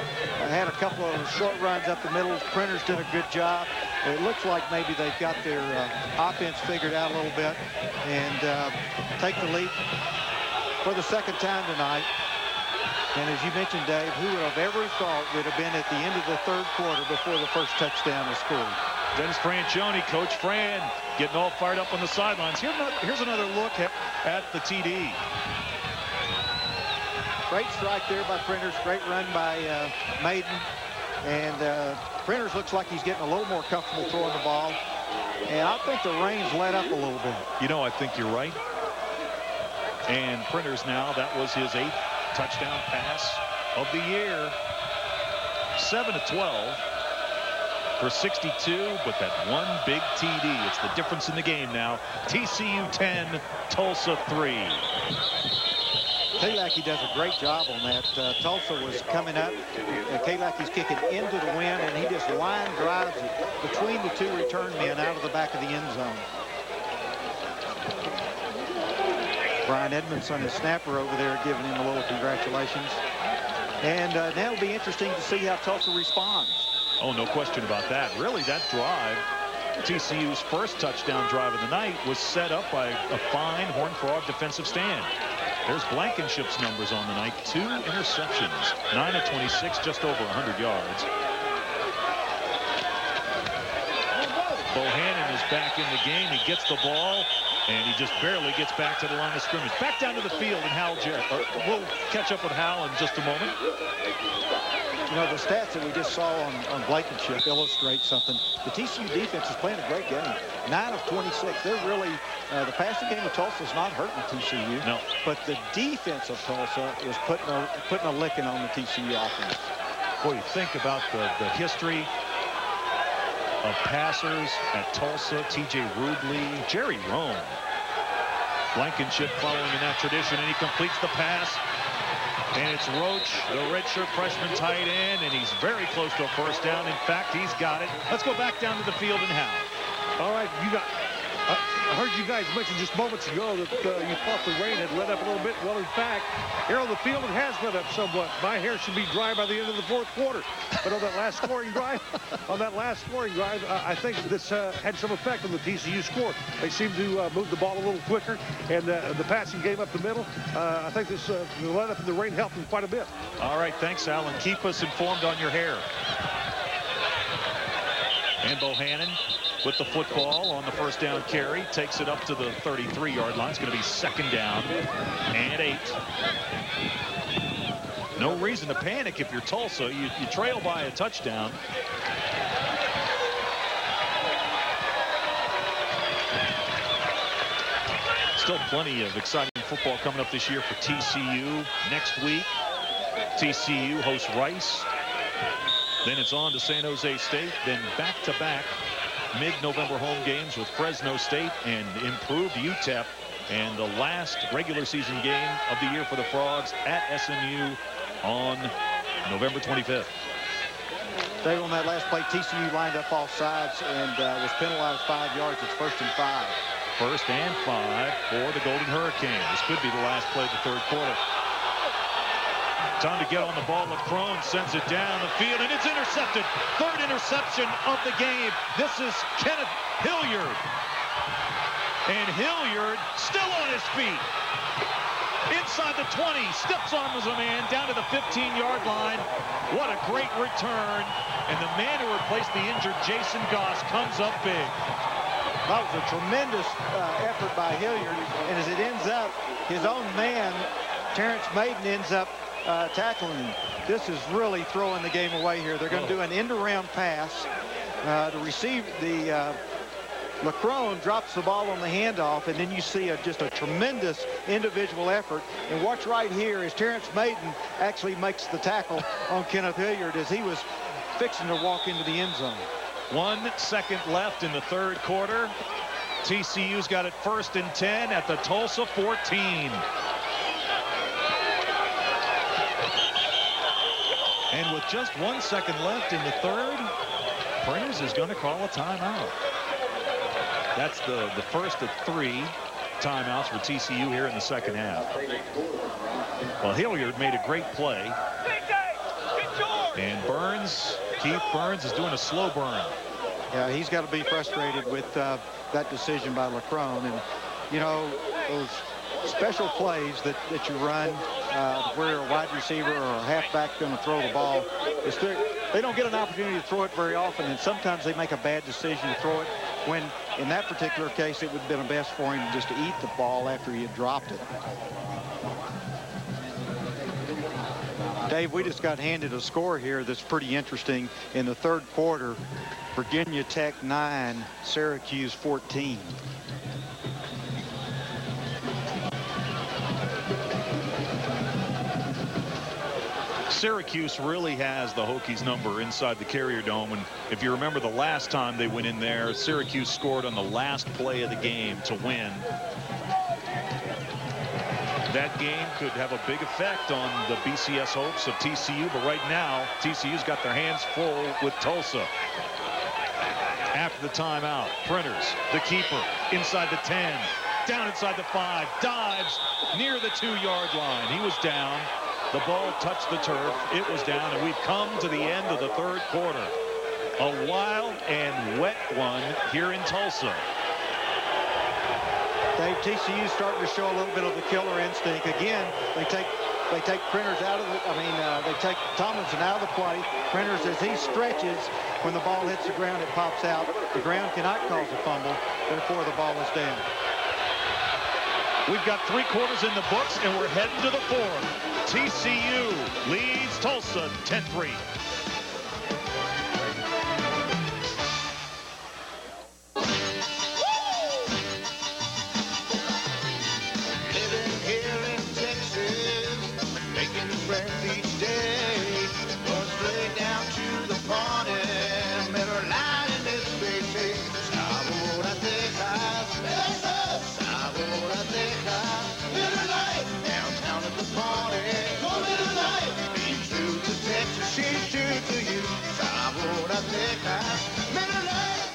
had a couple of short runs up the middle. Printers did a good job. It looks like maybe they've got their offense figured out a little bit and take the lead for the 2nd time tonight. And as you mentioned, Dave, who would have ever thought we'd have been at the end of the 3rd quarter before the first touchdown was scored? Dennis Franchione, Coach Fran, getting all fired up on the sidelines. Here's another look at the TD. Great strike there by Printers. Great run by Maiden. And Printers looks like he's getting a little more comfortable throwing the ball. And I think the reins let up a little bit. You know, I think you're right. And Printers now, that was his 8th touchdown pass of the year. 7 of 12 for 62, but that one big TD. It's the difference in the game now. TCU 10, Tulsa 3. Kalaki does a great job on that. Tulsa was coming up. Kalaki's kicking into the wind, and he just line drives it between the 2 return men out of the back of the end zone. Brian Edmondson, his snapper over there, giving him a little congratulations. And now it'll be interesting to see how Tulsa responds. Oh, no question about that. Really, that drive, TCU's first touchdown drive of the night, was set up by a fine Horned Frog defensive stand. There's Blankenship's numbers on the night. 2 interceptions, 9 of 26, just over 100 yards. Bohannon is back in the game. He gets the ball. And he just barely gets back to the line of scrimmage. Back down to the field, and Hal Jarrett. We'll catch up with Hal in just a moment. You know, the stats that we just saw on Blankenship illustrate something. The TCU defense is playing a great game. 9 of 26. They're really, the passing game of Tulsa is not hurting TCU. No. But the defense of Tulsa is putting a licking on the TCU offense. Boy, you think about the history of passers at Tulsa, T.J. Rubley, Jerry Rome. Blankenship following in that tradition, and he completes the pass. And it's Roach, the redshirt freshman tight end, and he's very close to a first down. In fact, he's got it. Let's go back down to the field and Hal. All right, I heard you guys mention just moments ago that you thought the rain had let up a little bit. Well, in fact, here on the field, it has let up somewhat. My hair should be dry by the end of the fourth quarter. But on that last scoring drive, I think this had some effect on the TCU score. They seemed to move the ball a little quicker, and the passing game up the middle. I think this the let up in the rain helped them quite a bit. All right, thanks, Alan. Keep us informed on your hair. And Bohannon with the football on the first down carry, takes it up to the 33-yard line. It's going to be second down and 8. No reason to panic if you're Tulsa. You trail by a touchdown. Still plenty of exciting football coming up this year for TCU. Next week, TCU hosts Rice. Then it's on to San Jose State. Then back-to-back mid-November home games with Fresno State and improved UTEP. And the last regular season game of the year for the Frogs at SMU on November 25th. Dave, on that last play, TCU lined up off sides and was penalized 5 yards. It's 1st and 5. 1st and 5 for the Golden Hurricanes. This could be the last play of the third quarter. Time to get on the ball. LeCrone sends it down the field, and it's intercepted. 3rd interception of the game. This is Kenneth Hilliard. And Hilliard still on his feet. Inside the 20, steps on as a man down to the 15-yard line. What a great return. And the man who replaced the injured Jason Goss comes up big. That was a tremendous effort by Hilliard. And as it ends up, his own man, Terrence Maiden, ends up tackling him. This is really throwing the game away here. They're going to do an end-around pass to receive the LeCrone drops the ball on the handoff, and then you see just a tremendous individual effort. And watch right here as Terrence Maiden actually makes the tackle on Kenneth Hilliard as he was fixing to walk into the end zone. 1 second left in the third quarter. TCU's got it 1st and 10 at the Tulsa 14. And with just 1 second left in the third, Printers is going to call a timeout. That's the first of 3 timeouts for TCU here in the second half. Well, Hilliard made a great play. And Keith Burns is doing a slow burn. Yeah, he's got to be frustrated with that decision by LeCrone. And, you know, those special plays that you run where a wide receiver or a halfback going to throw the ball, they don't get an opportunity to throw it very often, and sometimes they make a bad decision to throw it when, in that particular case, it would have been best for him just to eat the ball after he had dropped it. Dave, we just got handed a score here that's pretty interesting. In the third quarter, Virginia Tech 9, Syracuse 14. Syracuse really has the Hokies number inside the Carrier Dome. And if you remember the last time they went in there, Syracuse scored on the last play of the game to win. That game could have a big effect on the BCS hopes of TCU, but right now TCU's got their hands full with Tulsa. After the timeout, Printers, the keeper, inside the 10, down inside the 5, dives near the 2-yard line. He was down. The ball touched the turf. It was down, and we've come to the end of the third quarter. A wild and wet one here in Tulsa. Dave, TCU's starting to show a little bit of the killer instinct. Again, they take Printers out of they take Tomlinson out of the play. Printers, as he stretches, when the ball hits the ground, it pops out. The ground cannot cause a fumble. Therefore, the ball is down. We've got 3 quarters in the books, and we're heading to the 4th. TCU leads Tulsa 10-3. Living here in Texas, making friends each day. Going straight down to the party, met her lying in this space. Sabor a Texas, sabor a Texas. Little light downtown at the party. Go little light, be true to Texas, she's true to you. Sabor a Texas, little light.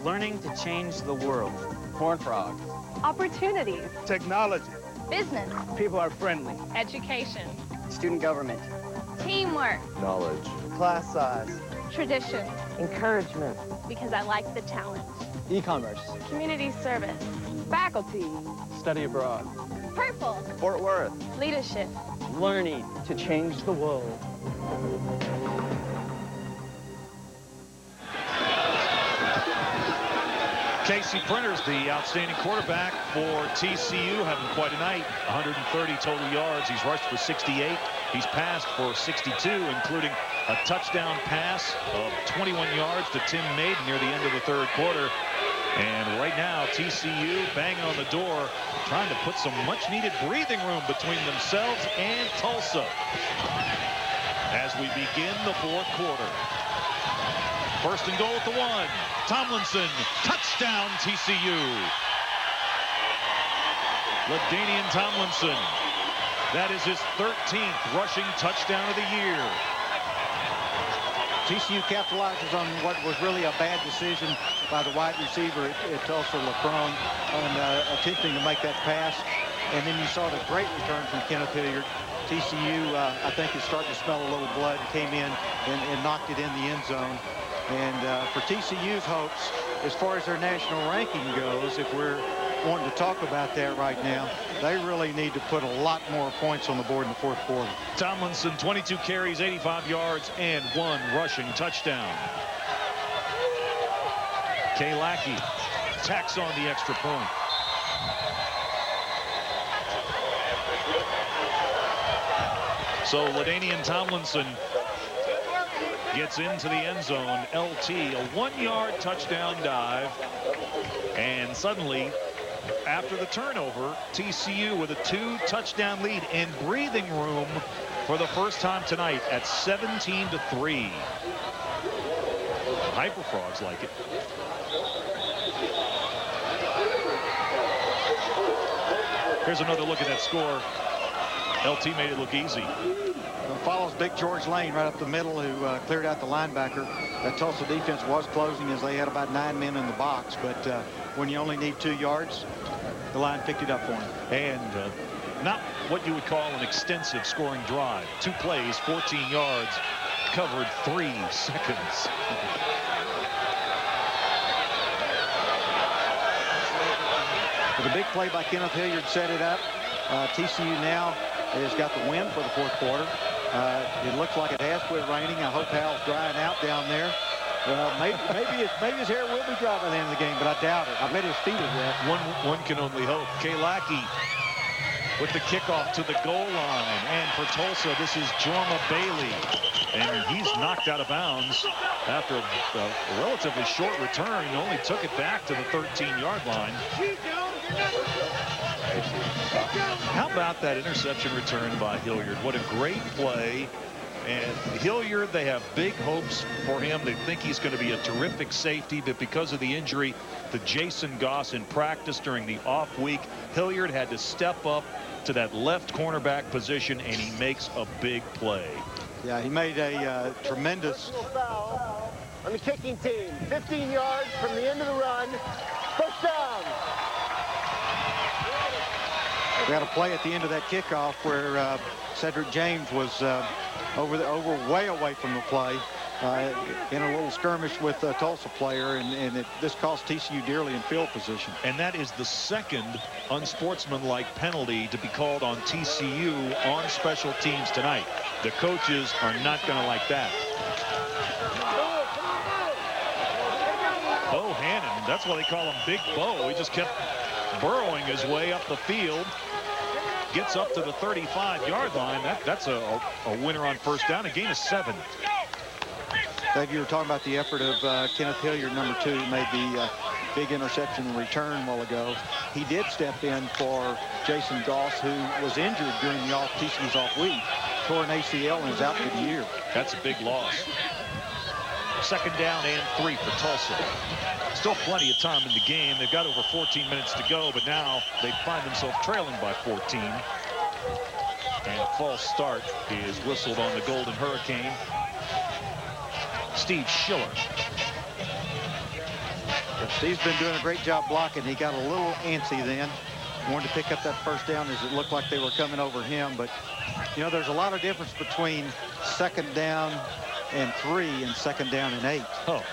Learning to change the world. Horn Frog. Opportunities. Technology. Business. People are friendly. Education. Student government. Teamwork. Knowledge. Class size. Tradition. Encouragement. Because I like the talent. E-commerce. Community service. Faculty. Study abroad. Purple. Fort Worth. Leadership. Learning to change the world. Casey Printers, the outstanding quarterback for TCU, having quite a night. 130 total yards. He's rushed for 68. He's passed for 62, including a touchdown pass of 21 yards to Tim Maiden near the end of the 3rd quarter. And right now, TCU banging on the door, trying to put some much-needed breathing room between themselves and Tulsa as we begin the 4th quarter. 1st and goal at the 1. Tomlinson, touchdown TCU. LaDainian Tomlinson. That is his 13th rushing touchdown of the year. TCU capitalizes on what was really a bad decision by the wide receiver at Tulsa, LeCron, on attempting to make that pass. And then you saw the great return from Kenneth Hilliard. TCU, I think, is starting to smell a little blood, came in and knocked it in the end zone. And for TCU's hopes, as far as their national ranking goes, if we're wanting to talk about that right now, they really need to put a lot more points on the board in the 4th quarter. Tomlinson, 22 carries, 85 yards, and 1 rushing touchdown. Kay Lackey tacks on the extra point. So LaDainian Tomlinson gets into the end zone. LT, a 1-yard touchdown dive. And suddenly, after the turnover, TCU with a 2-touchdown lead and breathing room for the first time tonight at 17-3. Hyper Frogs like it. Here's another look at that score. LT made it look easy. Follows Big George Lane right up the middle, who cleared out the linebacker. That Tulsa defense was closing as they had about 9 men in the box, but when you only need 2 yards, the line picked it up for him. And not what you would call an extensive scoring drive. 2 plays, 14 yards, covered 3 seconds. With a big play by Kenneth Hilliard set it up. TCU now has got the win for the 4th quarter. It looks like it has quit raining. I hope Hal's drying out down there. Maybe his hair will be dry by the end of the game, but I doubt it. I bet his feet are wet. One can only hope. Kay Lackey with the kickoff to the goal line. And for Tulsa, this is Jorma Bailey. And he's knocked out of bounds after a relatively short return. He only took it back to the 13-yard line. How about that interception return by Hilliard? What a great play. And Hilliard, they have big hopes for him. They think he's going to be a terrific safety, but because of the injury to Jason Goss in practice during the off week, Hilliard had to step up to that left cornerback position, and he makes a big play. Yeah, he made a tremendous foul on the kicking team. 15 yards from the end of the run. First down. We had a play at the end of that kickoff where Cedric James was way away from the play in a little skirmish with a Tulsa player, and this cost TCU dearly in field position. And that is the second unsportsmanlike penalty to be called on TCU on special teams tonight. The coaches are not going to like that. Bohannon, that's why they call him Big Bo. He just kept burrowing his way up the field. Gets up to the 35-yard line. That's a winner on first down, a gain of 7. Dave, you were talking about the effort of Kenneth Hilliard, number 2, who made the big interception return a while ago. He did step in for Jason Goss, who was injured during the TCU's off week. Tore an ACL and is out for the year. That's a big loss. 2nd down and 3 for Tulsa. Still plenty of time in the game. They've got over 14 minutes to go, but now they find themselves trailing by 14. And a false start is whistled on the Golden Hurricane. Steve Schiller. Steve's been doing a great job blocking. He got a little antsy then. Wanted to pick up that first down as it looked like they were coming over him. But, you know, there's a lot of difference between 2nd down and 3 and 2nd down and 8. Oh,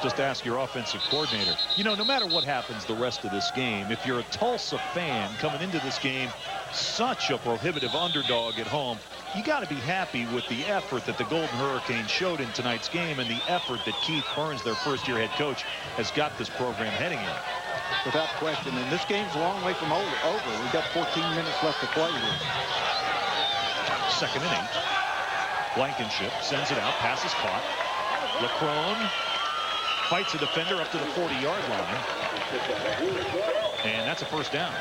just ask your offensive coordinator. You know, no matter what happens the rest of this game, if you're a Tulsa fan coming into this game, such a prohibitive underdog at home, you got to be happy with the effort that the Golden Hurricane showed in tonight's game and the effort that Keith Burns, their first-year head coach, has got this program heading in. Without question. And this game's a long way from over. We've got 14 minutes left to play here. 2nd and 8. Blankenship sends it out. Pass is caught. LeCrone fights a defender up to the 40-yard line. And that's a first down.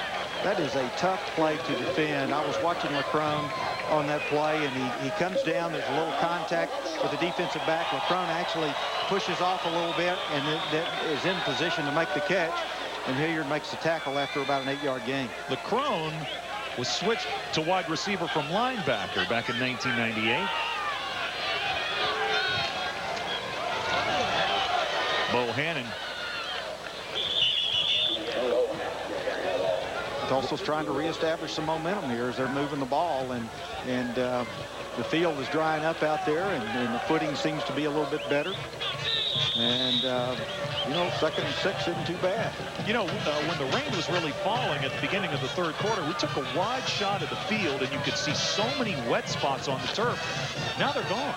That is a tough play to defend. I was watching LeCrone on that play, and he comes down. There's a little contact with the defensive back. LeCrone actually pushes off a little bit and is in position to make the catch. And Hilliard makes the tackle after about an 8-yard gain. LeCrone was switched to wide receiver from linebacker back in 1998. Bohannon. Tulsa's trying to reestablish some momentum here as they're moving the ball, and the field is drying up out there, and the footing seems to be a little bit better. And you know, 2nd and 6 isn't too bad. You know, when the rain was really falling at the beginning of the 3rd quarter, we took a wide shot of the field, and you could see so many wet spots on the turf. Now they're gone.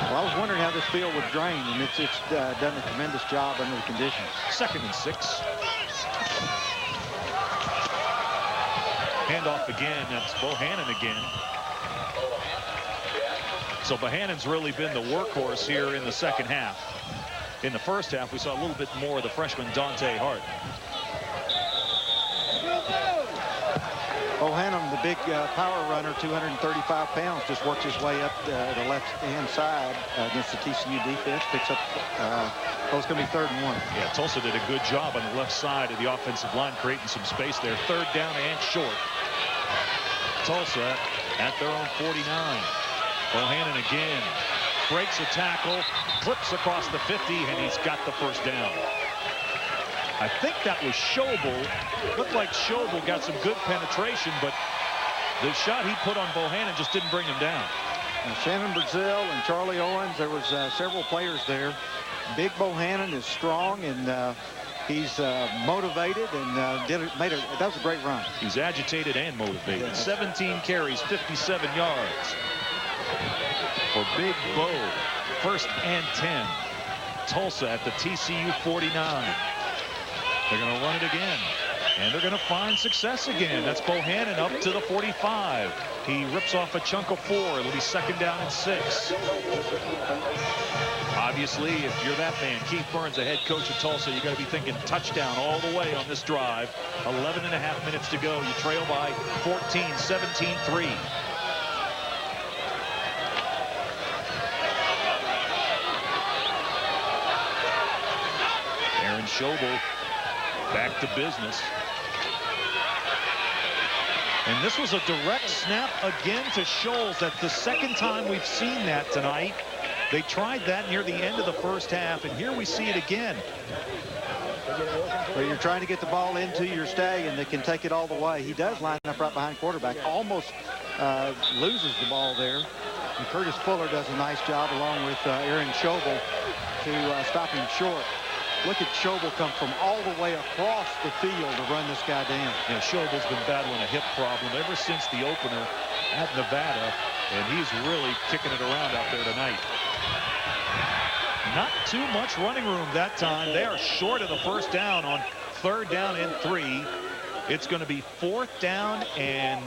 Well, I was wondering how this field would drain, and it's done a tremendous job under the conditions. 2nd and 6. Handoff again. That's Bohannon again. So Bohannon's really been the workhorse here in the 2nd half. In the 1st half, we saw a little bit more of the freshman Dante Hart. Bohannon, the big power runner, 235 pounds, just works his way up the left-hand side against the TCU defense. Picks up, it's going to be 3rd and 1. Yeah, Tulsa did a good job on the left side of the offensive line, creating some space there. 3rd down and short. Tulsa at their own 49. Bohannon again breaks a tackle, clips across the 50, and he's got the first down. I think that was Schobel. Looked like Schobel got some good penetration, but the shot he put on Bohannon just didn't bring him down. And Shannon Brazil and Charlie Owens, there was several players there. Big Bohannon is strong, and he's motivated, and that was a great run. He's agitated and motivated. 17 carries, 57 yards. For Big Bo, 1st and 10. Tulsa at the TCU 49. They're going to run it again, and they're going to find success again. That's Bohannon up to the 45. He rips off a chunk of 4. It'll be 2nd down and 6. Obviously, if you're that man, Keith Burns, the head coach of Tulsa, you got to be thinking touchdown all the way on this drive. 11.5 minutes to go. You trail by 14, 17-3. Aaron Schobel back to business. And this was a direct snap again to Scholes. That's the 2nd time we've seen that tonight. They tried that near the end of the 1st half, and here we see it again. Well, you're trying to get the ball into your stallion that can take it all the way. He does line up right behind quarterback, almost loses the ball there. And Curtis Fuller does a nice job along with Aaron Schobel to stop him short. Look at Schobel come from all the way across the field to run this guy down. Yeah, Schobel's been battling a hip problem ever since the opener at Nevada, and he's really kicking it around out there tonight. Not too much running room that time. They are short of the first down on 3rd down and 3. It's going to be 4th down and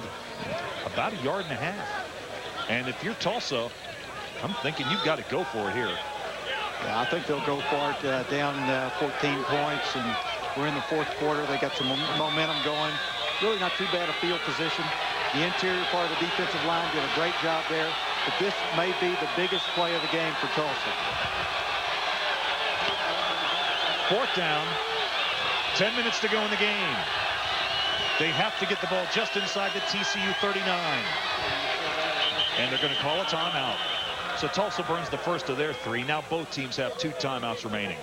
about 1.5 yards. And if you're Tulsa, I'm thinking you've got to go for it here. Yeah, I think they'll go for it down 14 points, and we're in the 4th quarter. They got some momentum going. Really not too bad a field position. The interior part of the defensive line did a great job there, but this may be the biggest play of the game for Tulsa. 4th down, 10 minutes to go in the game. They have to get the ball just inside the TCU 39. And they're going to call a timeout. So Tulsa burns the first of their 3. Now both teams have 2 timeouts remaining.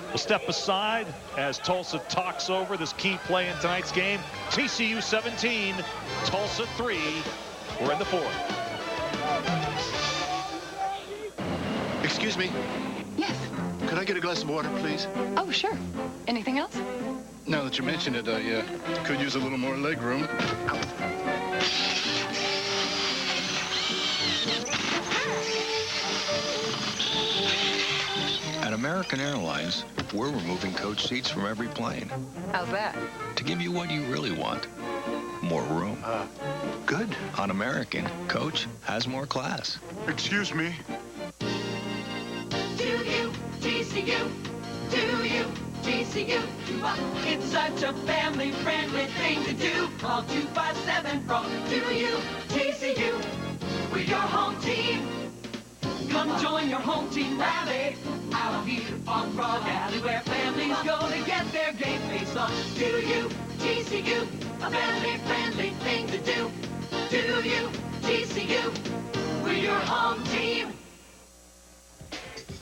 We'll step aside as Tulsa talks over this key play in tonight's game. TCU 17, Tulsa 3. We're in the 4th. Excuse me. Yes. Could I get a glass of water, please? Oh, sure. Anything else? Now that you mention it, I could use a little more leg room. At American Airlines, we're removing coach seats from every plane. How's that? To give you what you really want. More room. Good. On American, coach has more class. Excuse me. Do you, TCU? Do you, TCU? It's such a family-friendly thing to do. Call 257-FROG. Do you, TCU? We're your home team. Come join your home team rally out here on Frog Alley, where families go to get their game face on. Do you, TCU? A family-friendly thing to do. Do you, TCU? We're your home team.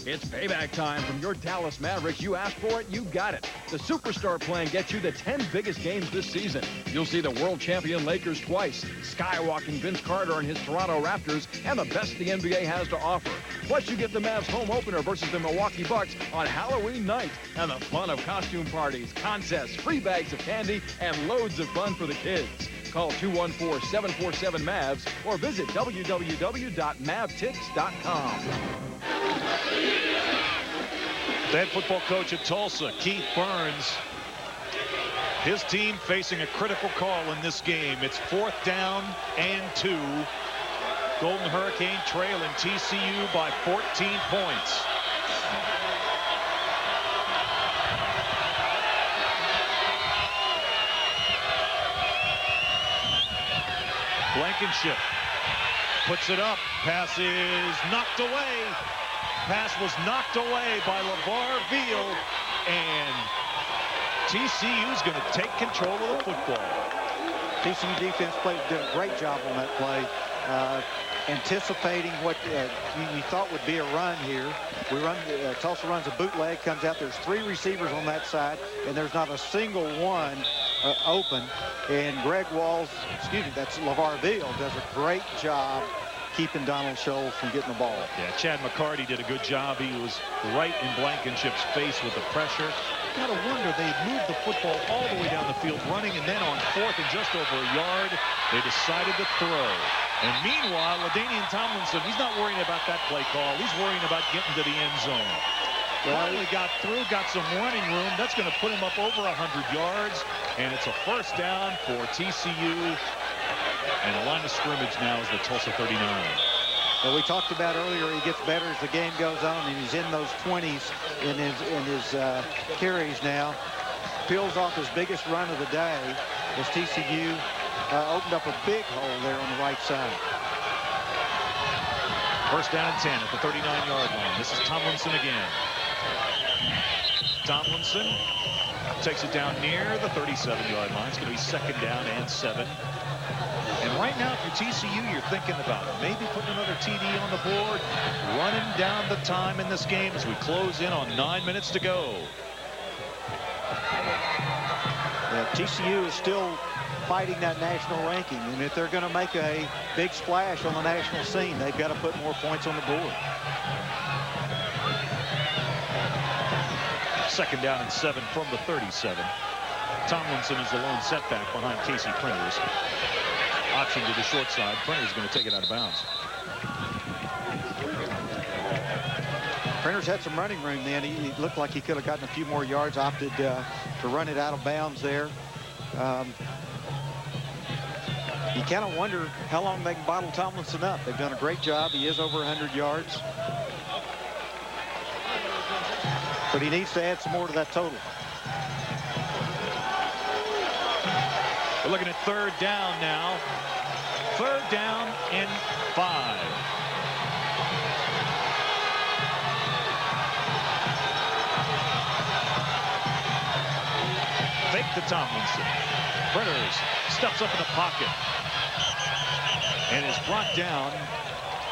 It's payback time from your Dallas Mavericks. You asked for it, you got it. The Superstar Plan gets you the 10 biggest games this season. You'll see the world champion Lakers twice, skywalking Vince Carter and his Toronto Raptors, and the best the NBA has to offer. Plus, you get the Mavs home opener versus the Milwaukee Bucks on Halloween night, and the fun of costume parties, contests, free bags of candy, and loads of fun for the kids. Call 214-747-MAVS or visit www.mavtix.com. The head football coach at Tulsa, Keith Burns. His team facing a critical call in this game. It's 4th down and 2. Golden Hurricane trailing TCU by 14 points. Blankenship puts it up. Pass is knocked away. Pass was knocked away by LeVar Veal, and TCU's going to take control of the football. TCU defense did a great job on that play, anticipating what you thought would be a run here. Tulsa runs a bootleg, comes out. There's 3 receivers on that side, and there's not a single one open. And Greg Walls, that's LeVar Veal, does a great job keeping Donald Scholl from getting the ball. Yeah, Chad McCarty did a good job. He was right in Blankenship's face with the pressure. Gotta wonder, they moved the football all the way down the field running, and then on 4th and just over a yard, they decided to throw. And meanwhile, LaDainian Tomlinson, he's not worrying about that play call. He's worrying about getting to the end zone. Finally got through, got some running room. That's going to put him up over 100 yards, and it's a 1st down for TCU. And the line of scrimmage now is the Tulsa 39. Well, we talked about earlier, he gets better as the game goes on, and he's in those 20s in his carries now. Peels off his biggest run of the day as TCU opened up a big hole there on the right side. 1st down and 10 at the 39-yard line. This is Tomlinson again. Tomlinson takes it down near the 37-yard line. It's going to be 2nd down and 7. And right now, if you're TCU, you're thinking about maybe putting another TD on the board, running down the time in this game as we close in on 9 minutes to go. Yeah, TCU is still fighting that national ranking, and if they're going to make a big splash on the national scene, they've got to put more points on the board. 2nd down and 7 from the 37. Tomlinson is the lone setback behind Casey Printers. Option to the short side. Printers going to take it out of bounds. Printers had some running room then. He looked like he could have gotten a few more yards, opted to run it out of bounds there. You kind of wonder how long they can bottle Tomlinson up. They've done a great job. He is over 100 yards. But he needs to add some more to that total. We're looking at 3rd down now. 3rd down and 5. Fake to Tomlinson. Printers steps up in the pocket and is brought down.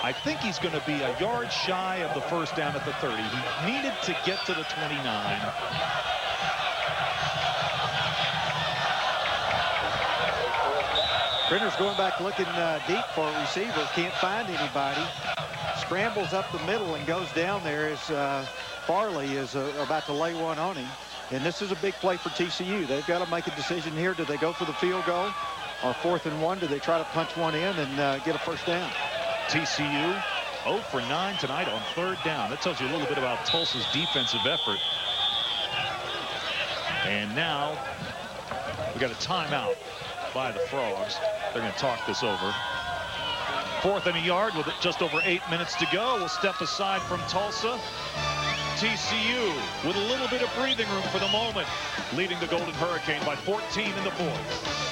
I think he's going to be a yard shy of the 1st down at the 30. He needed to get to the 29. Printers going back looking deep for a receiver. Can't find anybody. Scrambles up the middle and goes down there as Farley is about to lay one on him. And this is a big play for TCU. They've got to make a decision here. Do they go for the field goal or 4th and 1? Do they try to punch one in and get a 1st down? TCU 0 for 9 tonight on 3rd down. That tells you a little bit about Tulsa's defensive effort. And now we got a timeout by the Frogs. They're going to talk this over. 4th and a yard with just over 8 minutes to go. We'll step aside from Tulsa. TCU with a little bit of breathing room for the moment, leading the Golden Hurricane by 14 in the 4th.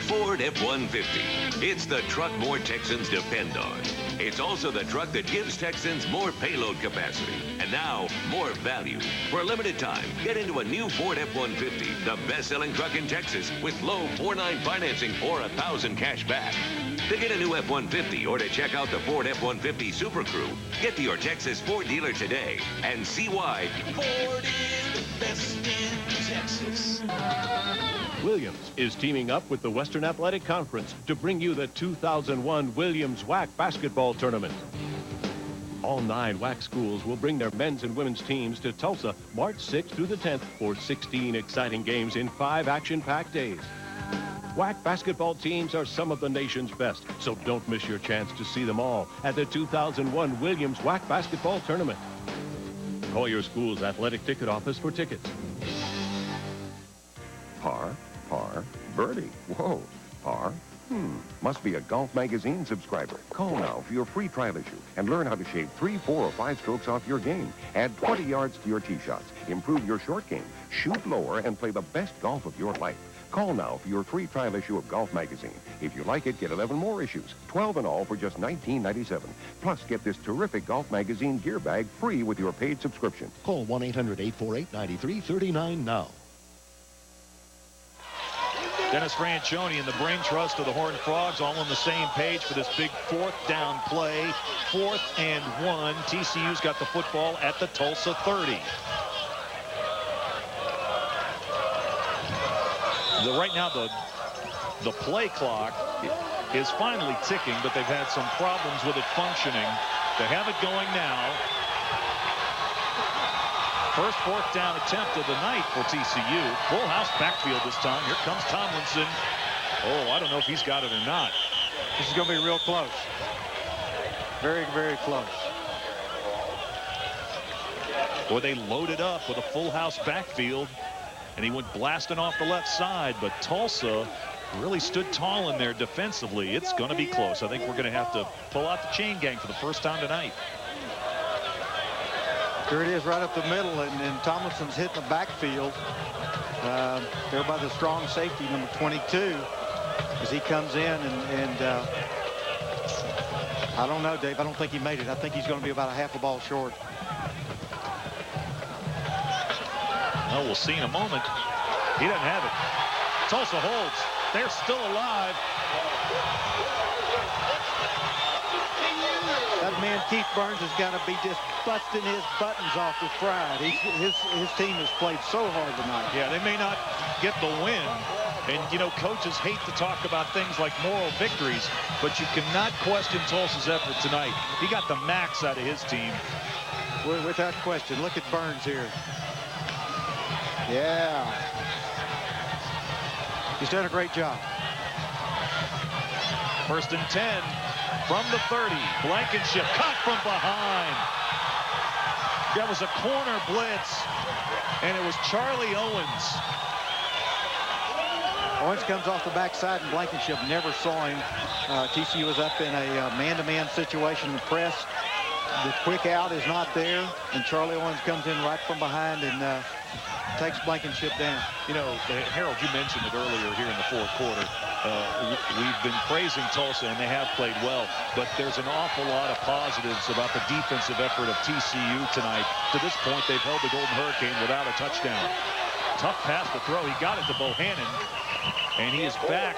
Ford F-150. It's the truck more Texans depend on. It's also the truck that gives Texans more payload capacity and now more value. For a limited time, get into a new Ford F-150, the best-selling truck in Texas with low 4.9 financing or $1,000 cash back. To get a new F-150 or to check out the Ford F-150 Super Crew, get to your Texas Ford dealer today and see why Ford is the best in Texas. Williams is teaming up with the Western Athletic Conference to bring you the 2001 Williams WAC basketball tournament. All 9 WAC schools will bring their men's and women's teams to Tulsa March 6th through the 10th for 16 exciting games in 5 action-packed days. WAC basketball teams are some of the nation's best, so don't miss your chance to see them all at the 2001 Williams WAC basketball tournament. Call your school's athletic ticket office for tickets. Par, birdie. Whoa, par. Must be a Golf Magazine subscriber. Call now for your free trial issue and learn how to shave 3, 4, or 5 strokes off your game. Add 20 yards to your tee shots. Improve your short game. Shoot lower and play the best golf of your life. Call now for your free trial issue of Golf Magazine. If you like it, get 11 more issues, 12 in all for just $19.97. Plus, get this terrific Golf Magazine gear bag free with your paid subscription. Call 1-800-848-9339 now. Dennis Franchione and the brain trust of the Horned Frogs all on the same page for this big 4th down play. 4th and 1. TCU's got the football at the Tulsa 30. Right now, the play clock is finally ticking, but they've had some problems with it functioning. They have it going now. First 4th down attempt of the night for TCU. Full house backfield this time. Here comes Tomlinson. Oh, I don't know if he's got it or not. This is going to be real close. Very, very close. Boy, they loaded up with a full house backfield, and he went blasting off the left side, but Tulsa really stood tall in there defensively. It's going to be close. I think we're going to have to pull out the chain gang for the first time tonight. Here it is right up the middle, and Tomlinson's hitting the backfield. There by the strong safety, number 22, as he comes in, and I don't know, Dave. I don't think he made it. I think he's going to be about a half a ball short. Well, we'll see in a moment. He doesn't have it. Tulsa holds. They're still alive. That man, Keith Burns, has got to be just busting his buttons off with pride. His team has played so hard tonight. Yeah, they may not get the win. And, you know, coaches hate to talk about things like moral victories, but you cannot question Tulsa's effort tonight. He got the max out of his team. Without question. Look at Burns here. Yeah. He's done a great job. 1st and 10. from the 30. Blankenship caught from behind. That was a corner blitz, and it was Charlie Owens. Owens comes off the backside, and Blankenship never saw him. TCU was up in a man-to-man situation in the press. The quick out is not there, and Charlie Owens comes in right from behind and takes Blankenship down. You know, Harold, you mentioned it earlier here in the fourth quarter. We've been praising Tulsa, and they have played well, but there's an awful lot of positives about the defensive effort of TCU tonight. To this point, they've held the Golden Hurricane without a touchdown. Tough pass to throw. He got it to Bohannon, and he is back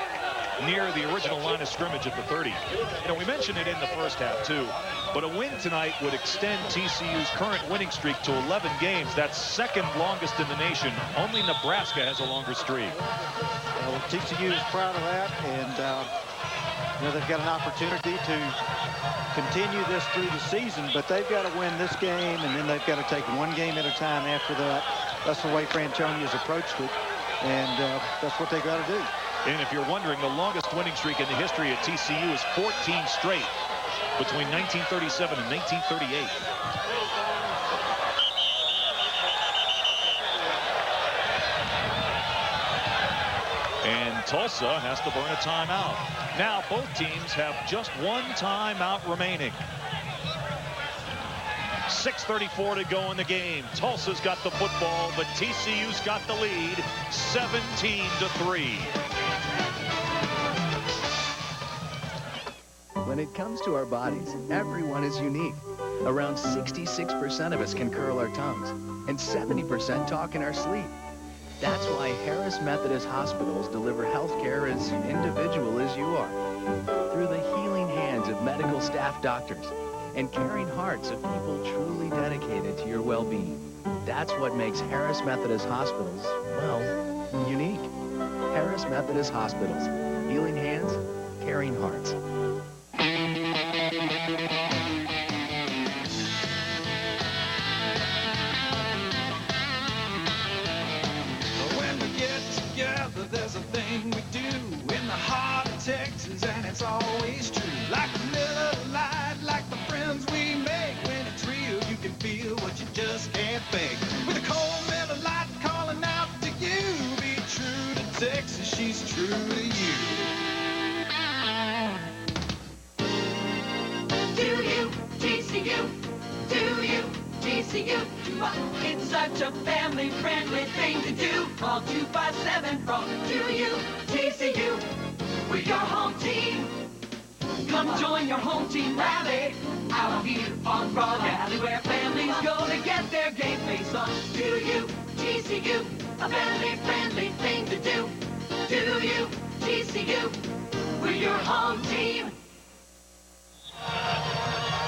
near the original line of scrimmage at the 30. You know, we mentioned it in the first half, too, but a win tonight would extend TCU's current winning streak to 11 games. That's second longest in the nation. Only Nebraska has a longer streak. Well, TCU is proud of that, and you know, they've got an opportunity to continue this through the season, but they've got to win this game, and then they've got to take one game at a time after that. That's the way Franchione has approached it, and that's what they've got to do. And if you're wondering, the longest winning streak in the history of TCU is 14 straight between 1937 and 1938. And Tulsa has to burn a timeout. Now both teams have just one timeout remaining. 6:34 to go in the game. Tulsa's got the football, but TCU's got the lead, 17-3. When it comes to our bodies, everyone is unique. Around 66% of us can curl our tongues, and 70% talk in our sleep. That's why Harris Methodist Hospitals deliver health care as individual as you are, through the healing hands of medical staff doctors and caring hearts of people truly dedicated to your well-being. That's what makes Harris Methodist Hospitals, well, unique. Harris Methodist Hospitals, healing hands, caring hearts. When we get together, there's a thing we do in the heart of Texas, and it's always true. Like a little light, like the friends we make. When it's real, you can feel what you just can't fake. With a cold Miller Lite calling out to you. Be true to Texas, she's true to you. Do you, TCU? Do you, TCU? It's such a family-friendly thing to do. Call 257 from Do you, TCU? We're your home team. Come join your home team rally out here on Frog Alley, where families go to get their game face on. Do you, TCU? A family-friendly thing to do. Do you, TCU? We're your home team.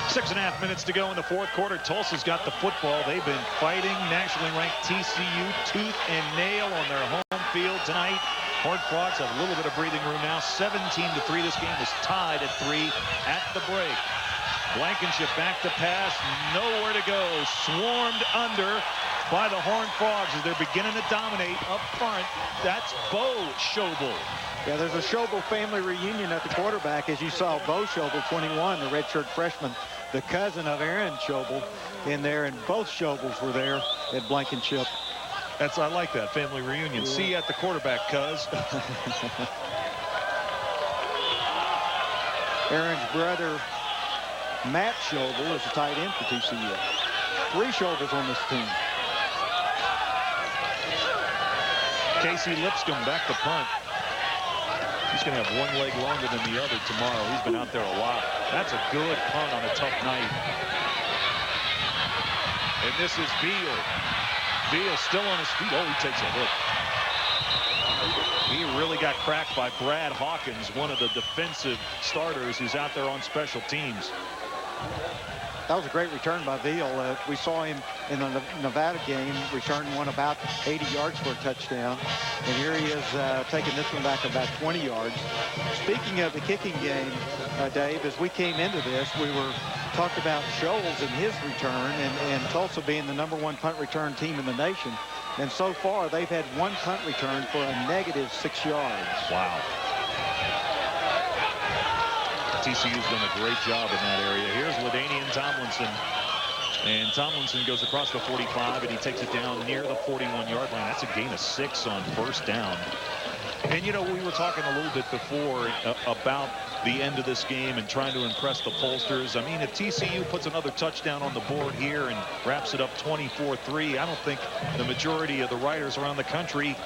6.5 minutes to go in the fourth quarter. Tulsa's got the football. They've been fighting nationally ranked TCU tooth and nail on their home field tonight. Horned Frogs have a little bit of breathing room now. 17-3. This game was tied at 3 at the break. Blankenship back to pass. Nowhere to go. Swarmed under by the Horned Frogs as they're beginning to dominate up front. That's Bo Schobel. Yeah, there's a Schobel family reunion at the quarterback, as you saw Bo Schobel, 21, the redshirt freshman, the cousin of Aaron Schobel, in there, and both Schobels were there at Blankenship. I like that family reunion. Yeah. See you at the quarterback, cuz. Aaron's brother, Matt Schobel, is a tight end for TCU. 3 Schobels on this team. Casey Lipscomb back to punt. He's going to have one leg longer than the other tomorrow. He's been out there a lot. That's a good punt on a tough night. And this is Beal. Beal still on his feet. Oh, he takes a hit. He really got cracked by Brad Hawkins, one of the defensive starters who's out there on special teams. That was a great return by Veal. We saw him in the Nevada game return one about 80 yards for a touchdown. And here he is taking this one back about 20 yards. Speaking of the kicking game, Dave, as we came into this, we talked about Scholes and his return and Tulsa being the #1 punt return team in the nation. And so far, they've had 1 punt return for a -6 yards. Wow. TCU's done a great job in that area. Here's LaDainian Tomlinson. And Tomlinson goes across the 45, and he takes it down near the 41-yard line. That's a gain of 6 on first down. And, you know, we were talking a little bit before about the end of this game and trying to impress the pollsters. I mean, if TCU puts another touchdown on the board here and wraps it up 24-3, I don't think the majority of the writers around the country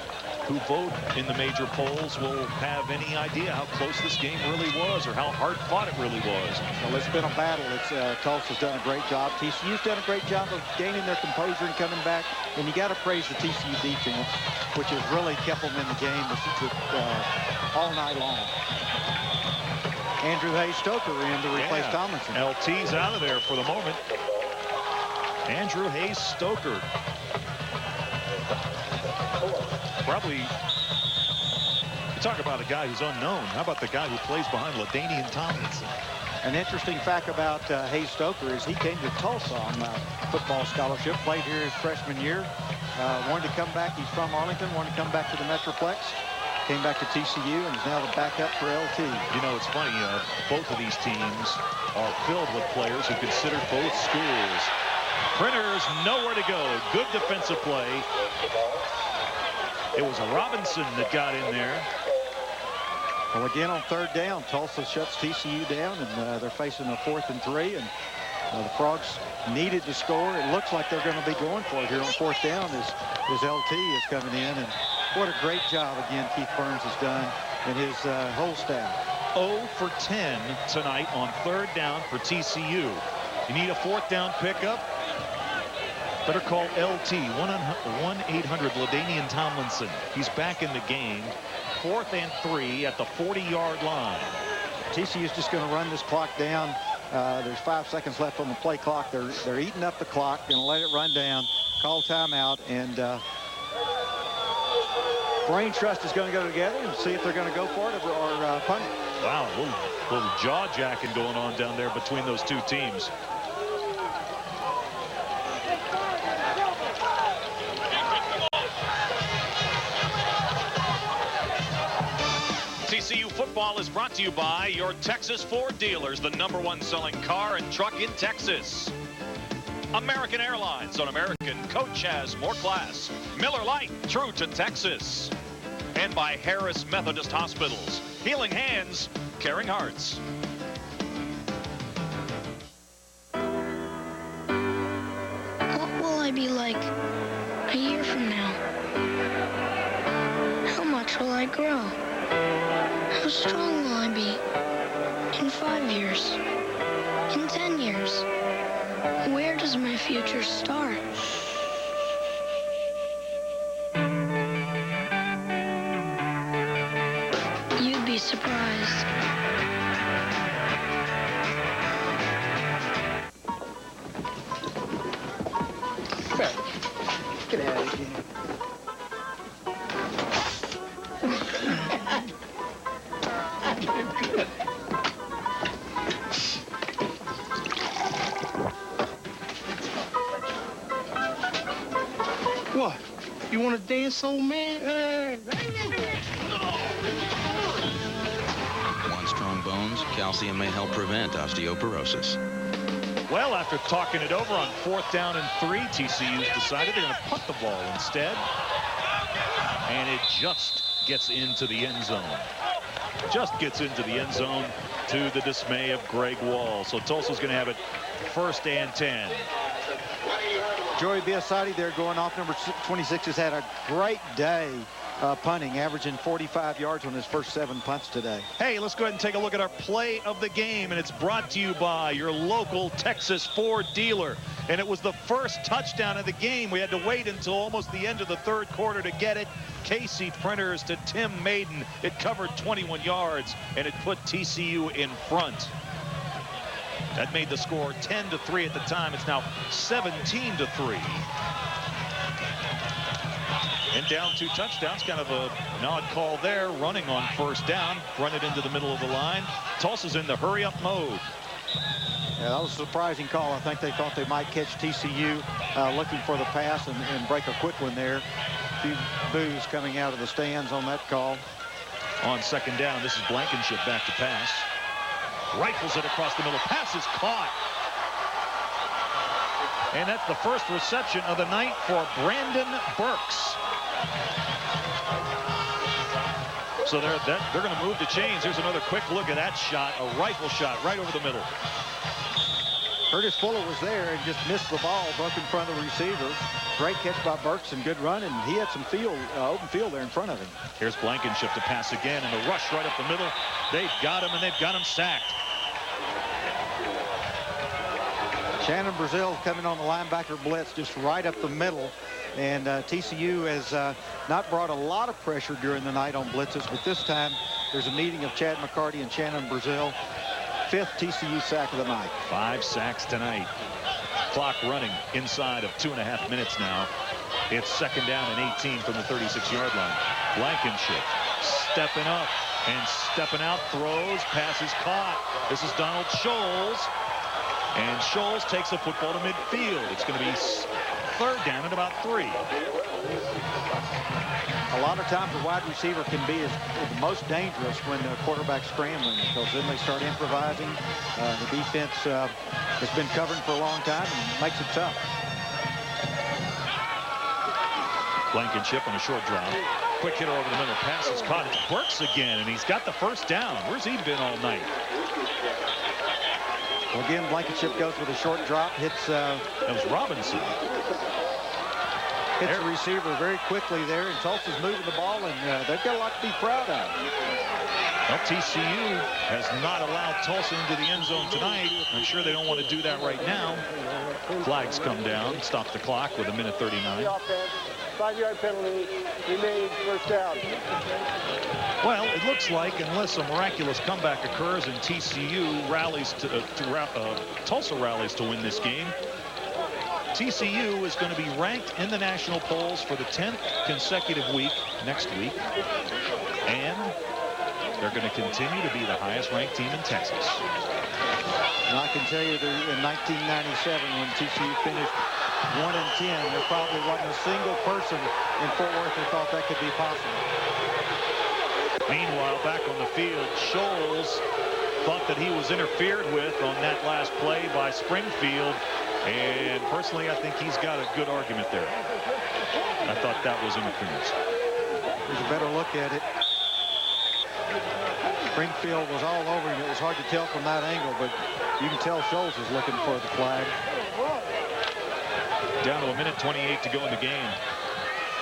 who vote in the major polls will have any idea how close this game really was or how hard fought it really was. Well, it's been a battle. Tulsa's done a great job. TCU's done a great job of gaining their composure and coming back. And you got to praise the TCU defense, which has really kept them in the game all night long. Andrew Hayes-Stoker in to replace Tomlinson. LT's out of there for the moment. Andrew Hayes-Stoker. Probably, you talk about a guy who's unknown. How about the guy who plays behind LaDainian Tomlinson? An interesting fact about Hayes-Stoker is he came to Tulsa on football scholarship, played here his freshman year, wanted to come back. He's from Arlington, wanted to come back to the Metroplex, came back to TCU, and is now the backup for LT. You know, it's funny, both of these teams are filled with players who consider both schools. Printers nowhere to go. Good defensive play. It was Robinson that got in there. Well, again, on third down, Tulsa shuts TCU down, and they're facing a 4th and 3, and the Frogs needed to score. It looks like they're going to be going for it here on 4th down as LT is coming in, and what a great job, again, Keith Burns has done and his whole staff. 0 for 10 tonight on third down for TCU. You need a 4th down pickup? Better call LT, 1-800 LaDainian Tomlinson. He's back in the game. 4th and 3 at the 40-yard line. TCU's just going to run this clock down. There's 5 seconds left on the play clock. They're eating up the clock, going to let it run down, call timeout, and brain trust is going to go together and see if they're going to go for it or punt it. Wow, a little jaw-jacking going on down there between those two teams. TCU football is brought to you by your Texas Ford dealers, the #1 selling car and truck in Texas. American Airlines, on American, coach has more class. Miller Lite, true to Texas. And by Harris Methodist Hospitals, healing hands, caring hearts. What will I be like a year from now? How much will I grow? How strong will I be in 5 years? In 10 years? Where does my future start? You'd be surprised. Get out of here. What? You want to dance, old man? Want strong bones? Calcium may help prevent osteoporosis. Well, after talking it over on 4th down and 3, TCU's decided they're going to punt the ball instead. And it just gets into the end zone. Just gets into the end zone to the dismay of Greg Wall. So Tulsa's going to have it 1st and 10. Joey Biasotti there going off. Number 26 has had a great day punting, averaging 45 yards on his first 7 punts today. Hey, let's go ahead and take a look at our play of the game, and it's brought to you by your local Texas Ford dealer. And it was the first touchdown of the game. We had to wait until almost the end of the 3rd quarter to get it. Casey Printers to Tim Maiden. It covered 21 yards, and it put TCU in front. That made the score 10-3 at the time. It's now 17-3. And down 2 touchdowns. Kind of a odd call there. Running on 1st down. Run it into the middle of the line. Tulsa's in the hurry-up mode. Yeah, that was a surprising call. I think they thought they might catch TCU looking for the pass and break a quick one there. A few boos coming out of the stands on that call. On 2nd down, this is Blankenship back to pass. Rifles it across the middle. Pass is caught. And that's the first reception of the night for Brandon Burks. So they're going to move the chains. Here's another quick look at that shot. A rifle shot right over the middle. Curtis Fuller was there and just missed the ball, broke in front of the receiver. Great catch by Burks and good run, and he had some open field there in front of him. Here's Blankenship to pass again, and the rush right up the middle. They've got him, and they've got him sacked. Shannon Brazil coming on the linebacker blitz just right up the middle. And TCU has not brought a lot of pressure during the night on blitzes, but this time there's a meeting of Chad McCarty and Shannon Brazil. 5th TCU sack of the night. 5 sacks tonight. Clock running inside of 2.5 minutes now. It's 2nd down and 18 from the 36-yard line. Blankenship stepping up and stepping out, throws, passes caught. This is Donald Scholes. And Scholes takes the football to midfield. It's going to be 3rd down and about 3. A lot of times the wide receiver can be the most dangerous when the quarterback's scrambling, because then they start improvising. The defense has been covering for a long time and makes it tough. Blankenship on a short drop. Quick hitter over the middle. Pass is caught. It's Burks again, and he's got the 1st down. Where's he been all night? Well, again, Blankenship goes with a short drop. Hits. That was Robinson. Hits the receiver very quickly there, and Tulsa's moving the ball, and they've got a lot to be proud of. Well, TCU has not allowed Tulsa into the end zone tonight. I'm sure they don't want to do that right now. Flags come down, stop the clock with 1:39. 5-yard penalty, remains 1st down. Well, it looks like unless a miraculous comeback occurs and TCU rallies Tulsa rallies to win this game, TCU is going to be ranked in the national polls for the 10th consecutive week next week, and they're going to continue to be the highest-ranked team in Texas. And I can tell you that in 1997, when TCU finished 1-10, there probably wasn't a single person in Fort Worth that thought that could be possible. Meanwhile, back on the field, Scholes thought that he was interfered with on that last play by Springfield. And personally, I think he's got a good argument there. I thought that was interference. Here's a better look at it. Springfield was all over him. It was hard to tell from that angle, but you can tell Scholes is looking for the flag. Down to 1:28 to go in the game.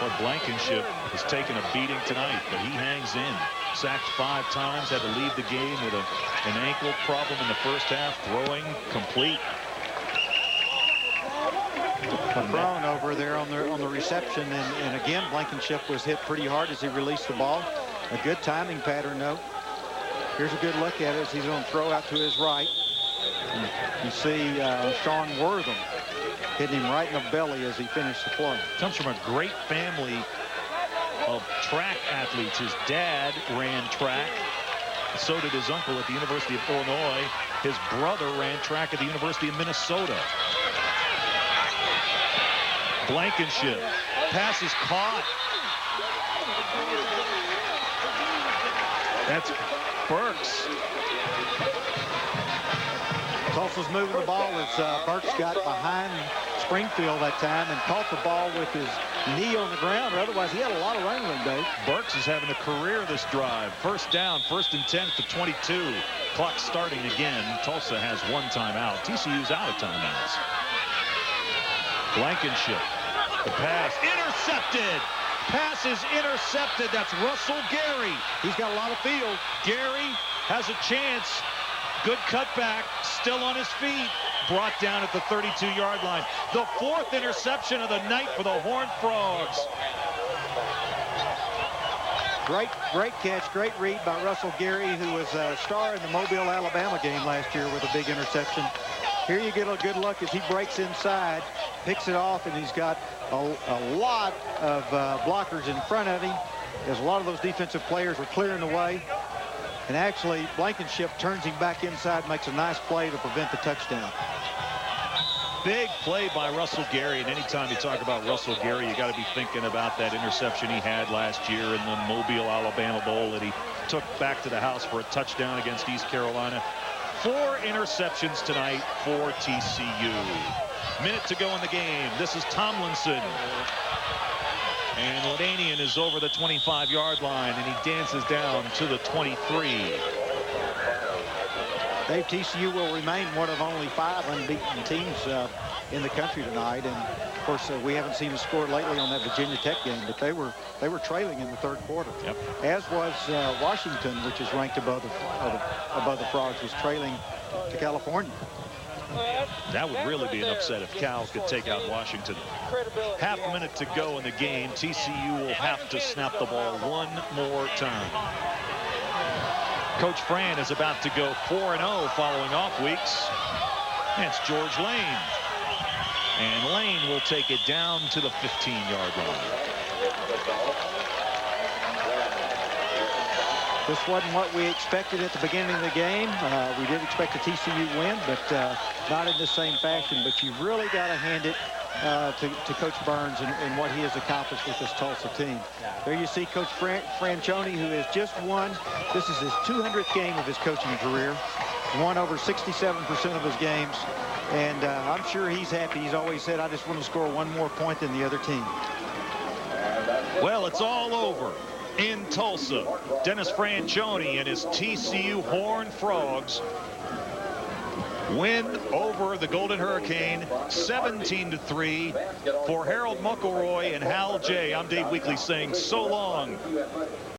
Well, Blankenship has taken a beating tonight, but he hangs in. Sacked 5 times, had to leave the game with an ankle problem in the 1st half. Throwing complete. Thrown over there on the reception, and again Blankenship was hit pretty hard as he released the ball. A good timing pattern though. Here's a good look at it as he's going to throw out to his right. And you see Sean Wortham hitting him right in the belly as he finished the play. Comes from a great family of track athletes. His dad ran track. So did his uncle at the University of Illinois. His brother ran track at the University of Minnesota. Blankenship. Pass is caught. That's Burks. Tulsa's moving the ball as Burks got behind Springfield that time and caught the ball with his knee on the ground, or otherwise he had a lot of wrangling, Dave. Burks is having a career this drive. 1st down, 1st and 10 to 22. Clock starting again. Tulsa has 1 timeout. TCU's out of timeouts. Blankenship. The pass intercepted. Pass is intercepted. That's Russell Gary. He's got a lot of field. Gary has a chance. Good cutback. Still on his feet. Brought down at the 32-yard line. The 4th interception of the night for the Horned Frogs. Great catch, great read by Russell Gary, who was a star in the Mobile, Alabama game last year with a big interception. Here you get a good look as he breaks inside, picks it off, and he's got a lot of blockers in front of him. As a lot of those defensive players were clearing the way. And actually, Blankenship turns him back inside, makes a nice play to prevent the touchdown. Big play by Russell Gary, and anytime you talk about Russell Gary, you got to be thinking about that interception he had last year in the Mobile, Alabama Bowl that he took back to the house for a touchdown against East Carolina. 4 interceptions tonight for TCU. Minute to go in the game. This is Tomlinson. And Ladanian is over the 25-yard line, and he dances down to the 23. Dave, TCU will remain one of only 5 unbeaten teams in the country tonight. And, of course, we haven't seen a score lately on that Virginia Tech game, but they were trailing in the 3rd quarter. Yep. As was Washington, which is ranked above the Frogs, was trailing to California. That would really be an upset if Cal could take out Washington. Half a minute to go in the game. TCU will have to snap the ball one more time. Coach Fran is about to go 4-0 following off weeks. That's George Lane. And Lane will take it down to the 15-yard line. This wasn't what we expected at the beginning of the game. We did expect a TCU win, but not in the same fashion. But you've really got to hand it to Coach Burns and what he has accomplished with this Tulsa team. There you see Coach Franchione, who has just won. This is his 200th game of his coaching career. Won over 67% of his games. And I'm sure he's happy. He's always said, I just want to score one more point than the other team. Well, it's all over in Tulsa. Dennis Franchione and his TCU Horned Frogs win over the Golden Hurricane 17-3. For Harold Muckleroy and Hal J., I'm Dave Weekley saying so long.